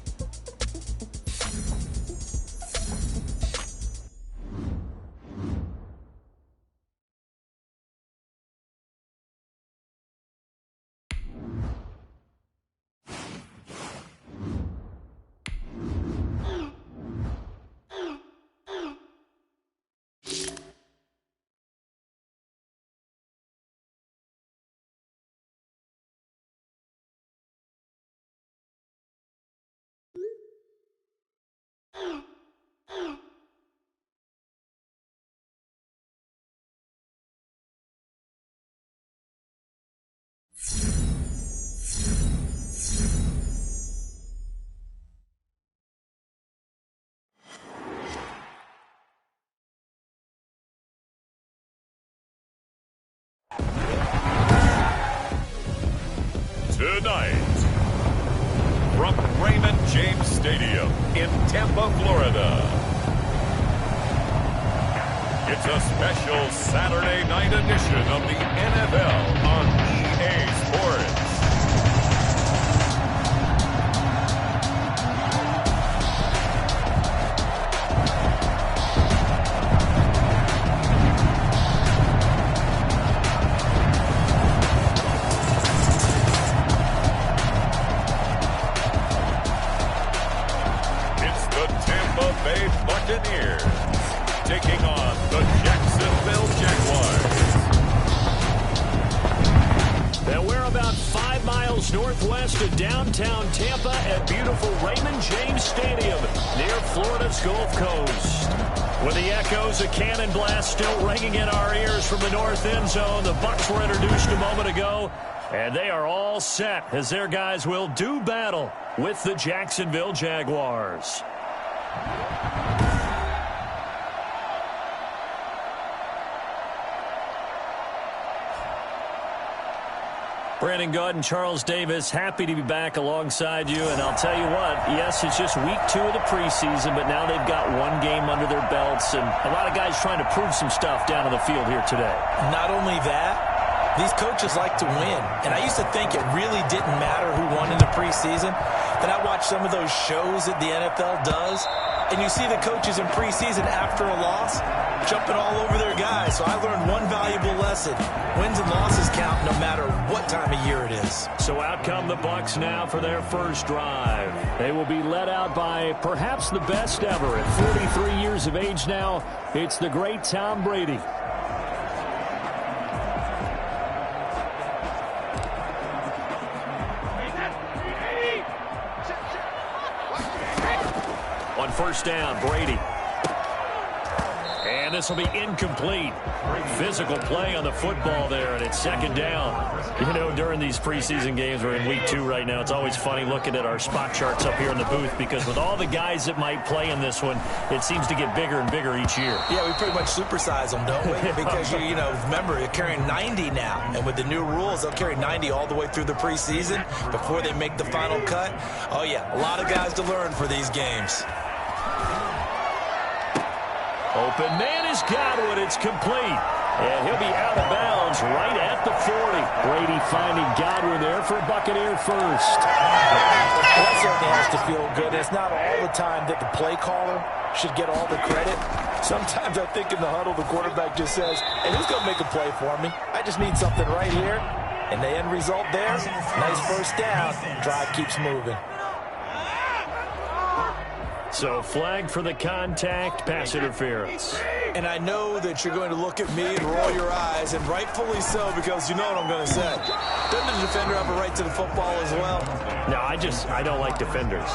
Tonight, from Raymond James Stadium in Tampa, Florida, it's a special Saturday night edition of the NFL on EA Sports. Bay Buccaneers taking on the Jacksonville Jaguars. And we're about 5 miles northwest of downtown Tampa at beautiful Raymond James Stadium near Florida's Gulf Coast. With the echoes of cannon blast still ringing in our ears from the north end zone, the Bucs were introduced a moment ago, and they are all set as their guys will do battle with the Jacksonville Jaguars. Brandon Gaud and Charles Davis, happy to be back alongside you. And I'll tell you what, yes, it's just week 2 of the preseason, but now they've got 1 game under their belts. And a lot of guys trying to prove some stuff down on the field here today. Not only that, these coaches like to win. And I used to think it really didn't matter who won in the preseason. Then I watched some of those shows that the NFL does, and you see the coaches in preseason after a loss jumping all over their guys. So I learned one valuable lesson. Wins and losses count no matter what time of year it is. So out come the Bucs now for their first drive. They will be led out by perhaps the best ever. At 43 years of age now, it's the great Tom Brady. On first down, Brady. And this will be incomplete. Physical play on the football there, and it's second down. You know, during these preseason games, we're in week 2 right now. It's always funny looking at our spot charts up here in the booth because with all the guys that might play in this one, it seems to get bigger and bigger each year. Yeah, we pretty much supersize them, don't we? Because, you know, remember, you're carrying 90 now. And with the new rules, they'll carry 90 all the way through the preseason before they make the final cut. Oh, yeah, a lot of guys to learn for these games. Open man is Godwin. It's complete. And he'll be out of bounds right at the 40. Brady finding Godwin there for Buccaneer first. That certainly has to feel good. It's not all the time that the play caller should get all the credit. Sometimes I think in the huddle, the quarterback just says, hey, who's going to make a play for me? I just need something right here. And the end result there, nice first down. Drive keeps moving. So flag for the contact, pass interference. And I know that you're going to look at me and roll your eyes, and rightfully so, because you know what I'm going to say. Doesn't the defender have a right to the football as well? No, I don't like defenders.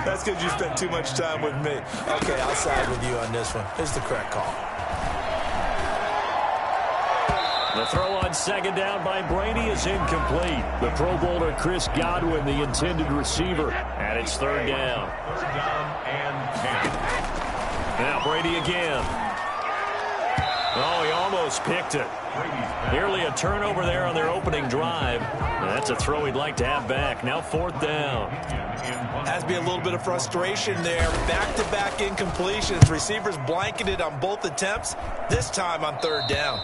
That's because you spent too much time with me. Okay, I'll side with you on this one. It's the correct call. The throw on second down by Brady is incomplete. The Pro Bowler Chris Godwin, the intended receiver, and it's third down. Third down and 10. Now Brady again. Oh, he almost picked it. Nearly a turnover there on their opening drive. And that's a throw he'd like to have back. Now fourth down. Has to be a little bit of frustration there. Back-to-back incompletions. Receivers blanketed on both attempts, this time on third down.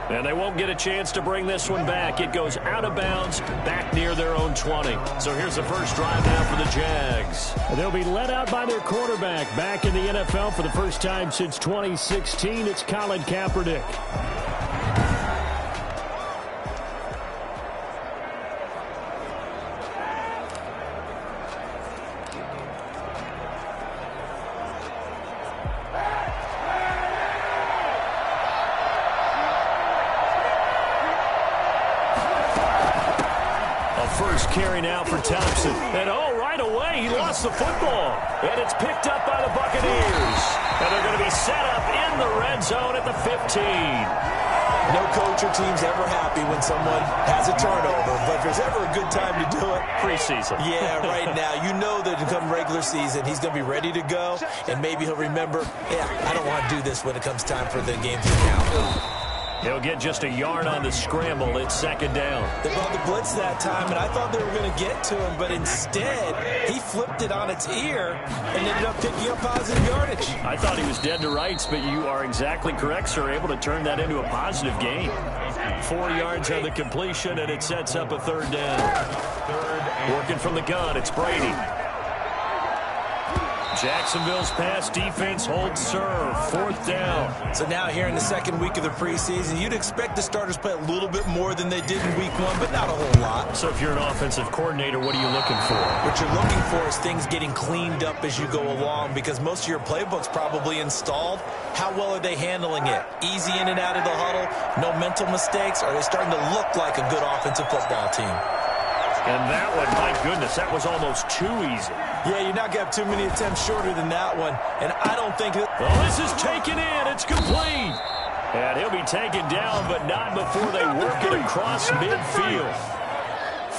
And they won't get a chance to bring this one back. It goes out of bounds, back near their own 20. So here's the first drive now for the Jags. They'll be led out by their quarterback. Back in the NFL for the first time since 2016, it's Colin Kaepernick. Carry now for Thompson. And right away, he lost the football. And it's picked up by the Buccaneers. And they're going to be set up in the red zone at the 15. No coach or team's ever happy when someone has a turnover. But if there's ever a good time to do it, preseason. Yeah, right now. You know that come regular season, he's going to be ready to go. And maybe he'll remember, yeah, I don't want to do this when it comes time for the game to count. He'll get just a yard on the scramble. It's second down. They brought the blitz that time, and I thought they were going to get to him, but instead, he flipped it on its ear and ended up picking up positive yardage. I thought he was dead to rights, but you are exactly correct, sir. Able to turn that into a positive gain. 4 yards on the completion, and it sets up a third down. Working from the gun, it's Brady. Jacksonville's pass defense holds serve. 4th down. So now here in the second week of the preseason, you'd expect the starters play a little bit more than they did in week 1, but not a whole lot. So if you're an offensive coordinator, what are you looking for? What you're looking for is things getting cleaned up as you go along, because most of your playbook's probably installed. How well are they handling it? Easy in and out of the huddle, no mental mistakes? Are they starting to look like a good offensive football team? And that one, my goodness, that was almost too easy. Yeah, you're not going to have too many attempts shorter than that one. And I don't think... Well, this is taken in. It's complete. And he'll be taken down, but not before they work it across midfield.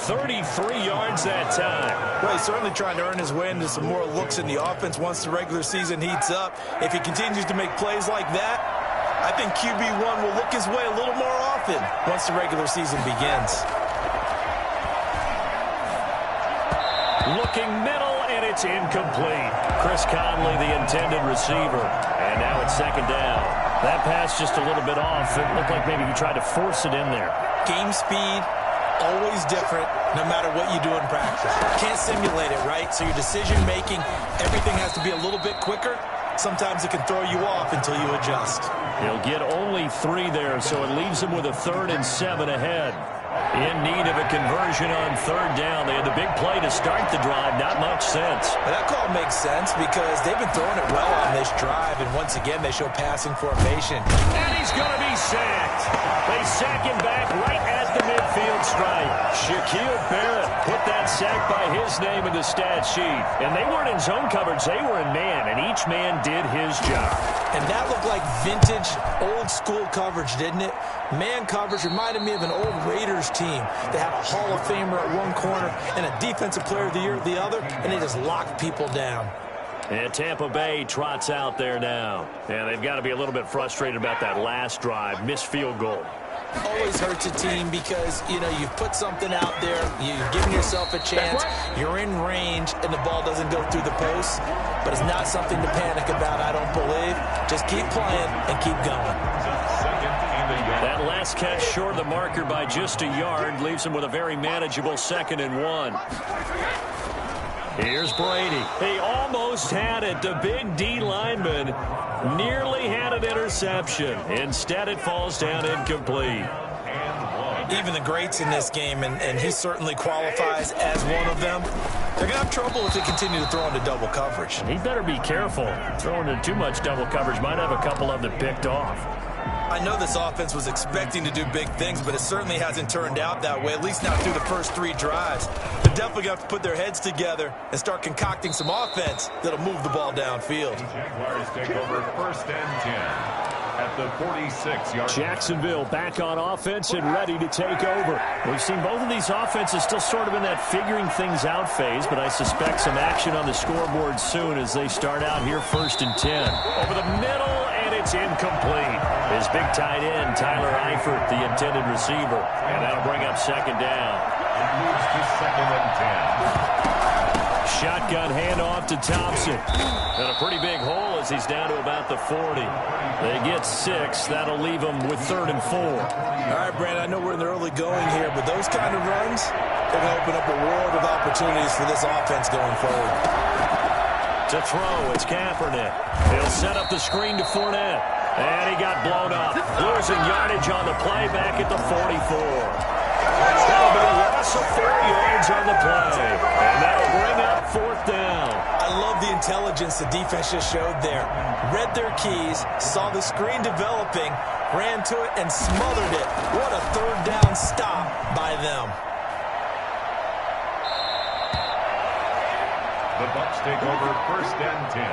33 yards that time. Well, he's certainly trying to earn his way into some more looks in the offense once the regular season heats up. If he continues to make plays like that, I think QB1 will look his way a little more often once the regular season begins. Looking middle, and it's incomplete. Chris Conley, the intended receiver. And now it's 2nd down. That pass just a little bit off. It looked like maybe he tried to force it in there. Game speed, always different, no matter what you do in practice. Can't simulate it, right? So your decision-making, everything has to be a little bit quicker. Sometimes it can throw you off until you adjust. He'll get only 3 there, so it leaves him with a 3rd and 7 ahead. In need of a conversion on 3rd down. They had the big play to start the drive. Not much sense. Well, that call makes sense because they've been throwing it well on this drive, and once again, they show passing formation. And he's going to be sacked. They sack him back right at the midfield stripe. Shaquille Barrett put that sack by his name in the stat sheet. And they weren't in zone coverage. They were in man, and each man did his job. And that looked like vintage, old-school coverage, didn't it? Man coverage reminded me of an old Raiders team. They had a Hall of Famer at one corner and a Defensive Player of the Year at the other, and they just locked people down. And Tampa Bay trots out there now. And they've got to be a little bit frustrated about that last drive. Missed field goal. Always hurts a team because, you know, you've put something out there, you've given yourself a chance, you're in range, and the ball doesn't go through the post. But it's not something to panic about, I don't believe. Just keep playing and keep going. That last catch short of the marker by just a yard leaves him with a very manageable 2nd and 1. Here's Brady. He almost had it. The big D lineman nearly had an interception. Instead, it falls down incomplete. Even the greats in this game, and he certainly qualifies as one of them, they're going to have trouble if they continue to throw into double coverage. He better be careful. Throwing into too much double coverage might have a couple of them picked off. I know this offense was expecting to do big things, but it certainly hasn't turned out that way, at least not through the first 3 drives. They're definitely going to have to put their heads together and start concocting some offense that'll move the ball downfield. Jaguars take over 1st and 10 at the 46-yard. Jacksonville back on offense and ready to take over. We've seen both of these offenses still sort of in that figuring things out phase, but I suspect some action on the scoreboard soon as they start out here 1st and 10. Over the middle, and it's incomplete. His big tight end, Tyler Eifert, the intended receiver. And that'll bring up 2nd down. It moves to 2nd and 10. Shotgun handoff to Thompson. And a pretty big hole as he's down to about the 40. They get 6. That'll leave them with 3rd and 4. All right, Brandon, I know we're in the early going here, but those kind of runs, they're going to open up a world of opportunities for this offense going forward. To throw, it's Kaepernick. He'll set up the screen to Fournette. And he got blown up. Losing yardage on the play back at the 44. That'll be a loss of 4 yards on the play. And that'll bring up 4th down. I love the intelligence the defense just showed there. Read their keys, saw the screen developing, ran to it, and smothered it. What a 3rd down stop by them. The Bucs take over 1st and 10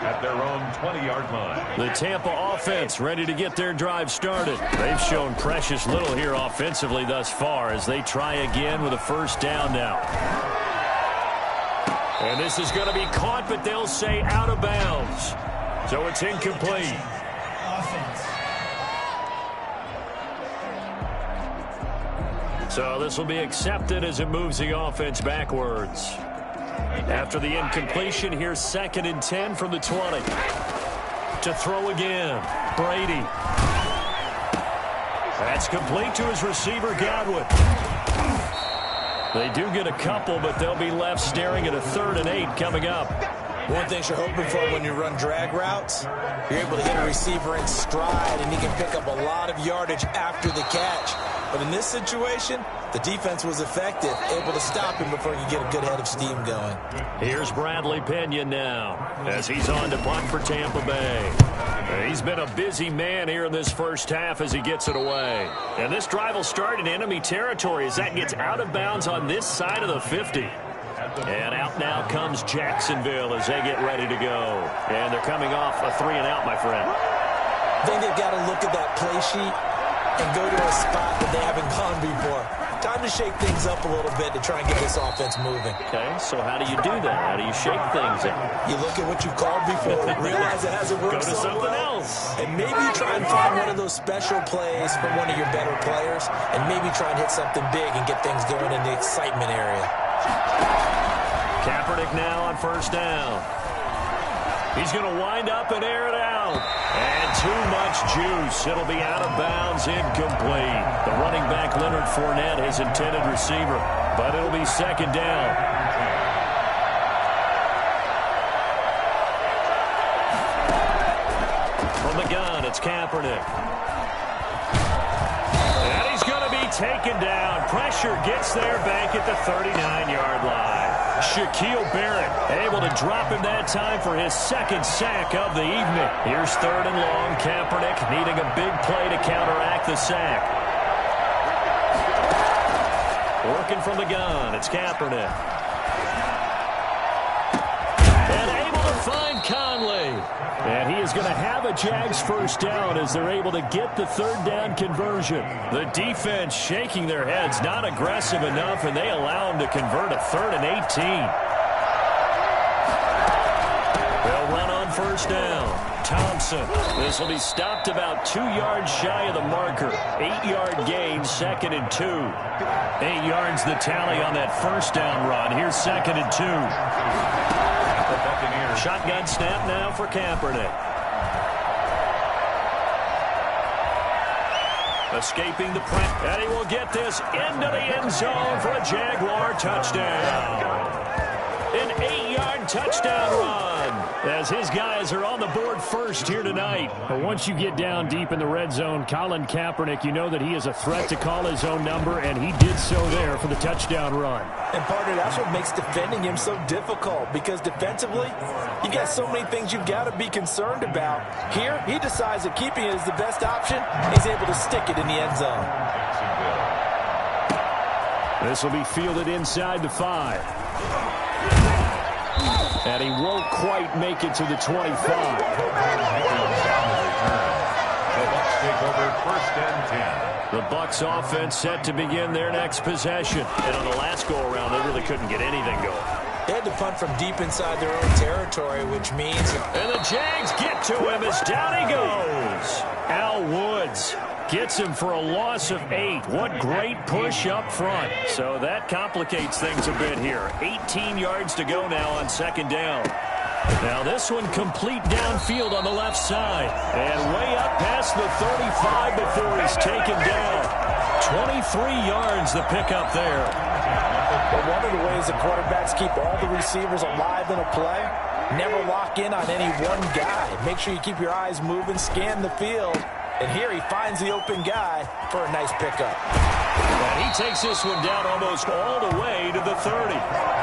at their own 20-yard line. The Tampa offense ready to get their drive started. They've shown precious little here offensively thus far as they try again with a 1st down now. And this is going to be caught, but they'll say out of bounds. So it's incomplete. So this will be accepted as it moves the offense backwards. After the incompletion, here's 2nd and 10 from the 20. To throw again, Brady. That's complete to his receiver, Godwin. They do get a couple, but they'll be left staring at a 3rd and 8 coming up. One thing you're hoping for when you run drag routes, you're able to hit a receiver in stride, and he can pick up a lot of yardage after the catch. But in this situation, the defense was effective, able to stop him before he could get a good head of steam going. Here's Bradley Pinion now as he's on to punt for Tampa Bay. He's been a busy man here in this first half as he gets it away. And this drive will start in enemy territory as that gets out of bounds on this side of the 50. And out now comes Jacksonville as they get ready to go. And they're coming off a 3-and-out, my friend. I think they've got to look at that play sheet and go to a spot that they haven't gone before. Time to shake things up a little bit to try and get this offense moving. Okay, so how do you do that? How do you shake things up? You look at what you've called before, realize it hasn't worked Go to so something well, else. and maybe try and find one of those special plays from one of your better players, and maybe try and hit something big and get things going in the excitement area. Kaepernick now on first down. He's going to wind up and air it out. And too much juice. It'll be out of bounds, incomplete. The running back, Leonard Fournette, his intended receiver. But it'll be second down. From the gun, it's Kaepernick. And he's going to be taken down. Pressure gets there back at the 39-yard line. Shaquille Barrett able to drop him that time for his second sack of the evening. Here's third and long. Kaepernick needing a big play to counteract the sack. Working from the gun, it's Kaepernick. And able to find Conley. And he is going to have a Jags first down as they're able to get the third down conversion. The defense shaking their heads, not aggressive enough, and they allow him to convert a 3rd and 18. They'll run on first down. Thompson. This will be stopped about 2 yards shy of the marker. 8-yard gain, 2nd and 2. 8 yards the tally on that first down run. Here's 2nd and 2. Shotgun snap now for Kaepernick. Escaping the press, and he will get this into the end zone for a Jaguar touchdown. An 8-yard touchdown run as his guys are on the board first here tonight. But once you get down deep in the red zone, Colin Kaepernick, you know that he is a threat to call his own number, and he did so there for the touchdown run. And partner, that's what makes defending him so difficult, because defensively, you've got so many things you've got to be concerned about. Here, he decides that keeping it is the best option. He's able to stick it in the end zone. This will be fielded inside the 5. And he won't quite make it to the 25. The Bucs take over 1st and 10. The Bucs offense set to begin their next possession. And on the last go-around, they really couldn't get anything going. They had to punt from deep inside their own territory, which means... And the Jags get to him as down he goes. Al Woods gets him for a loss of 8. What great push up front. So that complicates things a bit here. 18 yards to go now on 2nd down. Now this one complete downfield on the left side. And way up past the 35 before he's taken down. 23 yards the pickup there. But one of the ways the quarterbacks keep all the receivers alive in a play, never lock in on any one guy. Make sure you keep your eyes moving, scan the field. And here he finds the open guy for a nice pickup. And he takes this one down almost all the way to the 30.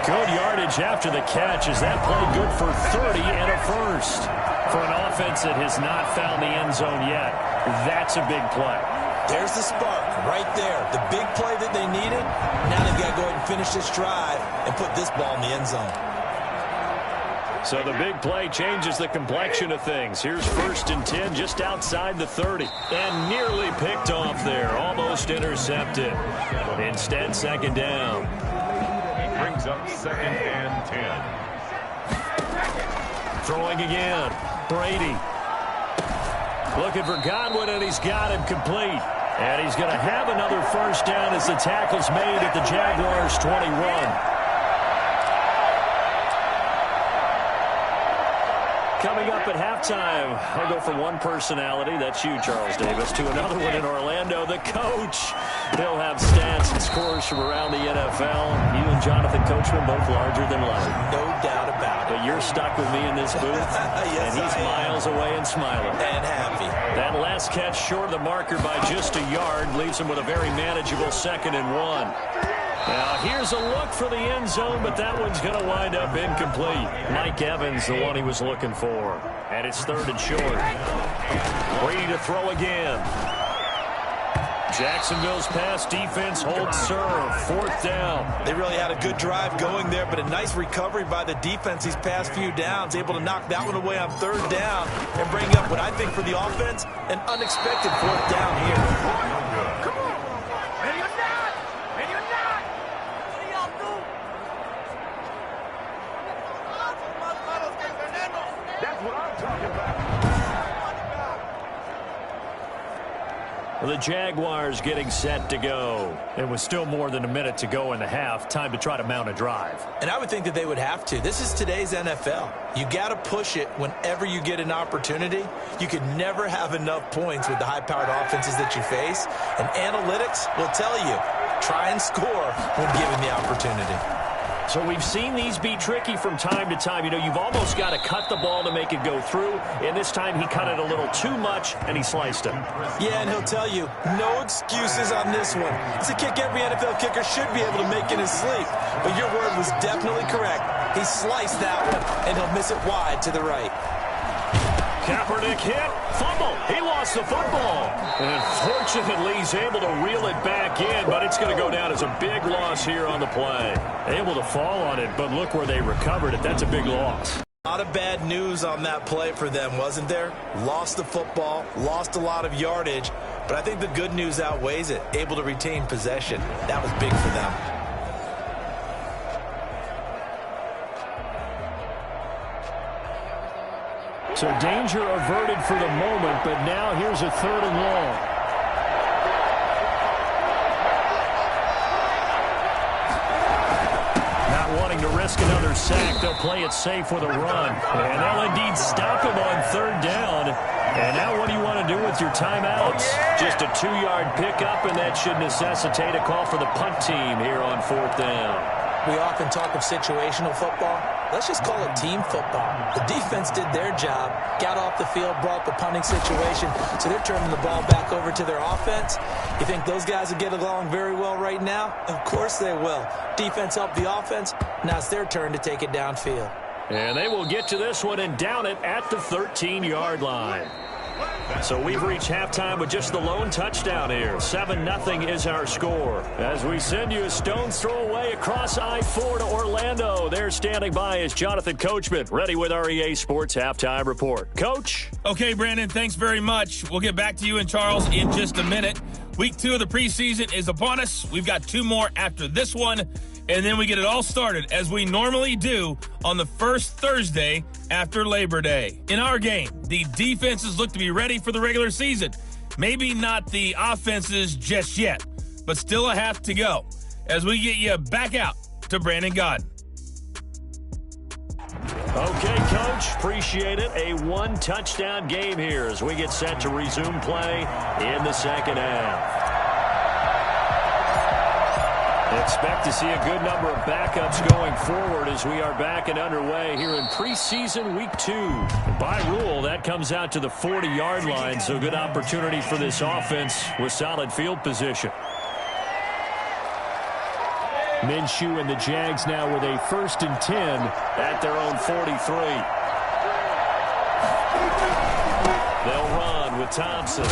Good yardage after the catch. Is that play good for 30 and a first? For an offense that has not found the end zone yet, that's a big play. There's the spark right there. The big play that they needed. Now they've got to go ahead and finish this drive and put this ball in the end zone. So the big play changes the complexion of things. Here's 1st and 10 just outside the 30. And nearly picked off there. Almost intercepted. Instead, 2nd down. Brings up 2nd and 10. Throwing again. Brady. Looking for Godwin, and he's got him complete. And he's going to have another first down as the tackle's made at the Jaguars' 21. Coming up at halftime, I'll go from one personality, that's you, Charles Davis, to another one in Orlando, the coach. He'll have stats and scores from around the NFL. You Jonathan Coachman, both larger than life. No doubt about it. But you're stuck with me in this booth, yes, and he's miles away and smiling. And happy. That last catch short of the marker by just a yard leaves him with a very manageable 2nd and 1. Now, here's a look for the end zone, but that one's going to wind up incomplete. Mike Evans, the one he was looking for. And it's 3rd and short. Brady to throw again. Jacksonville's pass defense holds serve. 4th down. They really had a good drive going there, but a nice recovery by the defense these past few downs. Able to knock that one away on 3rd down and bring up what I think for the offense, an unexpected 4th down here. Come on. Ready or not. Ready or not. What do y'all do? That's what I'm talking about. The Jaguars getting set to go. It was still more than a minute to go in the half. Time to try to mount a drive. And I would think that they would have to. This is today's NFL. You got to push it whenever you get an opportunity. You could never have enough points with the high-powered offenses that you face. And analytics will tell you, try and score when given the opportunity. So we've seen these be tricky from time to time. You know, you've almost got to cut the ball to make it go through. And this time he cut it a little too much, and he sliced it. Yeah, and he'll tell you, no excuses on this one. It's a kick every NFL kicker should be able to make in his sleep. But your word was definitely correct. He sliced that one, and he'll miss it wide to the right. Kaepernick hit, fumble. He lost the football. And fortunately, he's able to reel it back in, but it's going to go down as a big loss here on the play. Able to fall on it, but look where they recovered it. That's a big loss. A lot of bad news on that play for them, wasn't there? Lost the football, lost a lot of yardage, but I think the good news outweighs it. Able to retain possession. That was big for them. So danger averted for the moment, but now here's a 3rd and long. Not wanting to risk another sack, they'll play it safe with a run. And they'll indeed stop him on 3rd down. And now what do you want to do with your timeouts? Just a 2-yard pickup, and that should necessitate a call for the punt team here on 4th down. We often talk of situational football. Let's just call it team football. The defense did their job, got off the field, brought the punting situation, so they're turning the ball back over to their offense. You think those guys will get along very well right now? Of course they will. Defense helped the offense. Now it's their turn to take it downfield. And they will get to this one and down it at the 13-yard line. So we've reached halftime with just the lone touchdown here. 7-0 is our score. As we send you a stone's throw away across I-4 to Orlando. There standing by is Jonathan Coachman, ready with our EA Sports Halftime Report. Coach? Okay, Brandon, thanks very much. We'll get back to you and Charles in just a minute. Week 2 of the preseason is upon us. We've got 2 more after this one, and then we get it all started, as we normally do, on the first Thursday after Labor Day. In our game, the defenses look to be ready for the regular season. Maybe not the offenses just yet, but still a half to go, as we get you back out to Brandon Godden. Okay, Coach, appreciate it. A 1-touchdown game here as we get set to resume play in the second half. Expect to see a good number of backups going forward as we are back and underway here in preseason week 2. By rule, that comes out to the 40-yard line, so good opportunity for this offense with solid field position. Minshew and the Jags now with a 1st and 10 at their own 43. They'll run with Thompson.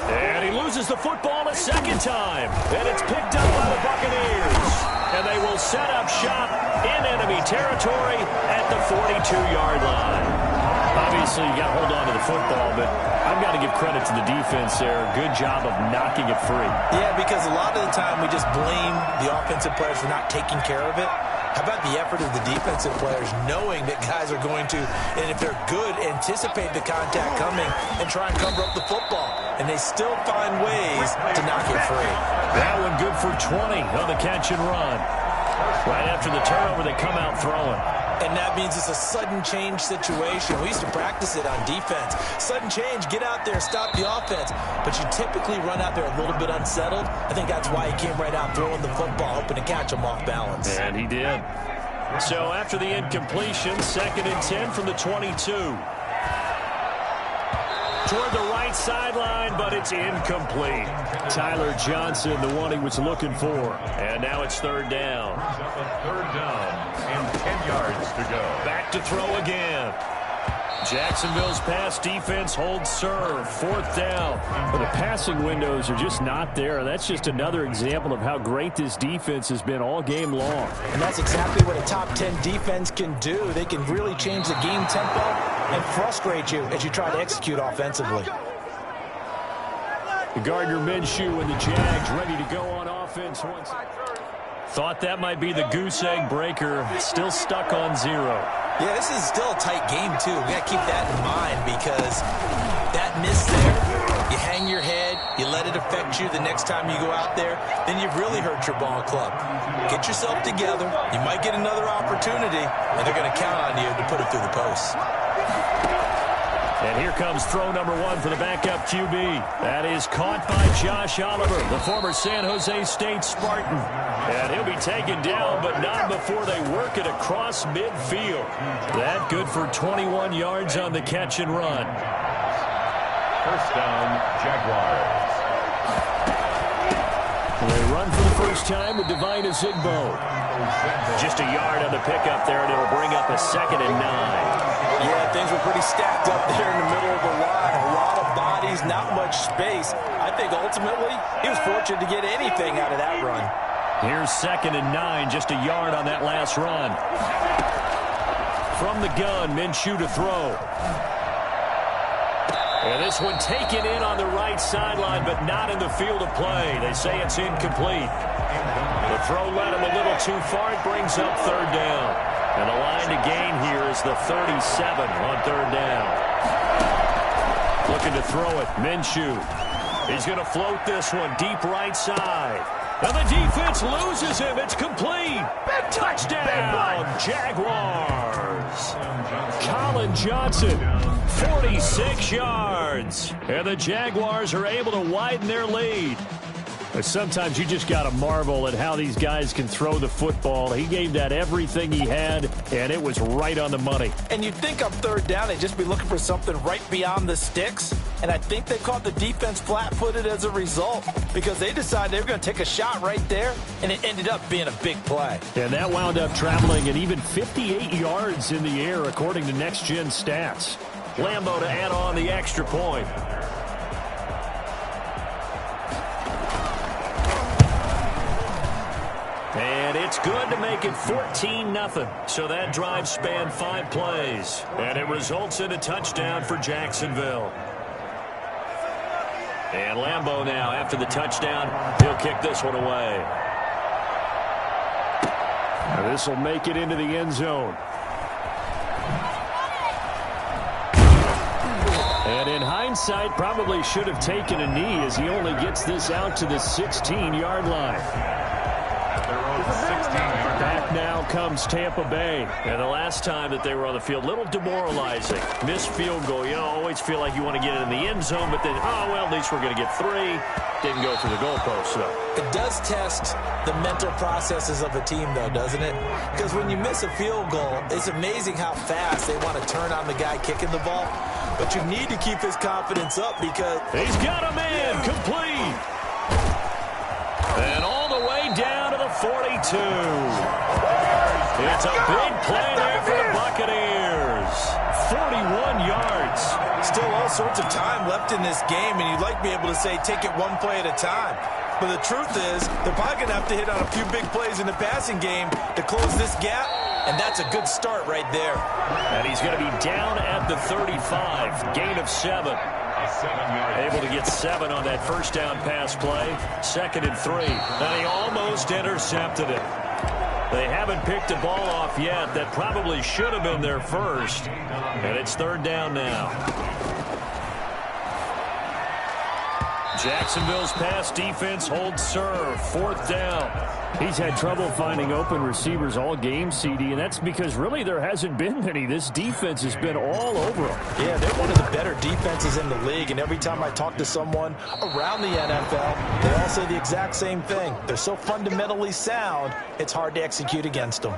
And he loses the football a second time. And it's picked up by the Buccaneers. And they will set up shop in enemy territory at the 42-yard line. Obviously, you got to hold on to the football, but I've got to give credit to the defense there. Good job of knocking it free. Yeah, because a lot of the time we just blame the offensive players for not taking care of it. How about the effort of the defensive players knowing that guys are going to, and if they're good, anticipate the contact coming and try and cover up the football. And they still find ways to knock it free. That one good for 20 on the catch and run. Right after the turnover, they come out throwing. And that means it's a sudden change situation. We used to practice it on defense. Sudden change, get out there, stop the offense. But you typically run out there a little bit unsettled. I think that's why he came right out throwing the football, hoping to catch him off balance. And he did. So after the incompletion, 2nd and 10 from the 22. Toward the right sideline, but it's incomplete. Tyler Johnson, the one he was looking for. And now it's 3rd down. 3rd down and 10 yards to go. Back to throw again. Jacksonville's pass defense holds serve. 4th down. But the passing windows are just not there. That's just another example of how great this defense has been all game long. And that's exactly what a top 10 defense can do. They can really change the game tempo and frustrate you as you try to execute offensively. Gardner Minshew and the Jags ready to go on offense once. Thought that might be the goose egg breaker. Still stuck on 0. Yeah, this is still a tight game, too. We got to keep that in mind because that miss there, you hang your head, you let it affect you the next time you go out there, then you've really hurt your ball club. Get yourself together. You might get another opportunity, and they're going to count on you to put it through the post. And here comes throw number 1 for the backup QB. That is caught by Josh Oliver, the former San Jose State Spartan. And he'll be taken down, but not before they work it across midfield. That good for 21 yards on the catch and run. 1st down, Jaguars. They run for the first time with Divine Azigbo. Just a yard on the pickup there, and it'll bring up a 2nd and 9. Yeah, things were pretty stacked up there in the middle of the line. A lot of bodies, not much space. I think ultimately he was fortunate to get anything out of that run. Here's 2nd and 9, just a yard on that last run. From the gun, Minshew to throw. And this one taken in on the right sideline, but not in the field of play. They say it's incomplete. The throw led him a little too far. It brings up 3rd down. And the line to gain here is the 37 on 3rd down. Looking to throw it. Minshew. He's going to float this one deep right side. And the defense loses him. It's complete. Big touchdown, Jaguars. Colin Johnson, 46 yards. And the Jaguars are able to widen their lead. But sometimes you just got to marvel at how these guys can throw the football. He gave that everything he had, and it was right on the money. And you'd think on 3rd down they'd just be looking for something right beyond the sticks. And I think they caught the defense flat-footed as a result because they decided they were going to take a shot right there, and it ended up being a big play. And that wound up traveling at even 58 yards in the air, according to Next Gen Stats. Lambo to add on the extra point. And it's good to make it 14-0. So that drive spanned 5 plays. And it results in a touchdown for Jacksonville. And Lambo now, after the touchdown, he'll kick this one away. And this will make it into the end zone. And in hindsight, probably should have taken a knee as he only gets this out to the 16-yard line. Back now comes Tampa Bay. And the last time that they were on the field, a little demoralizing. Missed field goal. You always feel like you want to get it in the end zone, but then, oh, well, at least we're going to get 3. Didn't go through the goalpost, though. It does test the mental processes of a team, though, doesn't it? Because when you miss a field goal, it's amazing how fast they want to turn on the guy kicking the ball. But you need to keep his confidence up because... He's got him in. Complete. And all the way down to the 42. It's a big play there for the Buccaneers. 41 yards. Still all sorts of time left in this game, and you'd like to be able to say take it one play at a time. But the truth is, they're probably going to have to hit on a few big plays in the passing game to close this gap, and that's a good start right there. And he's going to be down at the 35. Gain of 7. Able to get 7 on that first down pass play. 2nd and 3. And he almost intercepted it. They haven't picked a ball off yet. That probably should have been their first. And it's 3rd down now. Jacksonville's pass defense holds serve. 4th down. He's had trouble finding open receivers all game, CD, and that's because really there hasn't been many. This defense has been all over them. Yeah, they're one of the better defenses in the league, and every time I talk to someone around the NFL, they all say the exact same thing. They're so fundamentally sound, it's hard to execute against them.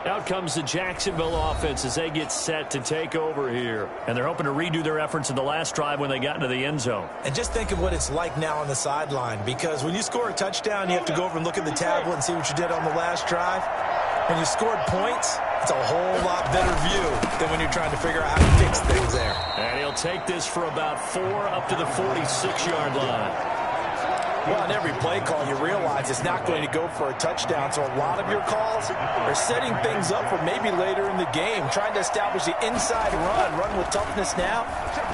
Out comes the Jacksonville offense as they get set to take over here. And they're hoping to redo their efforts in the last drive when they got into the end zone. And just think of what it's like now on the sideline, because when you score a touchdown, you have to go over and look at the tablet and see what you did on the last drive. When you scored points, it's a whole lot better view than when you're trying to figure out how to fix things there. And he'll take this for about 4 up to the 46-yard line. Well, on every play call, you realize it's not going to go for a touchdown, so a lot of your calls are setting things up for maybe later in the game, trying to establish the inside run with toughness now,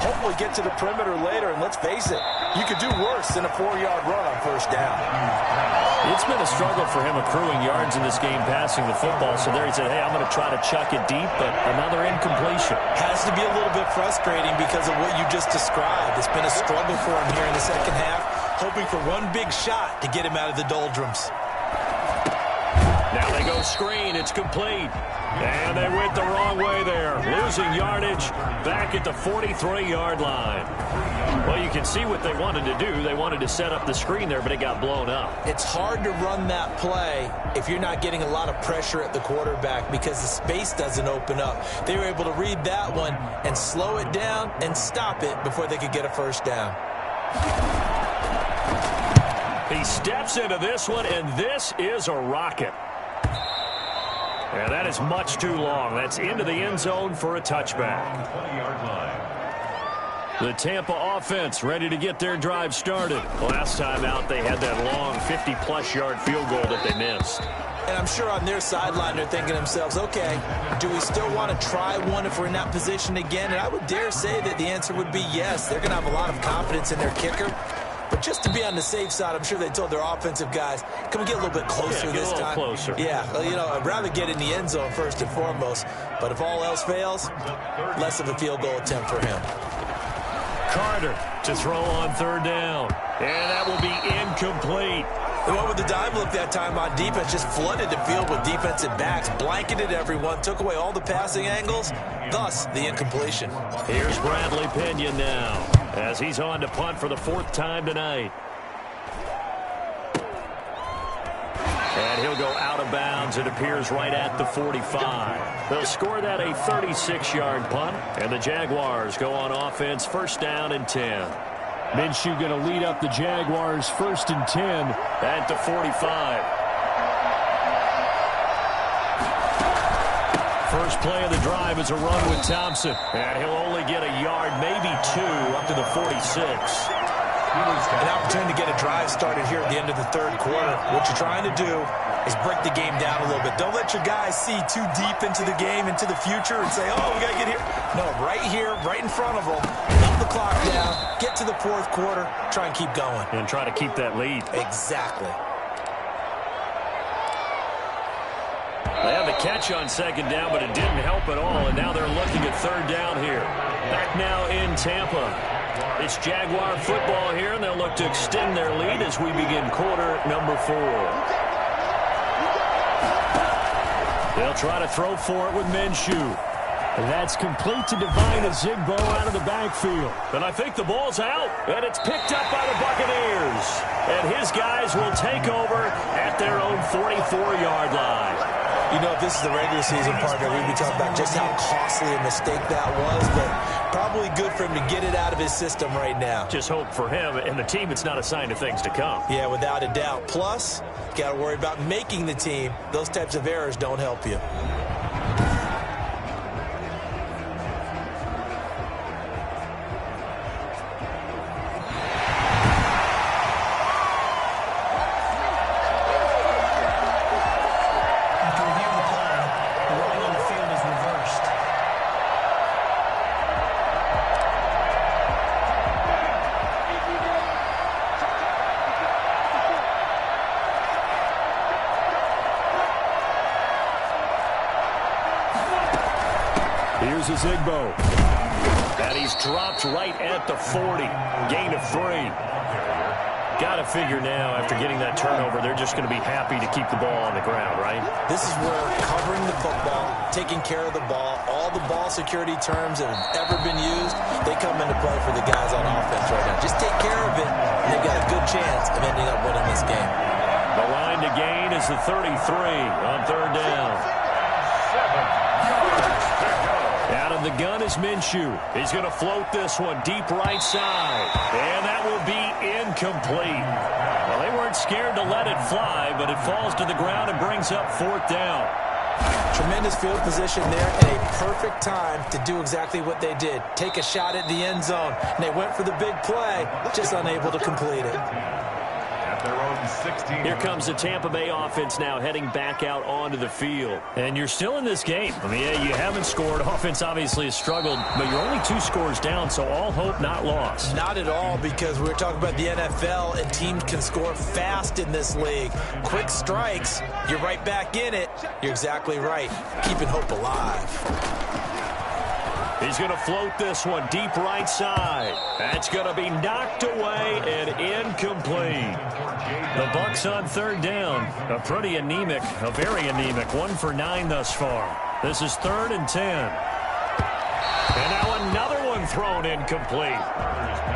hopefully get to the perimeter later, and let's face it, you could do worse than a 4-yard run on 1st down. It's been a struggle for him accruing yards in this game passing the football, so there he said, hey, I'm going to try to chuck it deep, but another incompletion. Has to be a little bit frustrating because of what you just described. It's been a struggle for him here in the second half, hoping for one big shot to get him out of the doldrums. Now they go screen. It's complete. And they went the wrong way there. Losing yardage back at the 43-yard line. Well, you can see what they wanted to do. They wanted to set up the screen there, but it got blown up. It's hard to run that play if you're not getting a lot of pressure at the quarterback because the space doesn't open up. They were able to read that one and slow it down and stop it before they could get a 1st down. He steps into this one, and this is a rocket. And that is much too long. That's into the end zone for a touchback. 20-yard line. The Tampa offense ready to get their drive started. Last time out, they had that long 50-plus yard field goal that they missed. And I'm sure on their sideline, they're thinking to themselves, okay, do we still want to try one if we're in that position again? And I would dare say that the answer would be yes. They're going to have a lot of confidence in their kicker. But just to be on the safe side, I'm sure they told their offensive guys, can we get a little bit closer this time? Closer. Yeah, well, you know, I'd rather get in the end zone first and foremost. But if all else fails, less of a field goal attempt for him. Carter to throw on 3rd down. And that will be incomplete. The one with the dime look that time on defense just flooded the field with defensive backs, blanketed everyone, took away all the passing angles, thus the incompletion. Here's Bradley Pena now as he's on to punt for the 4th time tonight. And he'll go out of bounds. It appears right at the 45. They'll score that a 36-yard punt, and the Jaguars go on offense 1st down and 10. Minshew going to lead up the Jaguars 1st and 10 at the 45. First play of the drive is a run with Thompson. And he'll only get a yard, maybe 2, up to the 46. An opportunity to get a drive started here at the end of the 3rd quarter. What you're trying to do is break the game down a little bit. Don't let your guys see too deep into the game, into the future, and say, oh, we got to get here. No, right here, right in front of them. Knock the clock down, get to the 4th quarter, try and keep going. And try to keep that lead. Exactly. They had the catch on 2nd down, but it didn't help at all, and now they're looking at 3rd down here. Back now in Tampa. It's Jaguar football here, and they'll look to extend their lead as we begin quarter number 4. They'll try to throw for it with Minshew. And that's complete to Divine Azigbo out of the backfield. And I think the ball's out, and it's picked up by the Buccaneers. And his guys will take over at their own 44-yard line. You know, if this is the regular season partner, we'd be talking about just how costly a mistake that was, but probably good for him to get it out of his system right now. Just hope for him and the team it's not a sign of things to come. Yeah, without a doubt. Plus, got to worry about making the team. Those types of errors don't help you. Here's Ezigbo. And he's dropped right at the 40. Gain of 3. Got to figure now, after getting that turnover, they're just going to be happy to keep the ball on the ground, right? This is where covering the football, taking care of the ball, all the ball security terms that have ever been used, they come into play for the guys on offense right now. Just take care of it, and they've got a good chance of ending up winning this game. The line to gain is the 33 on third down. Out of the gun is Minshew. He's going to float this one deep right side. And that will be incomplete. Well, they weren't scared to let it fly, but it falls to the ground and brings up fourth down. Tremendous field position there and a perfect time to do exactly what they did. Take a shot at the end zone. And they went for the big play, just unable to complete it. Their own 16. Here comes the Tampa Bay offense now heading back out onto the field. And you're still in this game. I mean, yeah, you haven't scored. Offense obviously has struggled, but you're only 2 scores down, so all hope not lost. Not at all, because we're talking about the NFL, and teams can score fast in this league. Quick strikes, you're right back in it. You're exactly right. Keeping hope alive. He's going to float this one deep right side. That's going to be knocked away and incomplete. The Bucs on third down. A pretty anemic, a very anemic 1 for 9 thus far. This is 3rd and 10. And now another one thrown incomplete.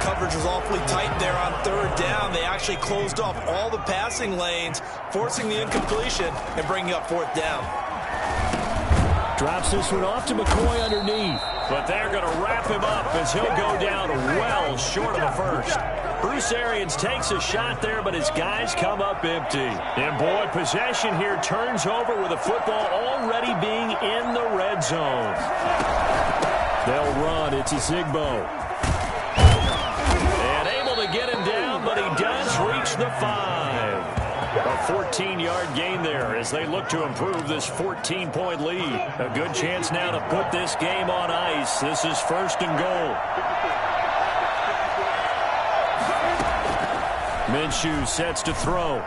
Coverage was awfully tight there on third down. They actually closed off all the passing lanes, forcing the incompletion and bringing up fourth down. Drops this one off to McCoy underneath. But they're going to wrap him up as he'll go down well short of a first. Bruce Arians takes a shot there, but his guys come up empty. And, boy, possession here turns over with the football already being in the red zone. They'll run. It's Ezigbo. And able to get him down, but he does reach the 5. A 14-yard gain there as they look to improve this 14-point lead. A good chance now to put this game on ice. This is 1st and goal. Minshew sets to throw.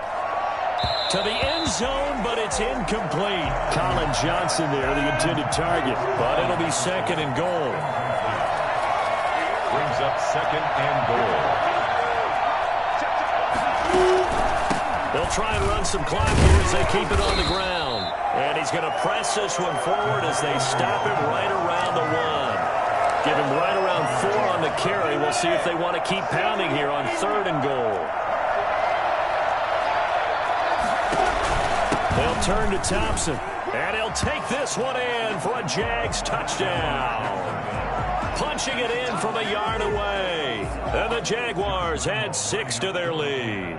To the end zone, but it's incomplete. Colin Johnson there, the intended target. But it'll be 2nd and goal. Brings up 2nd and goal. They'll try and run some clock here as they keep it on the ground. And he's going to press this one forward as they stop him right around the 1. Give him right around 4 on the carry. We'll see if they want to keep pounding here on 3rd and goal. They'll turn to Thompson. And he'll take this one in for a Jags touchdown. Punching it in from a yard away. And the Jaguars add 6 to their lead.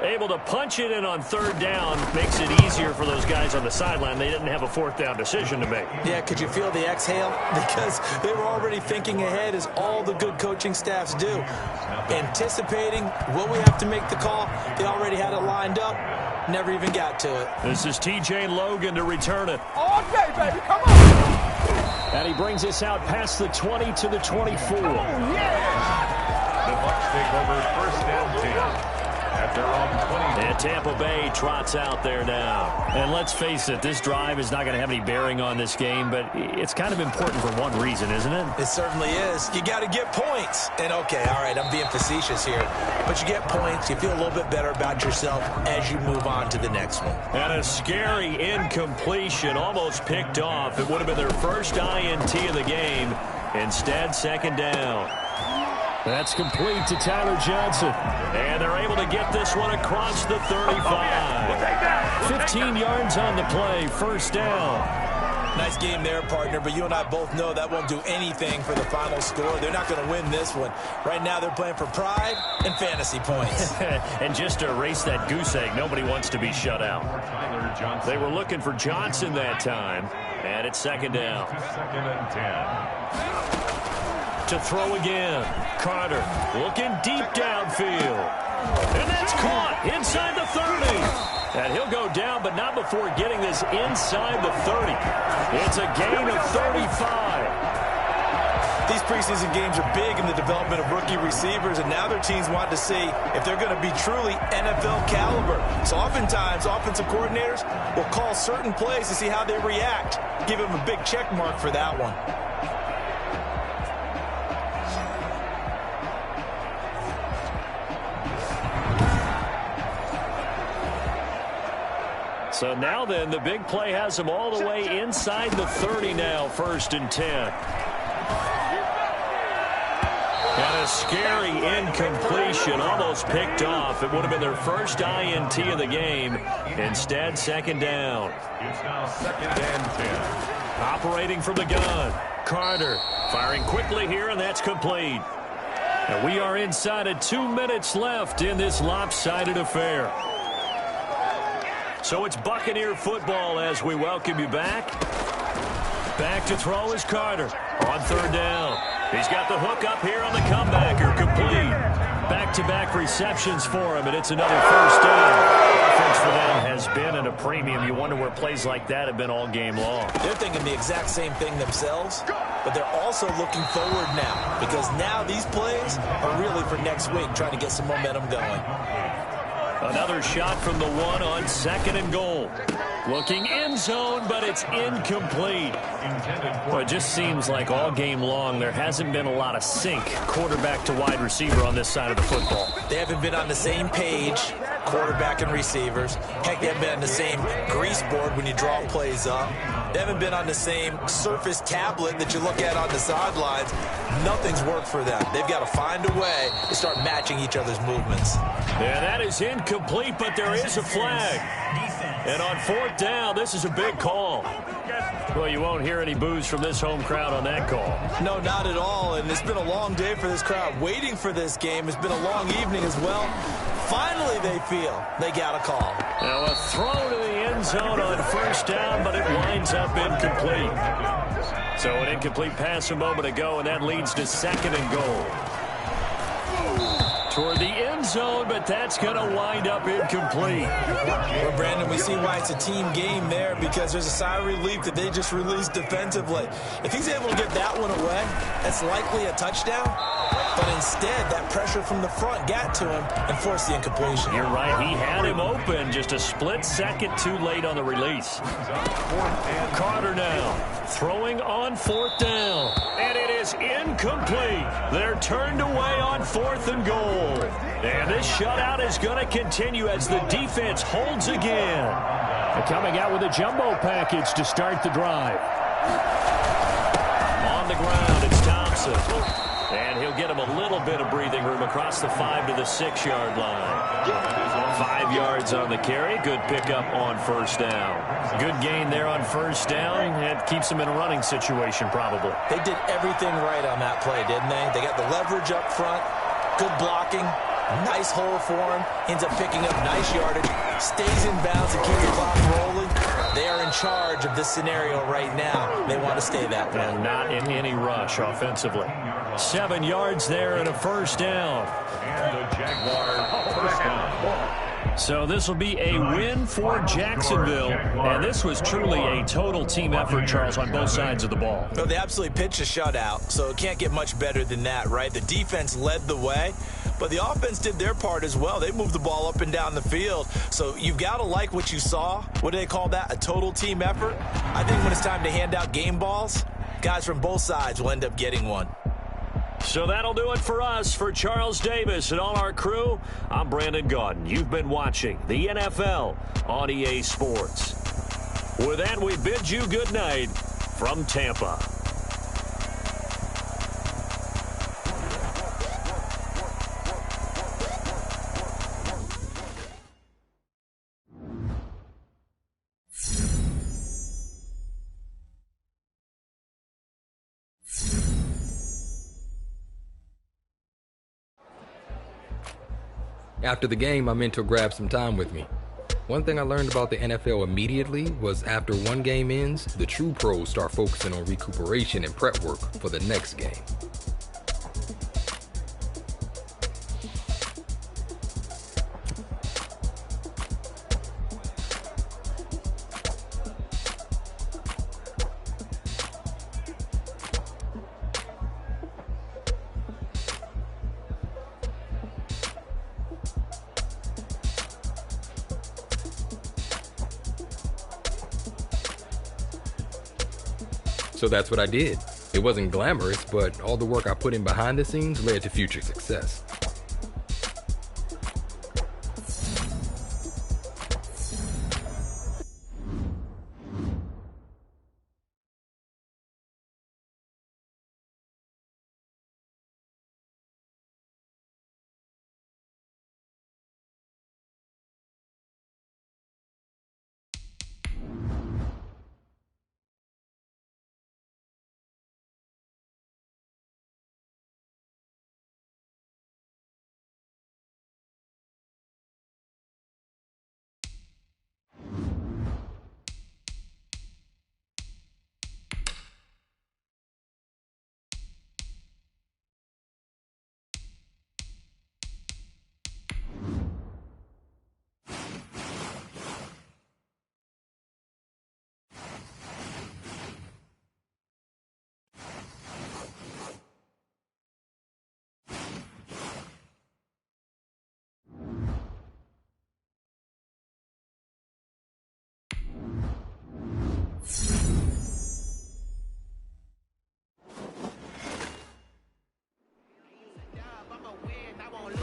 Able to punch it in on 3rd down makes it easier for those guys on the sideline. They didn't have a 4th down decision to make. Yeah, could you feel the exhale? Because they were already thinking ahead, as all the good coaching staffs do. Anticipating, will we have to make the call? They already had it lined up. Never even got to it. This is T.J. Logan to return it. All day, baby. Come on. And he brings us out past the 20 to the 24. The Bucs take over 1st and 10. At their own 20. And Tampa Bay trots out there now. And let's face it, this drive is not going to have any bearing on this game, but it's kind of important for one reason, isn't it? It certainly is. You got to get points. And, okay, all right, I'm being facetious here. But you get points, you feel a little bit better about yourself as you move on to the next one. And a scary incompletion, almost picked off. It would have been their first INT of the game. Instead, 2nd down. That's complete to Tyler Johnson. And they're able to get this one across the 35. 15 yards on the play, 1st down. Nice game there, partner, but you and I both know that won't do anything for the final score. They're not going to win this one. Right now they're playing for pride and fantasy points. And just to erase that goose egg, nobody wants to be shut out. They were looking for Johnson that time, and it's 2nd down. 2nd and 10. To throw again. Carter looking deep downfield. And that's caught inside the 30. And he'll go down, but not before getting this inside the 30. It's a gain of 35. These preseason games are big in the development of rookie receivers, and now their teams want to see if they're going to be truly NFL caliber. So oftentimes, offensive coordinators will call certain plays to see how they react. Give them a big check mark for that one. So now then, the big play has them all the way inside the 30 now, 1st and 10. And a scary incompletion, almost picked off. It would have been their first INT of the game. Instead, 2nd down. It's now 2nd and 10. Operating from the gun, Carter firing quickly here, and that's complete. And we are inside of 2 minutes left in this lopsided affair. So it's Buccaneer football as we welcome you back. Back to throw is Carter on 3rd down. He's got the hook up here on the comebacker, complete. Back-to-back receptions for him, and it's another 1st down. Offense for them has been at a premium. You wonder where plays like that have been all game long. They're thinking the exact same thing themselves, but they're also looking forward now, because now these plays are really for next week, trying to get some momentum going. Another shot from the 1 on 2nd and goal. Looking end zone, but it's incomplete. Well, it just seems like all game long there hasn't been a lot of sync quarterback to wide receiver on this side of the football. They haven't been on the same page, quarterback and receivers. Heck, they haven't been on the same grease board when you draw plays up. They haven't been on the same surface tablet that you look at on the sidelines. Nothing's worked for them. They've got to find a way to start matching each other's movements. Yeah, that is incomplete, but there is a flag. And on 4th down, this is a big call. Well, you won't hear any boos from this home crowd on that call. No, not at all. And it's been a long day for this crowd waiting for this game. It's been a long evening as well. Finally, they feel they got a call. Now a throw to the end zone on 1st down, but it winds up incomplete. So an incomplete pass a moment ago, and that leads to 2nd and goal. Toward the end zone, but that's going to wind up incomplete. Well, Brandon, we see why it's a team game there, because there's a sigh of relief that they just released defensively. If he's able to get that one away, that's likely a touchdown. But instead, that pressure from the front got to him and forced the incompletion. You're right. He had him open, just a split second too late on the release. Carter now throwing on 4th down. And it is incomplete. They're turned away on 4th and goal. And this shutout is going to continue as the defense holds again. And coming out with a jumbo package to start the drive. On the ground, it's Thompson. And he'll get him a little bit of breathing room across the 5 to the 6-yard line. 5 yards on the carry. Good pickup on 1st down. Good gain there on 1st down. It keeps him in a running situation probably. They did everything right on that play, didn't they? They got the leverage up front. Good blocking. Nice hole for him. Ends up picking up nice yardage. Stays in bounds and keeps the clock rolling. They are in charge of this scenario right now. They want to stay that way. And not in any rush offensively. 7 yards there and a 1st down. And the Jaguars 1st down. So this will be a win for Jacksonville. And this was truly a total team effort, Charles, on both sides of the ball. No, they absolutely pitched a shutout, so it can't get much better than that, right? The defense led the way, but the offense did their part as well. They moved the ball up and down the field. So you've got to like what you saw. What do they call that? A total team effort? I think when it's time to hand out game balls, guys from both sides will end up getting one. So that'll do it for us. For Charles Davis and all our crew, I'm Brandon Gaudin. You've been watching the NFL on EA Sports. With that, we bid you good night from Tampa. After the game, my mentor grabbed some time with me. One thing I learned about the NFL immediately was after one game ends, the true pros start focusing on recuperation and prep work for the next game. So that's what I did. It wasn't glamorous, but all the work I put in behind the scenes led to future success.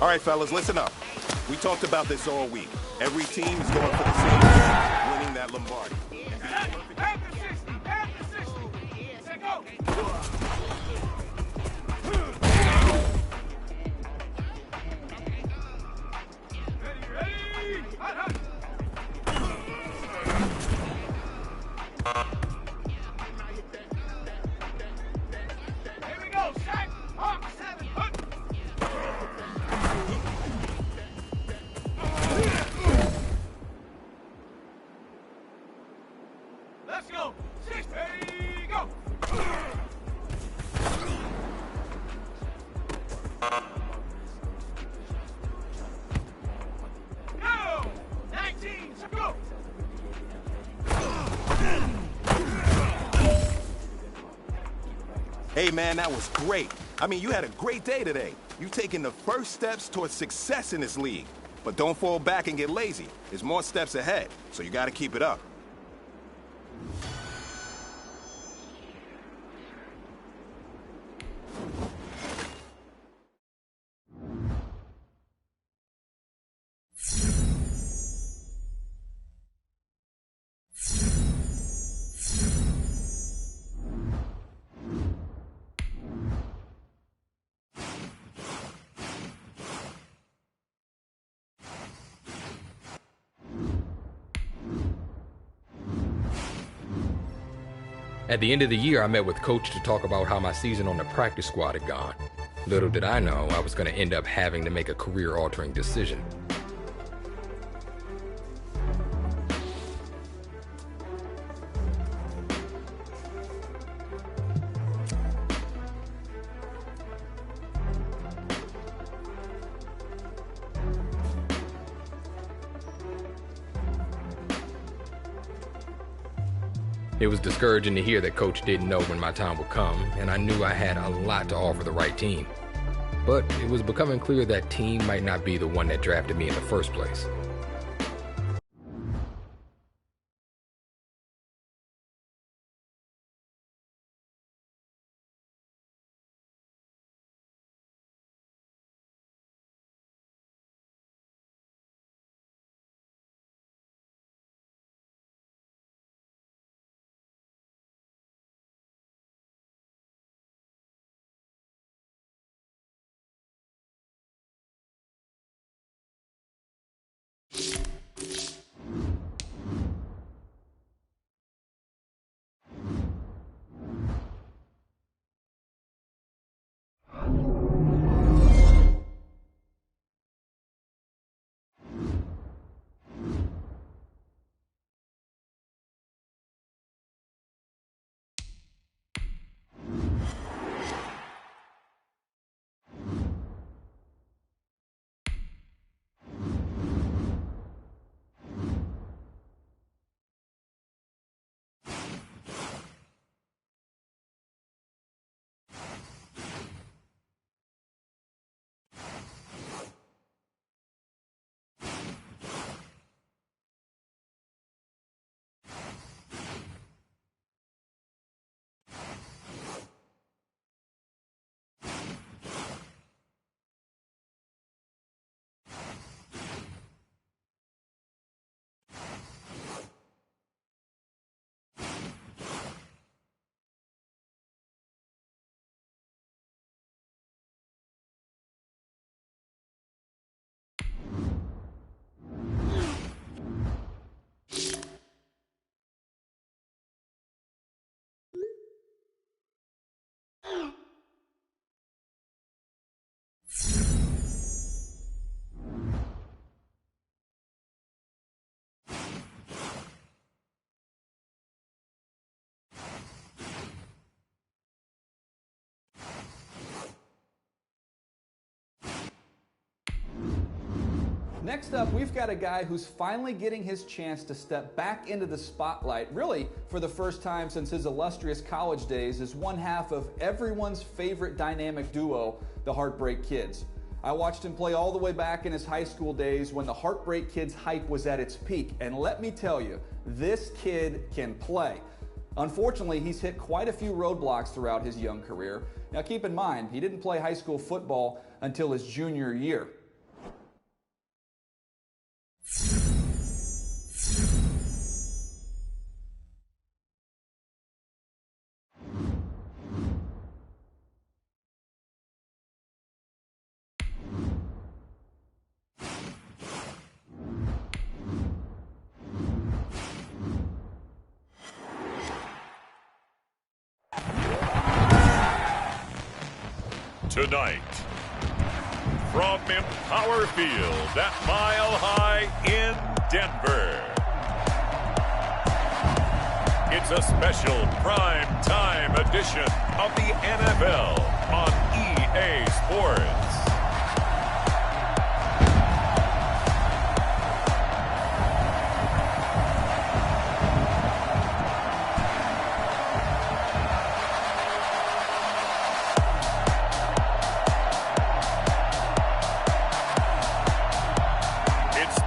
All right, fellas, listen up. We talked about this all week. Every team is going for the same thing, winning that Lombardi. Let's go. 6, ready, go. Go. 19, go. Hey, man, that was great. I mean, you had a great day today. You've taken the first steps towards success in this league. But don't fall back and get lazy. There's more steps ahead, so you got to keep it up. At the end of the year, I met with Coach to talk about how my season on the practice squad had gone. Little did I know I was going to end up having to make a career-altering decision. It was discouraging to hear that Coach didn't know when my time would come, and I knew I had a lot to offer the right team. But it was becoming clear that team might not be the one that drafted me in the first place. Next up, we've got a guy who's finally getting his chance to step back into the spotlight, really for the first time since his illustrious college days, as one half of everyone's favorite dynamic duo, the Heartbreak Kids. I watched him play all the way back in his high school days when the Heartbreak Kids hype was at its peak, and let me tell you, this kid can play. Unfortunately, he's hit quite a few roadblocks throughout his young career. Now keep in mind, he didn't play high school football until his junior year. Tonight, from Empower Field at Mile High in Denver, it's a special prime time edition of the NFL on EA Sports.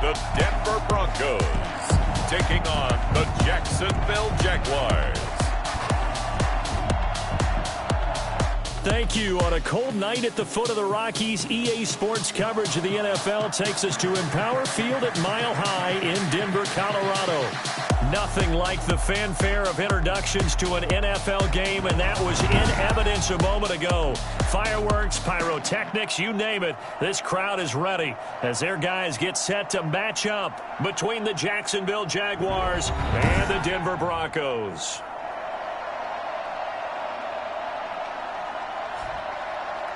The Denver Broncos taking on the Jacksonville Jaguars. Thank you. On a cold night at the foot of the Rockies, EA Sports coverage of the NFL takes us to Empower Field at Mile High in Denver, Colorado. Nothing like the fanfare of introductions to an NFL game, and that was in evidence a moment ago. Fireworks, pyrotechnics, you name it. This crowd is ready as their guys get set to match up between the Jacksonville Jaguars and the Denver Broncos.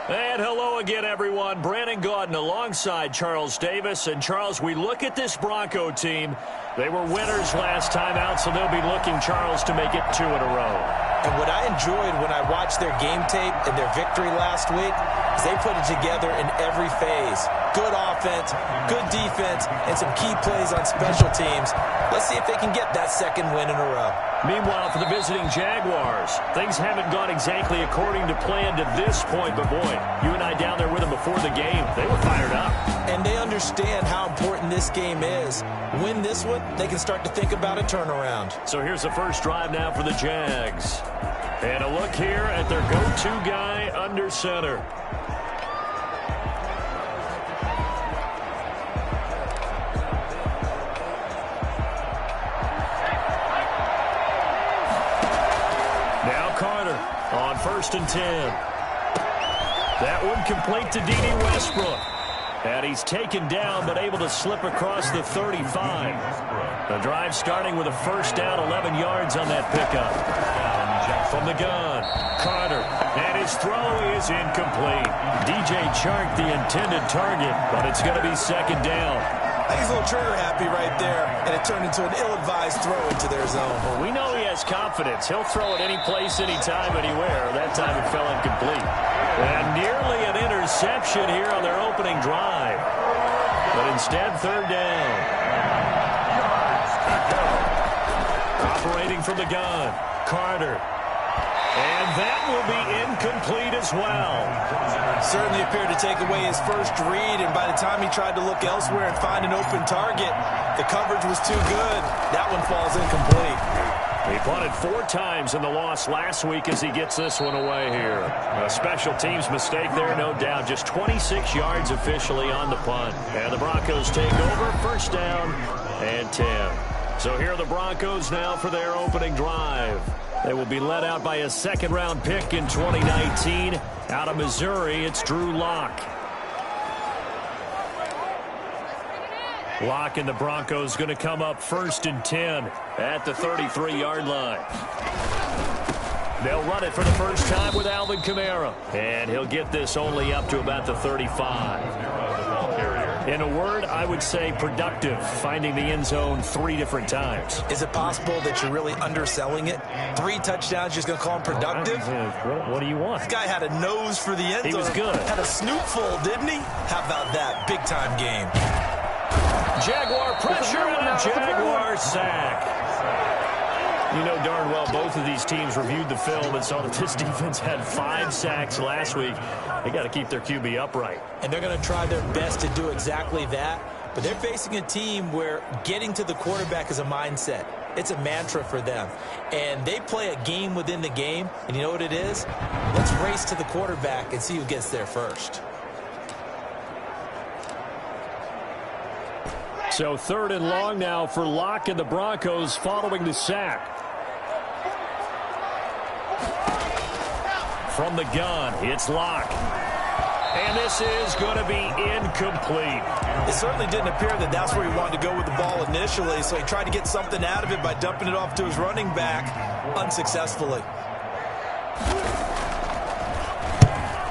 And hello again, everyone. Brandon Gaudin alongside Charles Davis. And, Charles, we look at this Bronco team. They were winners last time out, so they'll be looking, Charles, to make it 2 in a row. And what I enjoyed when I watched their game tape and their victory last week is they put it together in every phase. Good offense, good defense, and some key plays on special teams. Let's see if they can get that second win in a row. Meanwhile, for the visiting Jaguars, things haven't gone exactly according to plan to this point. But, boy, you and I down there with them before the game, they were fired up. And they understand how important this game is. Win this one, they can start to think about a turnaround. So here's the first drive now for the Jags. And a look here at their go-to guy under center. Now Carter on 1st and 10. That one complete to D.D. Westbrook. And he's taken down but able to slip across the 35. The drive starting with a first down, 11 yards on that pickup. From the gun, Carter, and his throw is incomplete. DJ Chark, the intended target, but it's going to be second down. He's a little trigger happy right there, and it turned into an ill-advised throw into their zone. Well, we know he has confidence. He'll throw it any place, anytime, anywhere. That time it fell incomplete. And nearly an interception here on their opening drive. But instead, third down. Operating from the gun, Carter. And that will be incomplete as well. Certainly appeared to take away his first read, and by the time he tried to look elsewhere and find an open target, the coverage was too good. That one falls incomplete. He punted 4 times in the loss last week as he gets this one away here. A special teams mistake there, no doubt. Just 26 yards officially on the punt. And the Broncos take over, first down and 10. So here are the Broncos now for their opening drive. They will be led out by a second-round pick in 2019. Out of Missouri, it's Drew Lock. Lock and the Broncos going to come up 1st and 10 at the 33-yard line. They'll run it for the first time with Alvin Kamara. And he'll get this only up to about the 35. In a word, I would say productive, finding the end zone 3 different times. Is it possible that you're really underselling it? 3 touchdowns, just going to call him productive? What do you want? This guy had a nose for the end zone. He was good. Had a snoot full, didn't he? How about that? Big-time game. Jaguar pressure and a Jaguar sack. You know darn well both of these teams reviewed the film and saw that this defense had 5 sacks last week. They got to keep their QB upright. And they're going to try their best to do exactly that. But they're facing a team where getting to the quarterback is a mindset. It's a mantra for them. And they play a game within the game. And you know what it is? Let's race to the quarterback and see who gets there first. So 3rd and long now for Locke and the Broncos following the sack. From the gun, it's Locke. And this is going to be incomplete. It certainly didn't appear that that's where he wanted to go with the ball initially, so he tried to get something out of it by dumping it off to his running back unsuccessfully.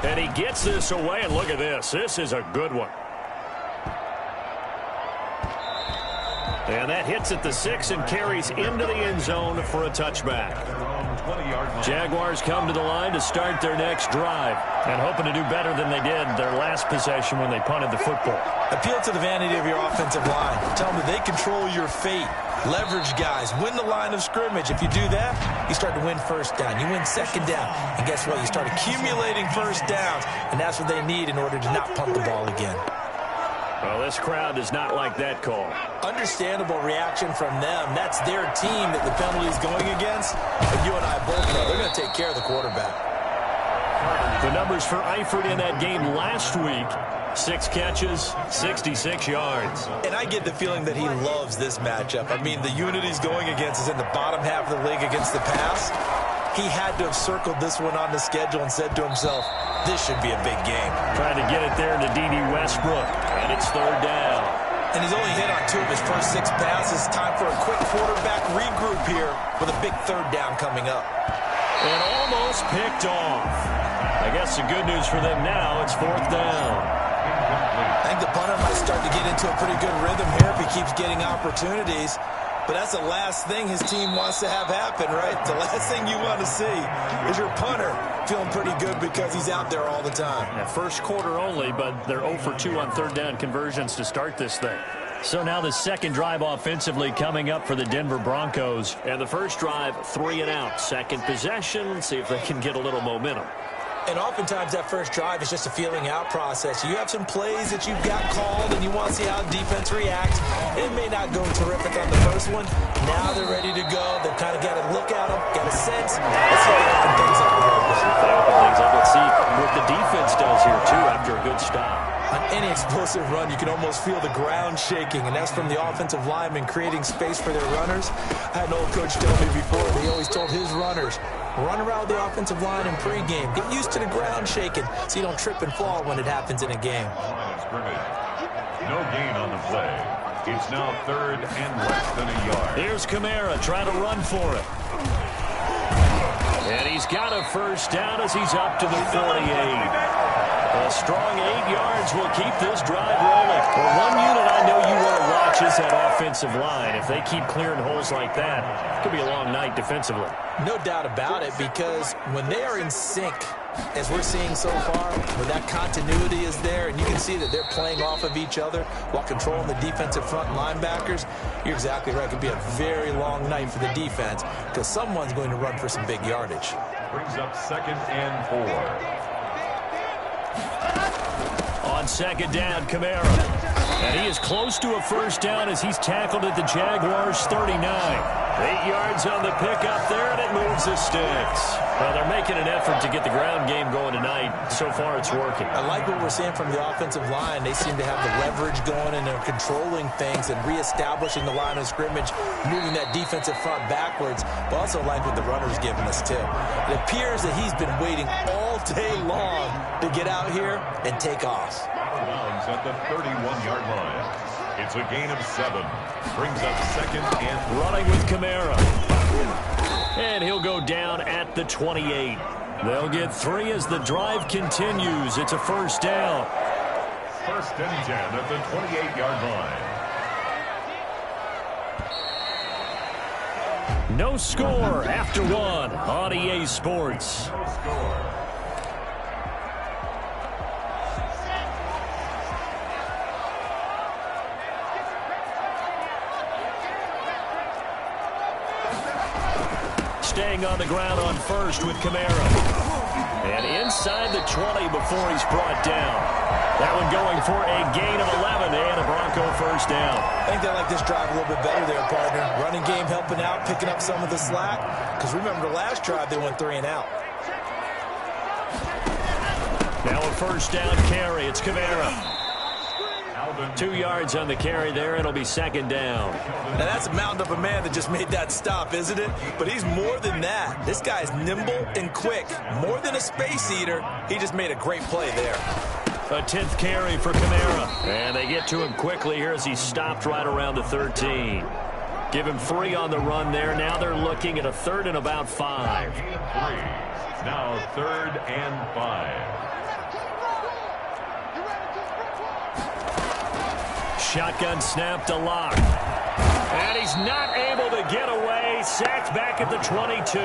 And he gets this away, and look at this. This is a good one. And that hits at the 6 and carries into the end zone for a touchback. Jaguars come to the line to start their next drive and hoping to do better than they did their last possession when they punted the football. Appeal to the vanity of your offensive line. Tell them that they control your fate. Leverage guys. Win the line of scrimmage. If you do that, you start to win first down. You win second down. And guess what? You start accumulating first downs. And that's what they need in order to not punt the ball again. Well, this crowd does not like that call. Understandable reaction from them. That's their team that the penalty is going against. But you and I both know they're going to take care of the quarterback. The numbers for Eifert in that game last week: 6 catches, 66 yards. And I get the feeling that he loves this matchup. I mean, the unit he's going against is in the bottom half of the league against the pass. He had to have circled this one on the schedule and said to himself, this should be a big game. Trying to get it there to D.D. Westbrook, and it's 3rd down. And he's only hit on 2 of his first 6 passes. Time for a quick quarterback regroup here with a big 3rd down coming up. And almost picked off. I guess the good news for them now, it's 4th down. I think the punter might start to get into a pretty good rhythm here if he keeps getting opportunities. But that's the last thing his team wants to have happen, right? The last thing you want to see is your punter feeling pretty good because he's out there all the time. Yeah, first quarter only, but they're 0 for 2 on 3rd down conversions to start this thing. So now the second drive offensively coming up for the Denver Broncos. And the first drive, 3 and out. Second possession, see if they can get a little momentum. And oftentimes that first drive is just a feeling out process. You have some plays that you've got called and you want to see how defense reacts. It may not go terrific on the first one. Now they're ready to go. They've kind of got to look at them, got a sense. Let's see if they open things up a little bit. They open things up. Let's see what the defense does here, too, after a good stop. On any explosive run, you can almost feel the ground shaking, and that's from the offensive linemen creating space for their runners. I had an old coach tell me before, he always told his runners, run around the offensive line in pregame. Get used to the ground shaking so you don't trip and fall when it happens in a game. No gain on the play. It's now 3rd and less than a yard. Here's Kamara trying to run for it. And he's got a first down as he's up to the 48. A strong 8 yards will keep this drive rolling. Well, one unit I know you want to watch is that offensive line. If they keep clearing holes like that, it could be a long night defensively. No doubt about it, because when they are in sync, as we're seeing so far, where that continuity is there, and you can see that they're playing off of each other while controlling the defensive front linebackers, you're exactly right. It could be a very long night for the defense because someone's going to run for some big yardage. Brings up 2nd and 4. On 2nd down, Kamara. And he is close to a first down as he's tackled at the Jaguars' 39. 8 yards on the pickup there, and it moves the sticks. Well, they're making an effort to get the ground game going tonight. So far, it's working. I like what we're seeing from the offensive line. They seem to have the leverage going, and they're controlling things and reestablishing the line of scrimmage, moving that defensive front backwards, but also like what the runner's giving us, too. It appears that he's been waiting all day long to get out here and take off. At the 31-yard line. It's a gain of 7. Brings up 2nd and running with Kamara. And he'll go down at the 28. They'll get 3 as the drive continues. It's a first down. 1st and 10 at the 28-yard line. No score after 1 on EA Sports. No score. staying on the ground on first with Kamara. And inside the 20 before he's brought down. That one going for a gain of 11 and a Bronco first down. I think they like this drive a little bit better there, partner. Running game helping out, picking up some of the slack. Because remember the last drive, they went 3 and out. Now a first down carry. It's Kamara. 2 yards on the carry there. It'll be second down. Now that's a mountain of a man that just made that stop, isn't it? But he's more than that. This guy's nimble and quick. More than a space eater. He just made a great play there. A 10th carry for Kamara. And they get to him quickly here as he stopped right around the 13. Give him 3 on the run there. Now they're looking at a 3rd and about 5. Now 3rd and 5. Shotgun snap to Locke. And he's not able to get away. Sacked back at the 22.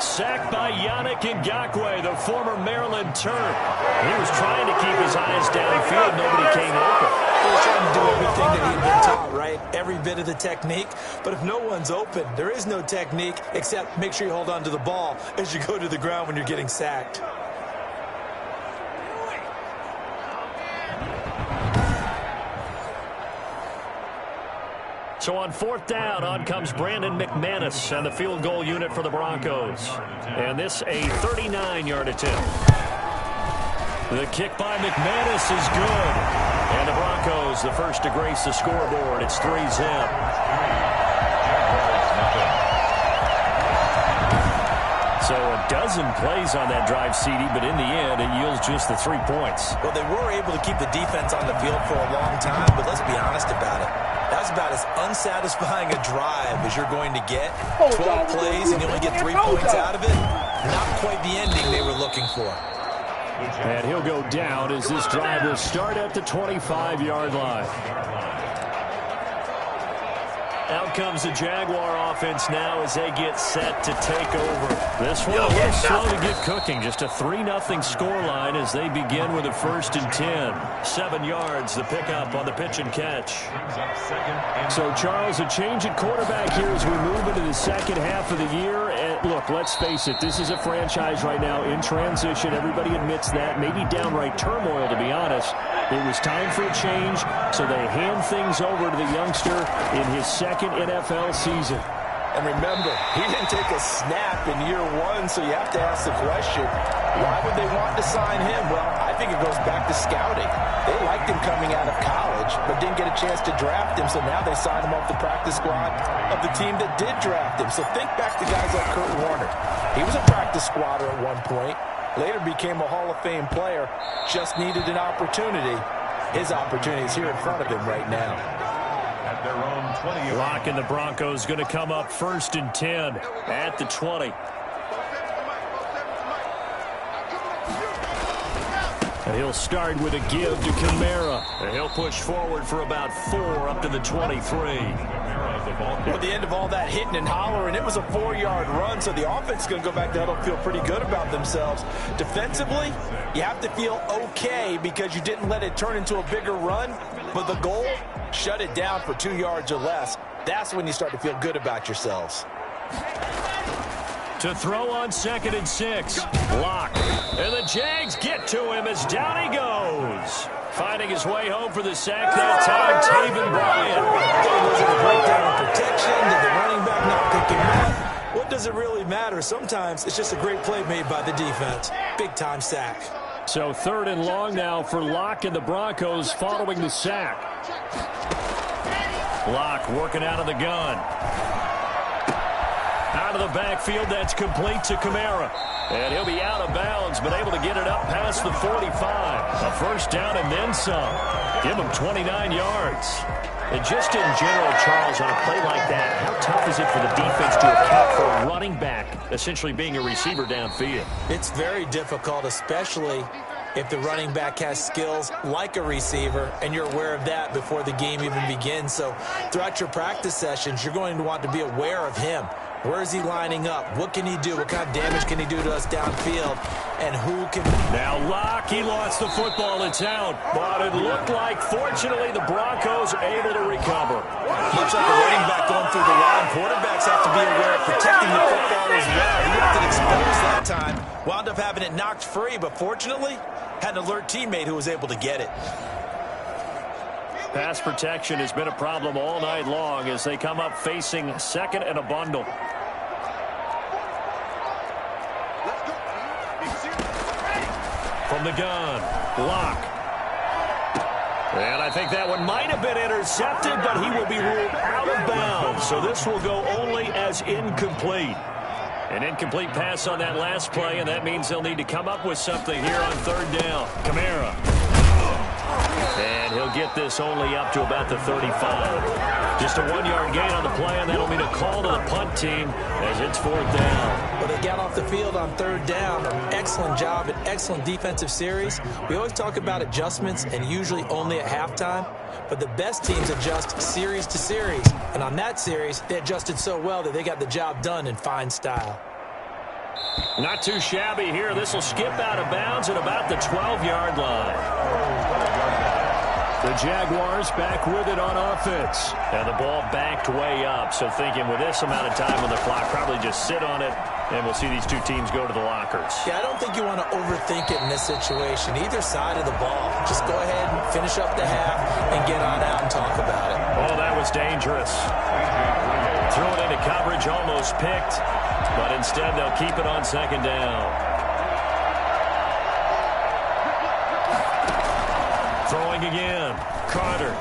Sacked by Yannick Ngakoue, the former Maryland Terp. He was trying to keep his eyes downfield. Nobody came open. He was trying to do everything that he'd been taught, right? Every bit of the technique. But if no one's open, there is no technique except make sure you hold on to the ball as you go to the ground when you're getting sacked. So on 4th down, on comes Brandon McManus and the field goal unit for the Broncos. And this a 39-yard attempt. The kick by McManus is good. And the Broncos, the first to grace the scoreboard. It's 3-zip. So a dozen plays on that drive, CD, but in the end, it yields just the 3 points. Well, they were able to keep the defense on the field for a long time, but let's be honest about it. That was about as unsatisfying a drive as you're going to get. 12 plays and you only get 3 points out of it. Not quite the ending they were looking for. And he'll go down as this drive will start at the 25-yard line. Out comes the Jaguar offense now as they get set to take over. This one a little slow to get cooking. Just a 3-0 scoreline as they begin with a 1st and 10. 7 yards, the pickup on the pitch and catch. So, Charles, a change at quarterback here as we move into the second half of the year. And look, let's face it, this is a franchise right now in transition. Everybody admits that. Maybe downright turmoil, to be honest. It was time for a change, so they hand things over to the youngster in his second NFL season. And remember, he didn't take a snap in year 1, so you have to ask the question, why would they want to sign him? Well, I think it goes back to scouting. They liked him coming out of college, but didn't get a chance to draft him, so now they signed him off the practice squad of the team that did draft him. So think back to guys like Kurt Warner. He was a practice squatter at one point, later became a Hall of Fame player, just needed an opportunity. His opportunity is here in front of him right now. At their own 20. Locke and the Broncos going to come up 1st and 10 at the 20. And he'll start with a give to Kamara. And he'll push forward for about 4 up to the 23. At the end of all that hitting and hollering, it was a 4-yard run, so the offense is going to go back to huddle and feel pretty good about themselves. Defensively, you have to feel okay because you didn't let it turn into a bigger run, but the goal, shut it down for 2 yards or less. That's when you start to feel good about yourselves. To throw on 2nd and 6. Locke. And the Jags get to him as down he goes. Finding his way home for the sack that time, Taven Bryan. Was it a breakdown of protection? Did the running back not pick him up? What does it really matter? Sometimes it's just a great play made by the defense. Big-time sack. So 3rd and long now for Locke and the Broncos following the sack. Locke working out of the gun. Out of the backfield, that's complete to Kamara. And he'll be out of bounds, but able to get it up past the 45. A 1st down and then some. Give him 29 yards. And just in general, Charles, on a play like that, how tough is it for the defense to account for a running back essentially being a receiver downfield? It's very difficult, especially if the running back has skills like a receiver, and you're aware of that before the game even begins. So throughout your practice sessions, you're going to want to be aware of him. Where is he lining up? What can he do? What kind of damage can he do to us downfield? And who can... Now Locke, he lost the football. It's out. But it looked like, fortunately, the Broncos are able to recover. Much like a running back going through the line, quarterbacks have to be aware of protecting the football as well. He left it exposed that time. Wound up having it knocked free, but fortunately, had an alert teammate who was able to get it. Pass protection has been a problem all night long as they come up facing second and a bundle. From the gun, Locke. And I think that one might have been intercepted, but he will be ruled out of bounds. So this will go only as incomplete. An incomplete pass on that last play, and that means they'll need to come up with something here on third down. Kamara. And he'll get this only up to about the 35. Just a 1-yard gain on the play, and that'll mean a call to the punt team as it's fourth down. Well, they got off the field on third down. An excellent job, an excellent defensive series. We always talk about adjustments, and usually only at halftime. But the best teams adjust series to series. And on that series, they adjusted so well that they got the job done in fine style. Not too shabby here. This will skip out of bounds at about the 12-yard line. The Jaguars back with it on offense. And the ball backed way up. So thinking with this amount of time on the clock, probably just sit on it, and we'll see these two teams go to the lockers. Yeah, I don't think you want to overthink it in this situation. Either side of the ball. Just go ahead and finish up the half and get on out and talk about it. Oh, that was dangerous. Threw it into coverage, almost picked. But instead, they'll keep it on second down. Throwing again. Carter.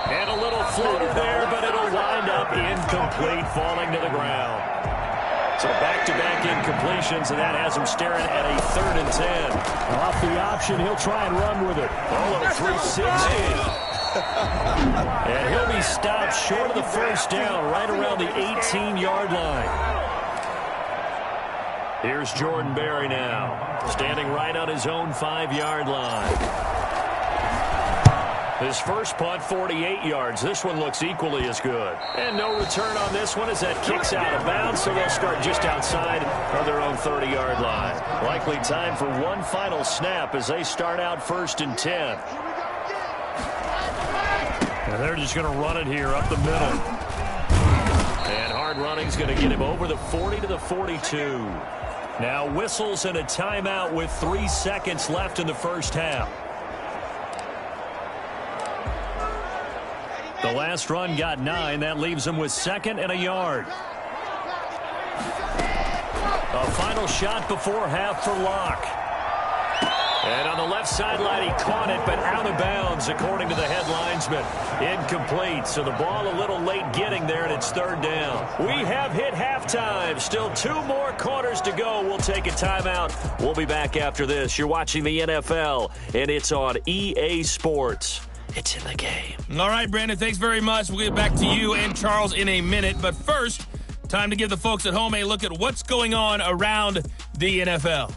And a little floater there, but it'll wind up incomplete, falling to the ground. So back-to-back incompletions, and that has him staring at a 3rd and 10. Off the option, he'll try and run with it. Oh, a 360. And he'll be stopped short of the first down, right around the 18-yard line. Here's Jordan Berry now, standing right on his own 5-yard line. His first punt, 48 yards. This one looks equally as good. And no return on this one as that kicks out of bounds, so they'll start just outside of their own 30-yard line. Likely time for one final snap as they start out 1st and 10. And they're just going to run it here up the middle. And hard running's going to get him over the 40 to the 42. Now whistles and a timeout with 3 seconds left in the first half. The last run got 9. That leaves him with 2nd and a yard. A final shot before half for Locke. And on the left sideline, he caught it, but out of bounds, according to the head linesman. Incomplete, so the ball a little late getting there, and it's 3rd down. We have hit halftime. Still 2 more quarters to go. We'll take a timeout. We'll be back after this. You're watching the NFL, and it's on EA Sports. It's in the game. All right, Brandon, thanks very much. We'll get back to you and Charles in a minute. But first, time to give the folks at home a look at what's going on around the NFL.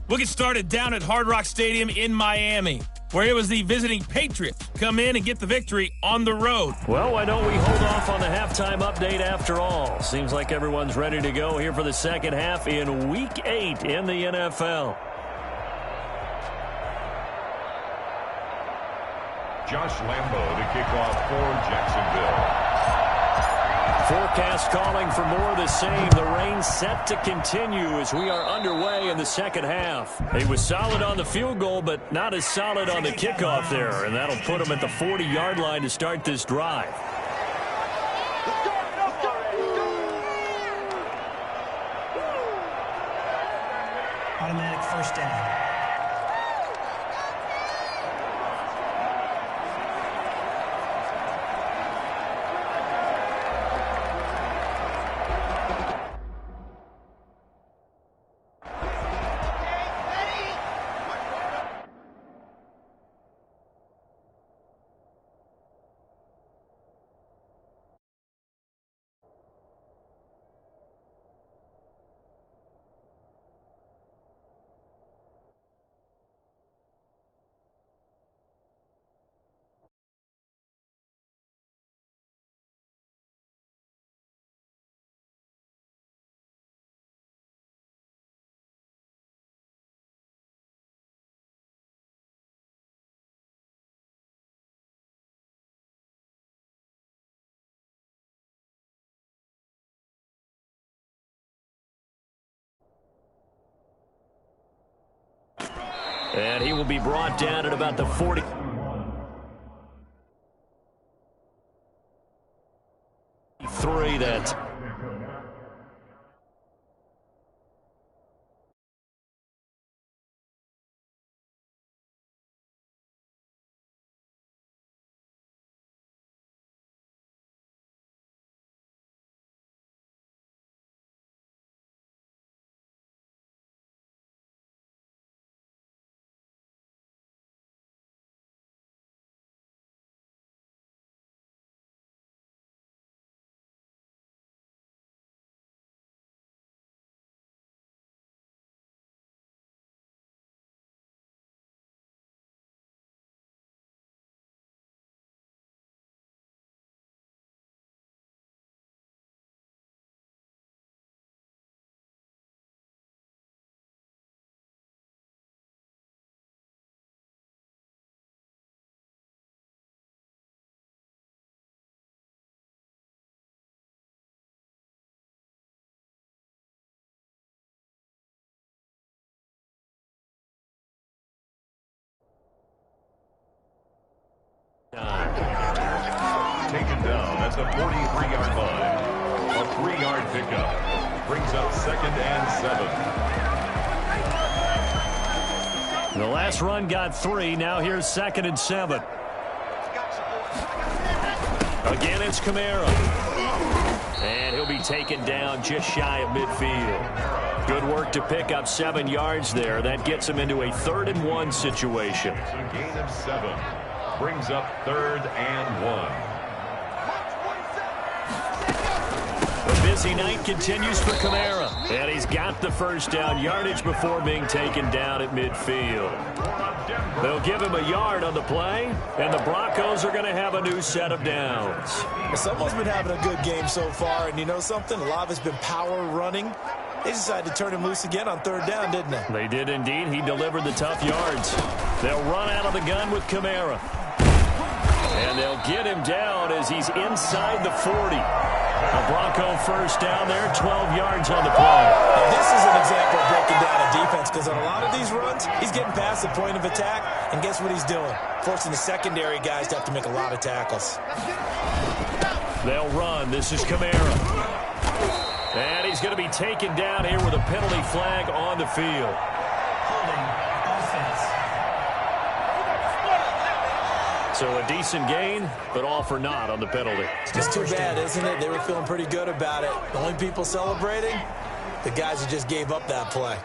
We'll get started down at Hard Rock Stadium in Miami, where it was the visiting Patriots come in and get the victory on the road. Well, why don't we hold off on the halftime update after all? Seems like everyone's ready to go here for the second half in Week 8 in the NFL. Josh Lambo to kick off for Jacksonville. Forecast calling for more of the same. The rain set to continue as we are underway in the second half. He was solid on the field goal, but not as solid on the kickoff there, and that'll put him at the 40-yard line to start this drive. Automatic first down. And he will be brought down at about the 40. That's taken down at the 43-yard line. A 3-yard pickup brings up 2nd and 7. the last run got 3. Now here's 2nd and 7. Again, it's Kamara. And he'll be taken down just shy of midfield. Good work to pick up 7 yards there. That gets him into a 3rd and 1 situation. It's a gain of 7. Brings up 3rd and 1. The busy night continues for Kamara. And he's got the first down yardage before being taken down at midfield. They'll give him a yard on the play, and the Broncos are going to have a new set of downs. Someone's been having a good game so far, and you know something? A lot of it's been power running. They decided to turn him loose again on 3rd down, didn't they? They did indeed. He delivered the tough yards. They'll run out of the gun with Kamara. And they'll get him down as he's inside the 40. A Bronco first down there, 12 yards on the play. Now, this is an example of breaking down a defense, because on a lot of these runs, he's getting past the point of attack, and guess what he's doing? Forcing the secondary guys to have to make a lot of tackles. They'll run. This is Kamara. And he's going to be taken down here with a penalty flag on the field. Holding offense. So a decent gain, but all for naught on the penalty. It's too bad, isn't it? They were feeling pretty good about it. The only people celebrating, the guys who just gave up that play.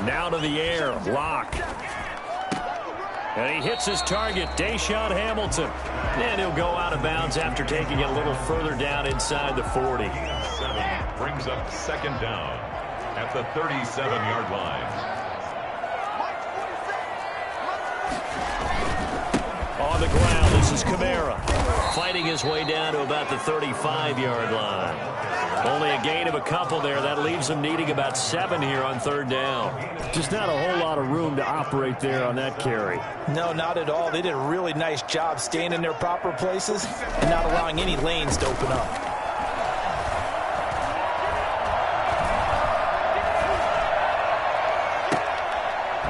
Now to the air, Lock. And he hits his target, Deshaun Hamilton. And he'll go out of bounds after taking it a little further down inside the 40. 7 brings up 2nd down at the 37-yard line. On the ground, this is Kamara. Fighting his way down to about the 35-yard line. Only a gain of a couple there. That leaves him needing about 7 here on 3rd down. Just not a whole lot of room to operate there on that carry. No, not at all. They did a really nice job staying in their proper places and not allowing any lanes to open up.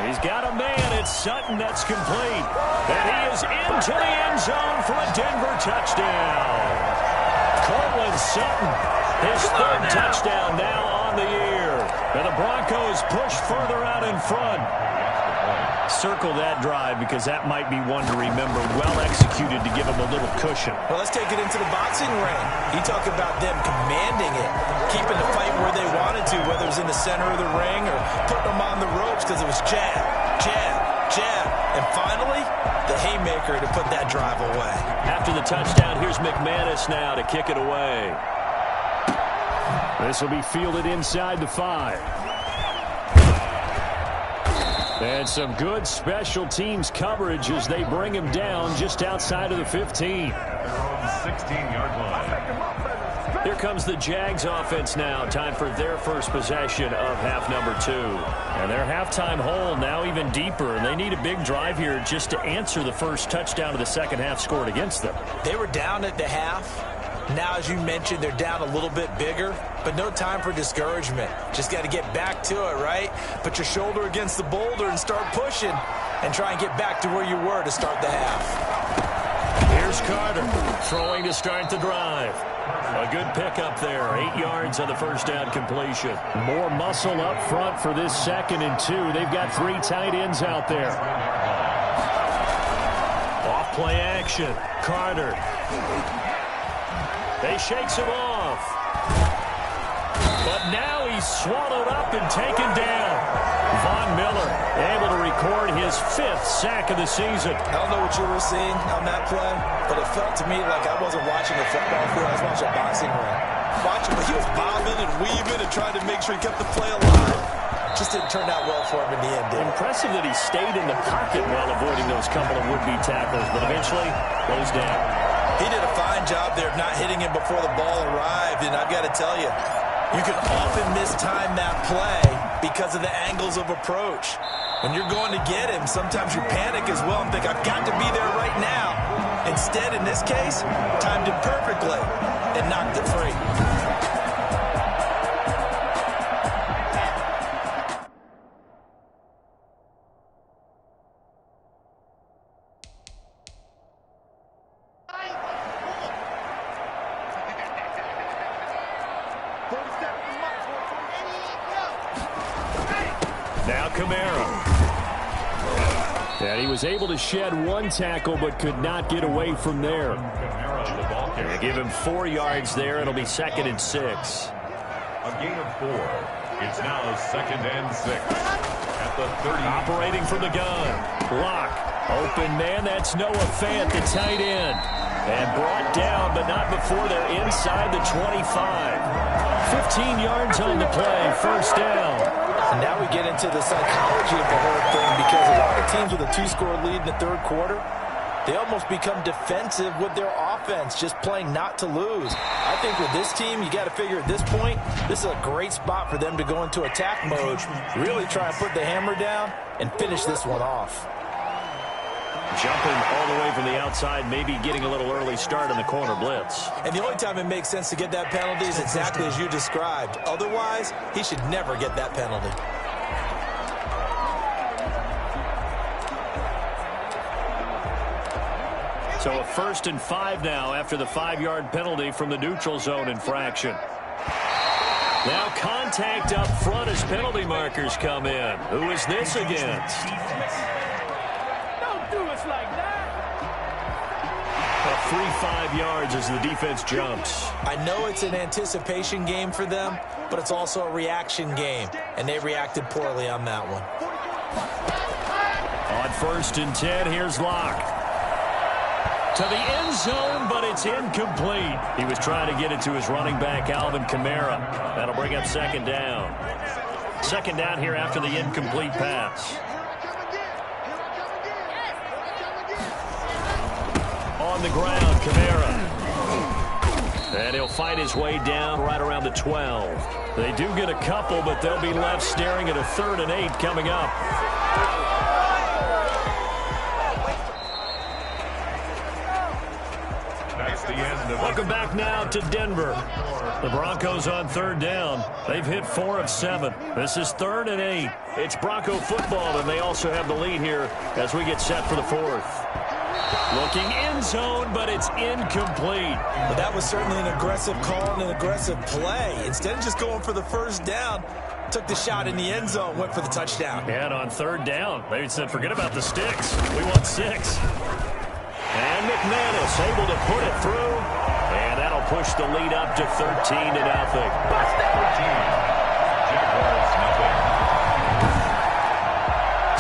He's got a man. It's Sutton that's complete. And he is into the end zone for a Denver touchdown. Cortland Sutton, his 3rd touchdown now on the year. And the Broncos push further out in front. Circle that drive because that might be one to remember. Well executed to give him a little cushion. Well, let's take it into the boxing ring. You talk about them commanding it, keeping the fight where they wanted to, whether it was in the center of the ring or putting them on the ropes because it was jab, jab, jab. And finally, the haymaker to put that drive away. After the touchdown, here's McManus now to kick it away. This will be fielded inside the 5. And some good special teams coverage as they bring him down just outside of the 15. They're on the 16-yard line. Here comes the Jags offense now. Time for their first possession of half number 2. And their halftime hole now even deeper. And they need a big drive here just to answer the first touchdown of the second half scored against them. They were down at the half. Now, as you mentioned, they're down a little bit bigger, but no time for discouragement. Just got to get back to it, right? Put your shoulder against the boulder and start pushing and try and get back to where you were to start the half. Here's Carter throwing to start the drive. A good pickup there. 8 yards on the first down completion. More muscle up front for this 2nd and 2. They've got 3 tight ends out there. Off play action. Carter. He shakes him off. But now he's swallowed up and taken down. Von Miller able to record his 5th sack of the season. I don't know what you were seeing on that play, but it felt to me like I wasn't watching a football field. I was watching a boxing ring. He was bobbing and weaving and trying to make sure he kept the play alive. Just didn't turn out well for him in the end, did it? Impressive that he stayed in the pocket while avoiding those couple of would-be tackles, but eventually goes down. He did a fine job there of not hitting him before the ball arrived, and I've got to tell you, you can often mistime that play because of the angles of approach. When you're going to get him, sometimes you panic as well and think, I've got to be there right now. Instead, in this case, timed it perfectly and knocked it free. Now Kamara. And he was able to shed 1 tackle but could not get away from there. They give him 4 yards there. It'll be 2nd and 6. A gain of 4. It's now 2nd and 6. At the 30. Operating from the gun. Lock. Open man. That's Noah Fant, the tight end. And brought down, but not before they're inside the 25. 15 yards on the play. First down. And now we get into the psychology of the whole thing, because a lot of teams with a 2-score lead in the 3rd quarter, they almost become defensive with their offense, just playing not to lose. I think with this team, you got to figure at this point, this is a great spot for them to go into attack mode, really try and put the hammer down and finish this one off. Jumping all the way from the outside, maybe getting a little early start on the corner blitz. And the only time it makes sense to get that penalty is exactly as you described. Otherwise, he should never get that penalty. So a 1st and 5 now after the 5-yard penalty from the neutral zone infraction. Now contact up front as penalty markers come in. Who is this against? Don't do us like that. A free 5 yards as the defense jumps. I know it's an anticipation game for them, but it's also a reaction game, and they reacted poorly on that one. On 1st and 10, here's Locke. To the end zone, but it's incomplete. He was trying to get it to his running back, Alvin Kamara. That'll bring up 2nd down. 2nd down here after the incomplete pass. On the ground, Kamara. And he'll fight his way down right around the 12. They do get a couple, but they'll be left staring at a 3rd and 8 coming up. Welcome back now to Denver. The Broncos on 3rd down. They've hit 4 of 7. This is 3rd and 8. It's Bronco football, and they also have the lead here as we get set for the 4th. Looking end zone, but it's incomplete. But that was certainly an aggressive call and an aggressive play. Instead of just going for the 1st down, took the shot in the end zone, went for the touchdown. And on 3rd down, they said, forget about the sticks. We want 6. And McManus able to put it through. And that'll push the lead up to 13-0.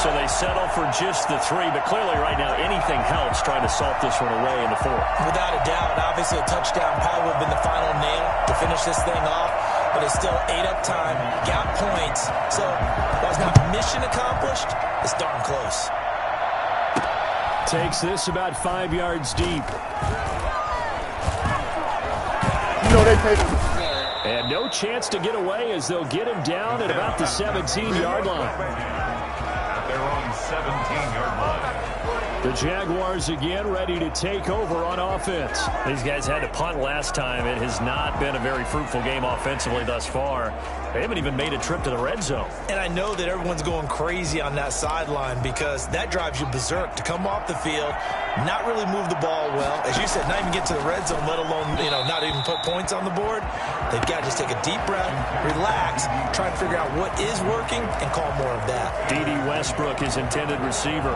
So they settle for just the 3, but clearly right now anything helps trying to salt this one away in the 4th. Without a doubt, obviously a touchdown probably would have been the final nail to finish this thing off, but it's still 8 up time, got points. So while it's not mission accomplished, it's darn close. Takes this about 5 yards deep. You know they paid. And no chance to get away as they'll get him down at about the 17-yard line. They're on 17-yard line. The Jaguars again ready to take over on offense. These guys had to punt last time. It has not been a very fruitful game offensively thus far. They haven't even made a trip to the red zone. And I know that everyone's going crazy on that sideline because that drives you berserk to come off the field, not really move the ball well. As you said, not even get to the red zone, let alone, not even put points on the board. They've got to just take a deep breath, relax, try to figure out what is working, and call more of that. D.D. Westbrook is intended receiver,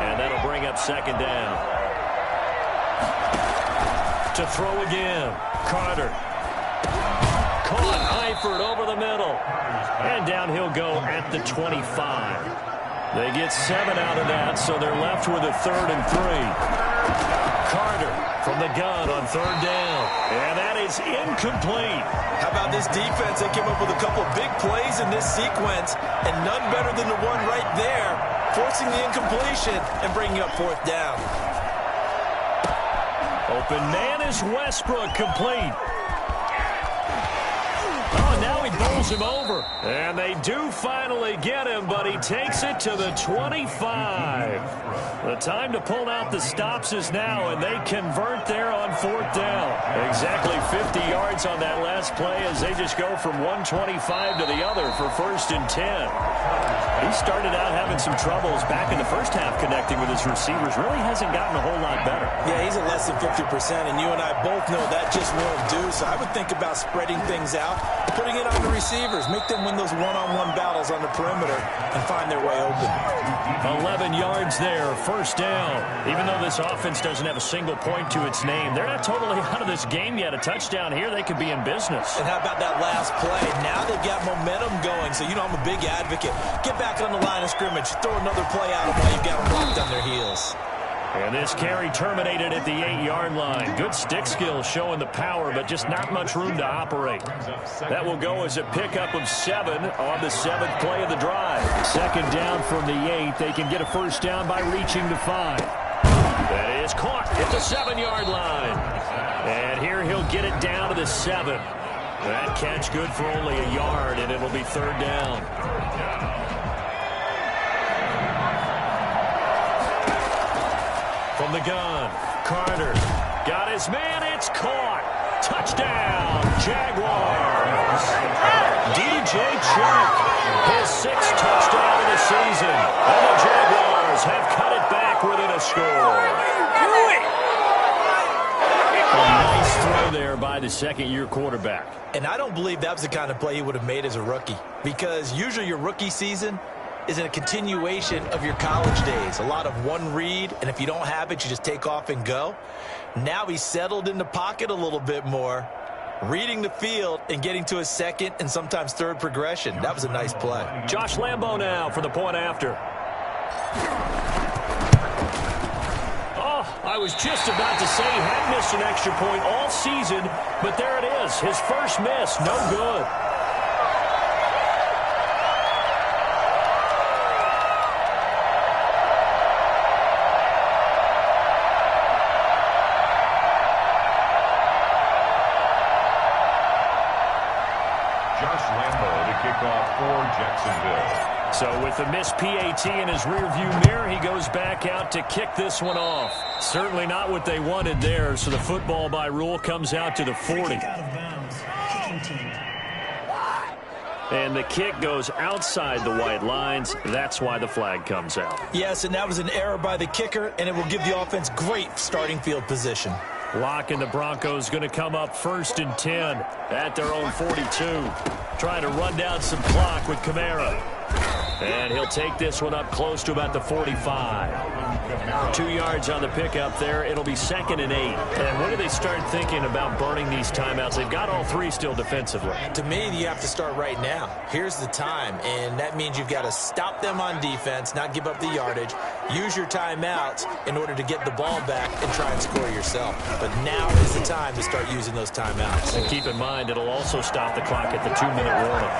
and that'll bring up second down. To throw again, Carter. Caught Eifert over the middle. And down he'll go at the 25. They get 7 out of that, so they're left with a 3rd and 3. Carter from the gun on 3rd down. And that is incomplete. How about this defense? They came up with a couple big plays in this sequence, and none better than the one right there, forcing the incompletion and bringing up 4th down. Open man is Westbrook, complete. Oh, now he bowls him over. And they do finally get him, but he takes it to the 25. The time to pull out the stops is now, and they convert there on 4th down. Exactly 50 yards on that last play as they just go from 125 to the other for 1st and 10. He started out having some troubles back in the first half connecting with his receivers. Really hasn't gotten a whole lot better. Yeah, he's at less than 50%, and you and I both know that just won't do. So I would think about spreading things out, putting it on the receivers, make them win those one-on-one battles on the perimeter and find their way open. 11 yards there, 1st down. Even though this offense doesn't have a single point to its name, they're not totally out of this game yet. A touchdown here, they could be in business. And how about that last play? Now they've got momentum going, so I'm a big advocate. Get back on the line of scrimmage, throw another play at them while you've got them locked on their heels. And this carry terminated at the 8-yard line. Good stick skills showing the power, but just not much room to operate. That will go as a pickup of 7 on the 7th play of the drive. 2nd down from the 8. They can get a 1st down by reaching the 5. That is caught at the 7-yard line. And here he'll get it down to the 7. That catch good for only a yard, and it'll be 3rd down. From the gun, Carter got his man. It's caught. Touchdown, Jaguars. DJ Chark, his 6th touchdown of the season. And the Jaguars have cut it back within a score. A nice throw there by the 2nd-year quarterback. And I don't believe that was the kind of play he would have made as a rookie, because usually your rookie season is a continuation of your college days. A lot of one read, and if you don't have it, you just take off and go. Now he's settled in the pocket a little bit more, reading the field and getting to his 2nd and sometimes 3rd progression. That was a nice play. Josh Lambo now for the point after. Oh, I was just about to say he hadn't missed an extra point all season, but there it is. His first miss, no good. So with the missed PAT in his rearview mirror, he goes back out to kick this one off. Certainly not what they wanted there, so the football by rule comes out to the 40. And the kick goes outside the white lines. That's why the flag comes out. Yes, and that was an error by the kicker, and it will give the offense great starting field position. Lock and the Broncos going to come up 1st and 10 at their own 42. Trying to run down some clock with Kamara. And he'll take this one up close to about the 45. 2 yards on the pickup there. It'll be 2nd and 8. And when do they start thinking about burning these timeouts? They've got all 3 still defensively. To me, you have to start right now. Here's the time, and that means you've got to stop them on defense, not give up the yardage, use your timeouts in order to get the ball back and try and score yourself. But now is the time to start using those timeouts. And keep in mind, it'll also stop the clock at the 2-minute warning.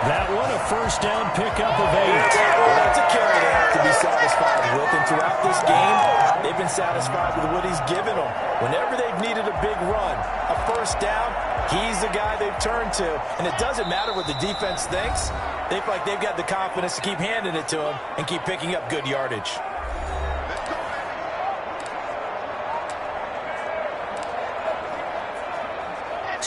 That one, a 1st down pickup of 8. Well, that's a carry they have to be satisfied with, and throughout this game, they've been satisfied with what he's given them. Whenever they've needed a big run, a 1st down, he's the guy they've turned to. And it doesn't matter what the defense thinks. They feel like they've got the confidence to keep handing it to him and keep picking up good yardage.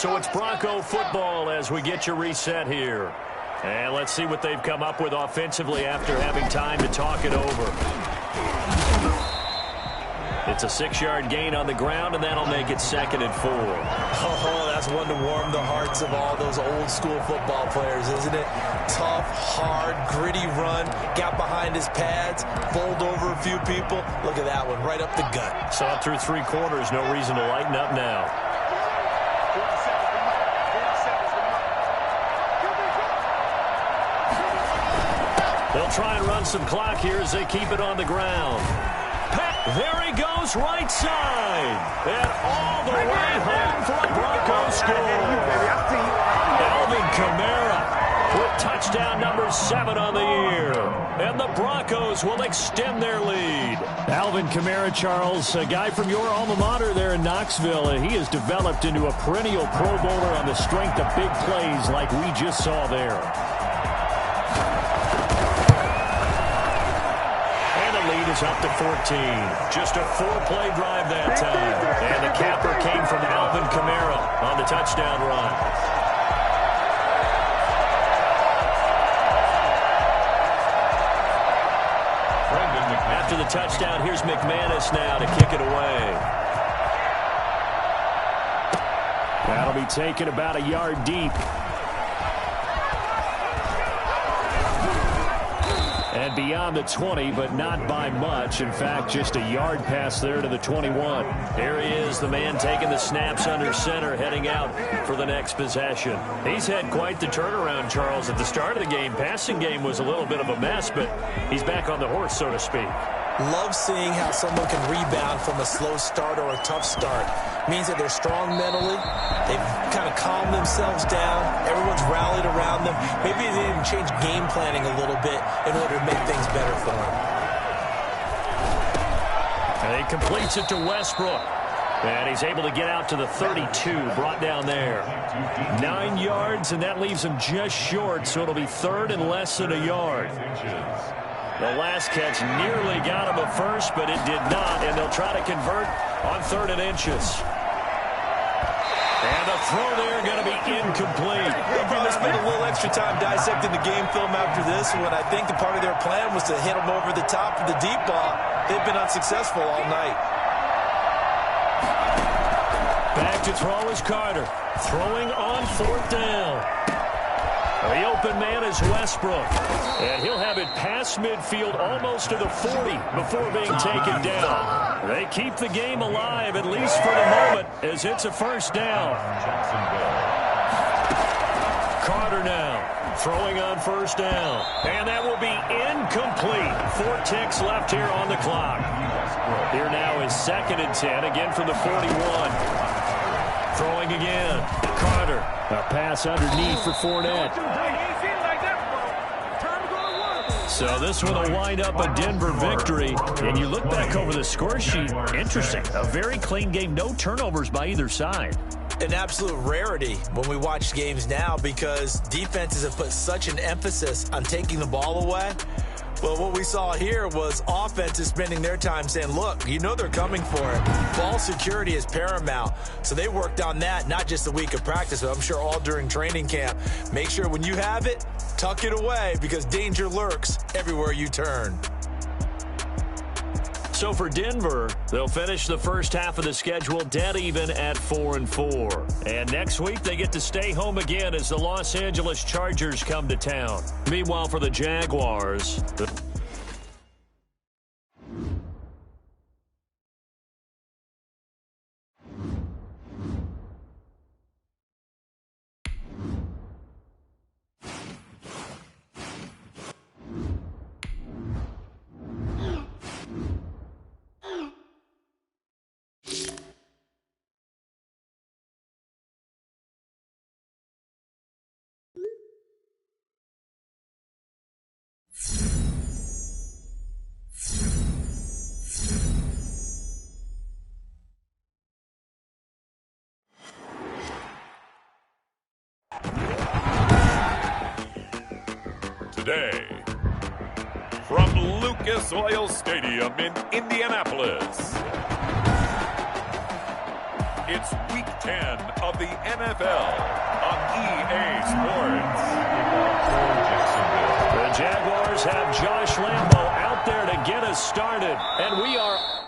So it's Bronco football as we get you reset here. And let's see what they've come up with offensively after having time to talk it over. It's a 6-yard gain on the ground, and that'll make it 2nd and 4. Oh, that's one to warm the hearts of all those old-school football players, isn't it? Tough, hard, gritty run, got behind his pads, bowled over a few people. Look at that one, right up the gut. Saw it through 3 quarters, no reason to lighten up now. They'll try and run some clock here as they keep it on the ground. There he goes, right side. And all the way home for a Bronco score. Alvin Kamara with touchdown number 7 on the year. And the Broncos will extend their lead. Alvin Kamara, Charles, a guy from your alma mater there in Knoxville. He has developed into a perennial Pro Bowler on the strength of big plays like we just saw there. Is up to 14. Just a 4-play drive that time. And the capper came from Alvin Kamara on the touchdown run. After the touchdown, here's McManus now to kick it away. That'll be taken about a yard deep. And beyond the 20, but not by much. In fact, just a yard pass there to the 21. Here he is, the man taking the snaps under center, heading out for the next possession. He's had quite the turnaround, Charles. At the start of the game, passing game was a little bit of a mess, but he's back on the horse, so to speak. Love seeing how someone can rebound from a slow start or a tough start. Means that they're strong mentally. They've kind of calmed themselves down. Everyone's rallied around them. Maybe they even change game planning a little bit in order to make things better for them. And he completes it to Westbrook. And he's able to get out to the 32, brought down there. 9 yards, and that leaves him just short, so it'll be 3rd and less than a yard. The last catch nearly got him a first, but it did not, and they'll try to convert on 3rd and inches. And the throw there going to be incomplete. They'll probably spend a little extra time dissecting the game film after this one. I think the part of their plan was to hit them over the top of the deep ball. They've been unsuccessful all night. Back to throw is Carter. Throwing on 4th down. The open man is Westbrook. And he'll have it past midfield almost to the 40 before being taken down. They keep the game alive, at least for the moment, as it's a 1st down. Carter now throwing on 1st down. And that will be incomplete. 4 ticks left here on the clock. Here now is 2nd and 10, again from the 41. Throwing again. Carter. A pass underneath for Fournette. So this one will wind up a Denver victory. And you look back over the score sheet. Interesting. A very clean game. No turnovers by either side. An absolute rarity when we watch games now because defenses have put such an emphasis on taking the ball away. Well, what we saw here was offenses spending their time saying, look, you know they're coming for it. Ball security is paramount. So they worked on that, not just a week of practice, but I'm sure all during training camp. Make sure when you have it, tuck it away because danger lurks everywhere you turn. So for Denver, they'll finish the first half of the schedule dead even at 4-4. And next week, they get to stay home again as the Los Angeles Chargers come to town. Meanwhile, for the Jaguars, today, from Lucas Oil Stadium in Indianapolis, It's Week 10 of the NFL on EA Sports. The Jaguars have Josh Lambo out there to get us started, and we are...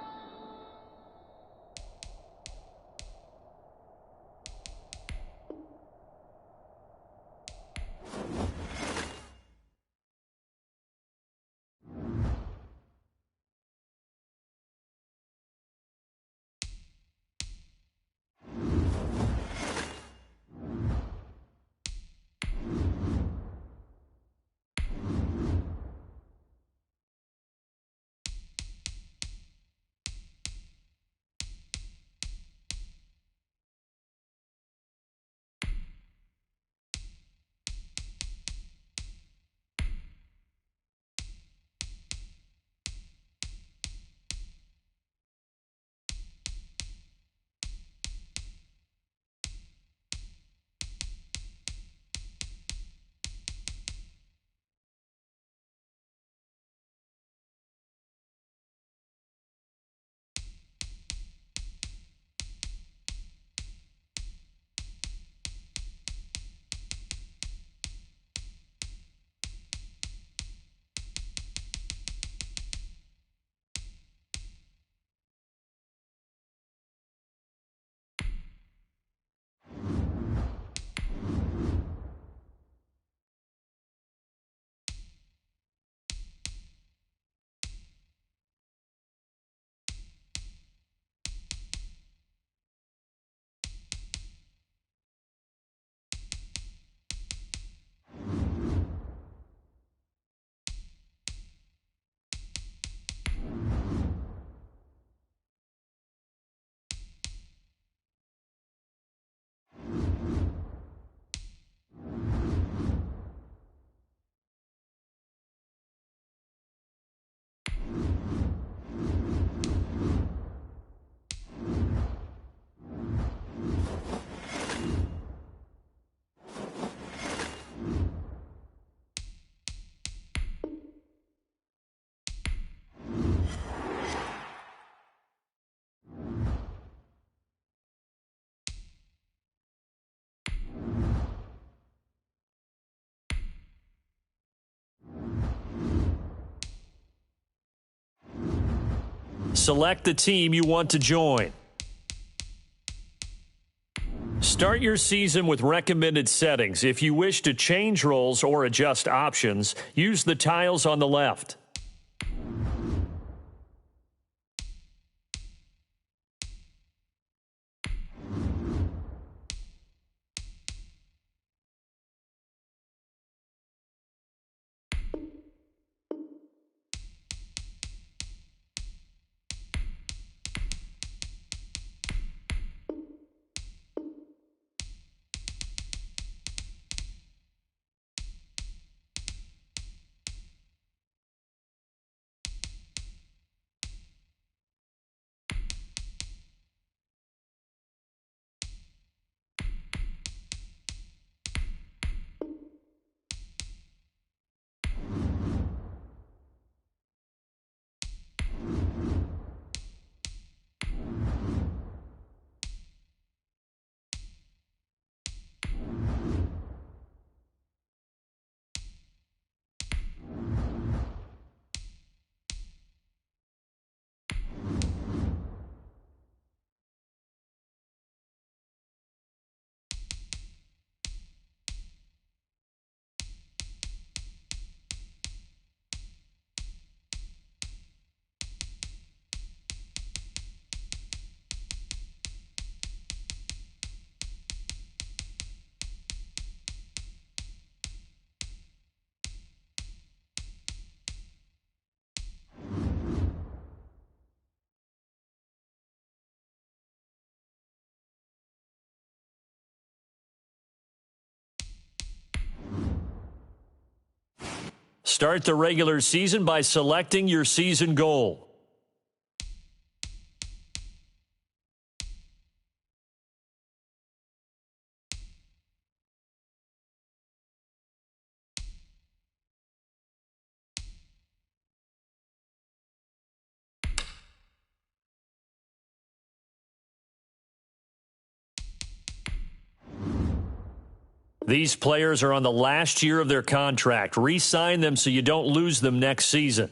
Select the team you want to join. Start your season with recommended settings. If you wish to change roles or adjust options, use the tiles on the left. Start the regular season by selecting your season goal. These players are on the last year of their contract. Re-sign them so you don't lose them next season.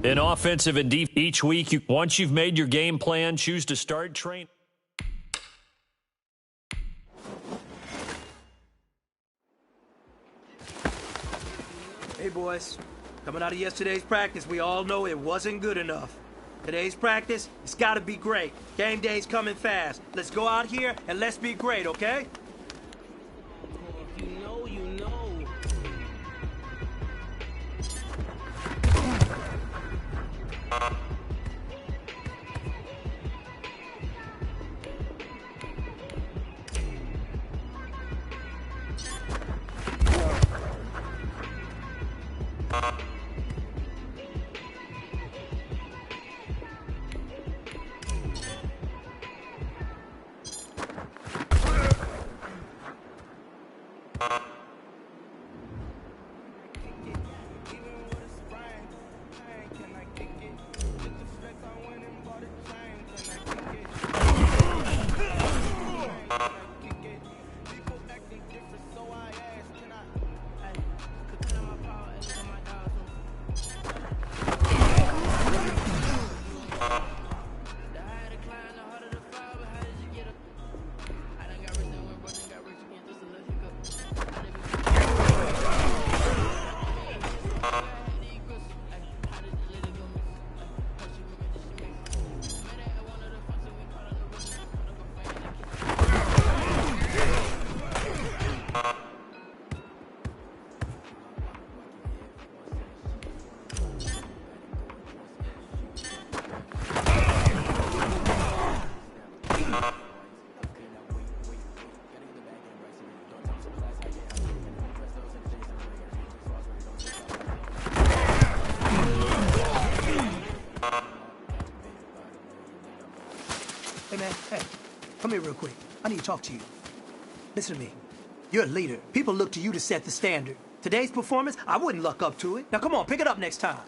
In offensive and defense, each week, once you've made your game plan, choose to start training. Hey, boys. Coming out of yesterday's practice, we all know it wasn't good enough. Today's practice, it's got to be great. Game day's coming fast. Let's go out here and let's be great, okay? You know, you know. Hey, man, hey, come here real quick. I need to talk to you. Listen to me. You're a leader. People look to you to set the standard. Today's performance, I wouldn't luck up to it. Now, come on, pick it up next time.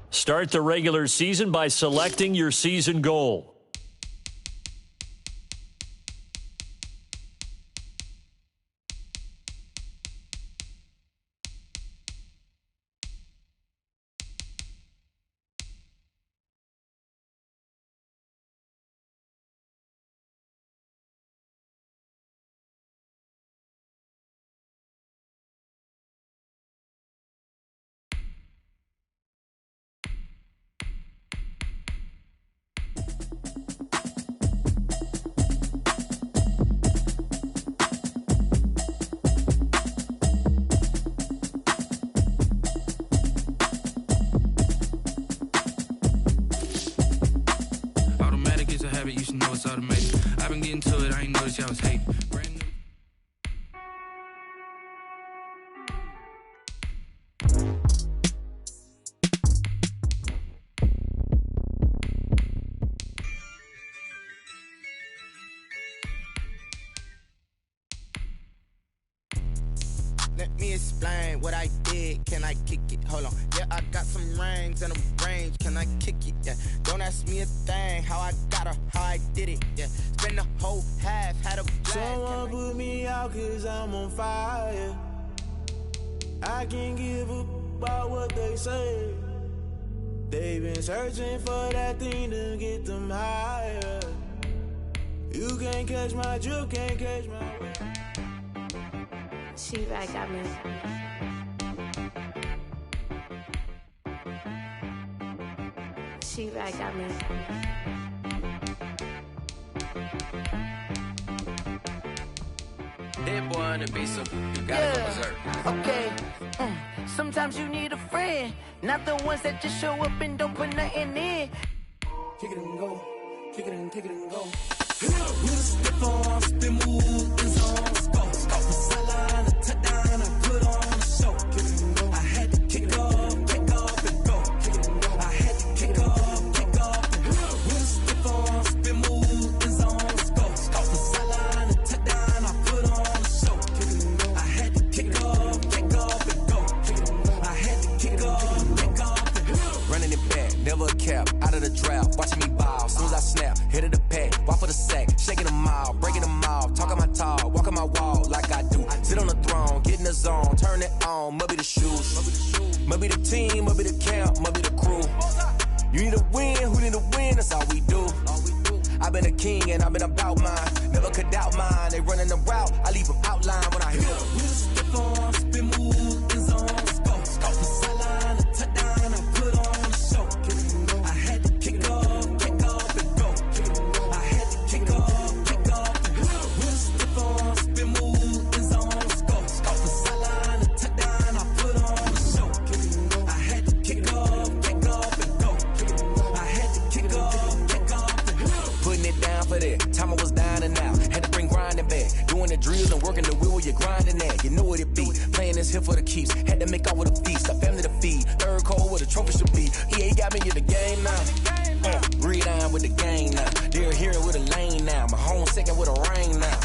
Start the regular season by selecting your season goal. You should know it's automated. I've been getting to it, I ain't noticed y'all was hating. Let me explain what I did. Can I kick it? Hold on. Yeah, I got some rings and a range. Can I kick it? Yeah. Don't ask me a thing. How I got her, how I did it. Yeah. Spend the whole half, had a blast. Someone put me out cause I'm on fire. I can't give up about what they say. They've been searching for that thing to get them higher. You can't catch my drift, can't catch my... She back at me. She back at me. That boy on the beat, so you gotta go berserk. Okay. Sometimes you need a friend, not the ones that just show up and don't put nothing in. Kick it and go. Kick it and kick it and go. With a stiff on, spin move, is on, scope. The sideline, a touchdown, I put on a show. I had to kick off and go. I had to kick off and go. With a stiff on, spin move, is on, scope. The sideline, a touchdown, I put on a show. I had to kick off and go. I had to kick off and go. Running it back, never Sit on the throne, get in the zone, turn it on, must be the shoes. Must be the team, must be the camp, must be the crew. You need a win, who need a win, that's all we do. I've been a king and I've been about mine. Never could doubt mine, they running the route, I leave them outline when I hit them. We just step on, spin, move, in zone, scope. Scope the sideline, a touchdown, I put on a show. I had to kick off and go. I had to kick off and go. We just step on, spin, move, in zone, scope. Scope the sideline, a touchdown, I put on a show. I had to kick off and go. I had to kick off and go. Putting it down for that, time I was down and out. Had to bring grinding back, doing the drills and working the wheel where you're grinding at. You know what it be, playing this here for the keeps. Had to make out with a feast, a family to feed. Third cold where the trophy should be. EA got me in the game now. Read on with the game now. They're here with a lane now. My home second with a rain now.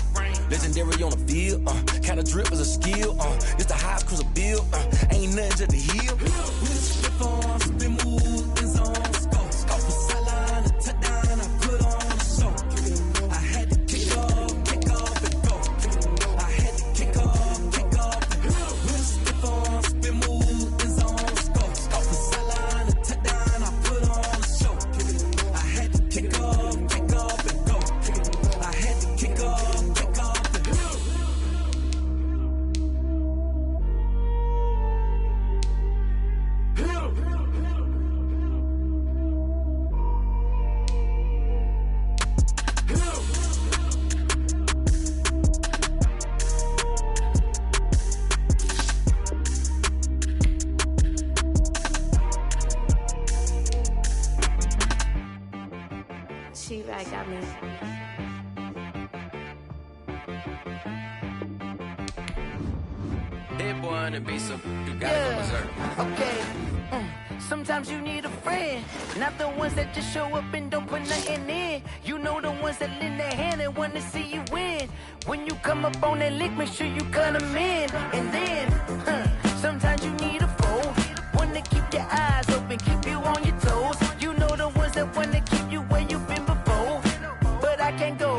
Legendary on the field, kind of drip is a skill. It's the highest cruiser bill, ain't nothing to the hill. We just flip on, spin, move, in zone, scope. Scope the sideline, a touchdown, I put on a show. I had to kick off and go. I had to kick off and go. We just flip on, spin, move, in zone, scope. Scope the sideline, a touchdown, I put on a show. I had to kick off and go. I had to kick off and go. She right got me. That boy on the beat, so you gotta go berserk. Okay. Sometimes you need a friend, not the ones that just show up and don't put nothing in. You know the ones that lend their hand and want to see you win. When you come up on that lick, make sure you cut them in. And then, sometimes you need a foe, one to keep your eyes open, keep you on your toes. You know the ones that want to keep you where you've been before. But I can't go,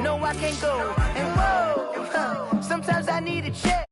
no I can't go. And whoa, sometimes I need a check.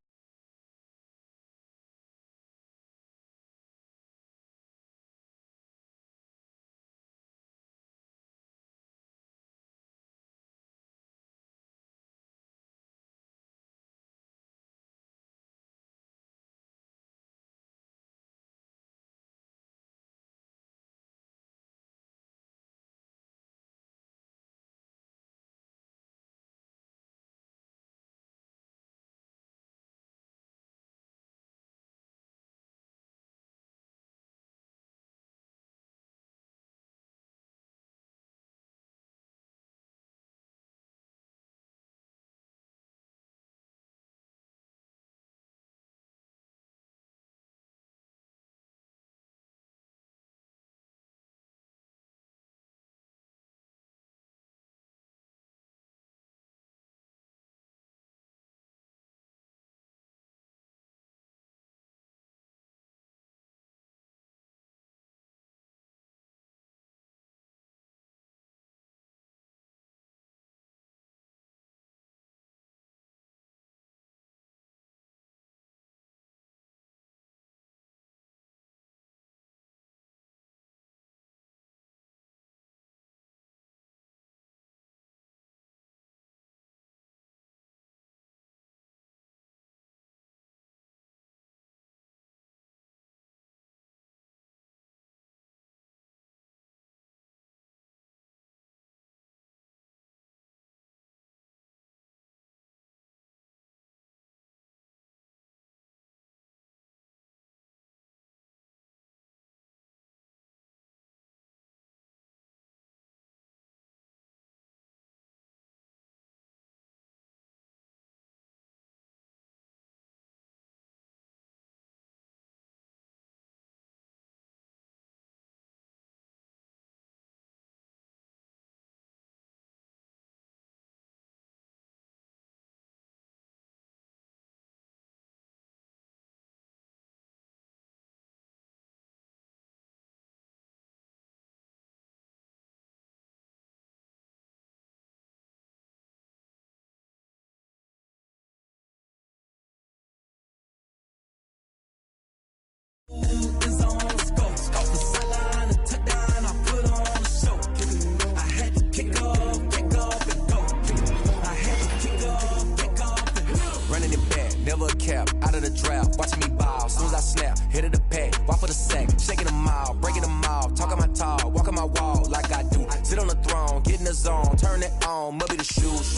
running it back, never a cap, out of the draft, watching me ball, soon as I snap, hit of the pack, walk for the sack, shaking them out, breaking them out, talking my talk, walking my wall like I do, sit on the throne, get in the zone, turn it on, must be the shoes,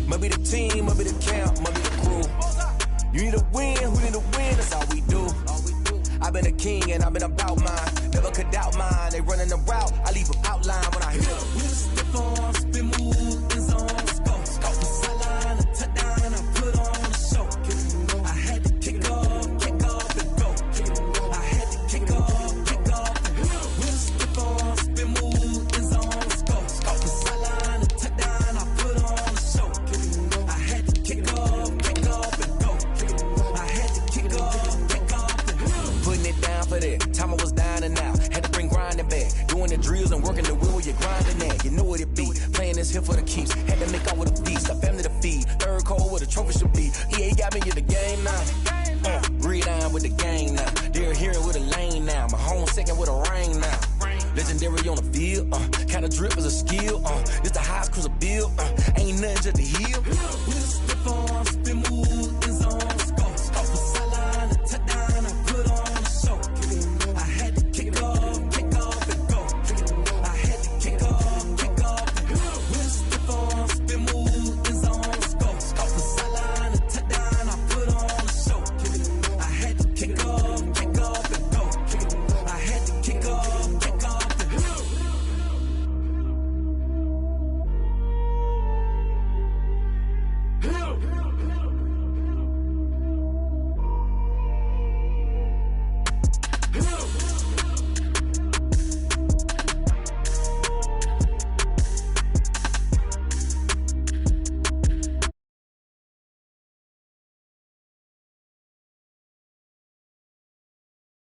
must be the team, must be the camp, must be the crew, you need a win, who need a win, that's all we do. I've been a king and I've been about mine. Never could doubt mine. They running the route. I leave them outline when I hit them. We step on, spin move, in zone, scope. Scope the sideline, a touchdown, I put on a show. I had to kick off and go. I had to kick off and go. We step on, spin move, in zone, scope. Scope the sideline, a touchdown, I put on a show. I had to kick off and go. I had to kick off. Putting it down for that. Time I was down and out. Had to bring grinding back. Doing the drills and working the wheel where you're grinding at. You know what it be. Playing this here for the keeps. Had to make out with a beast. A family to feed. Third cold where the trophy should be. EA got me in the game now. Breathe down with the gang now. They're here with a lane now. My home second with a ring now. Legendary on the field. Kind of drip is a skill. This the highest cruiser bill. Ain't nothing just to heal.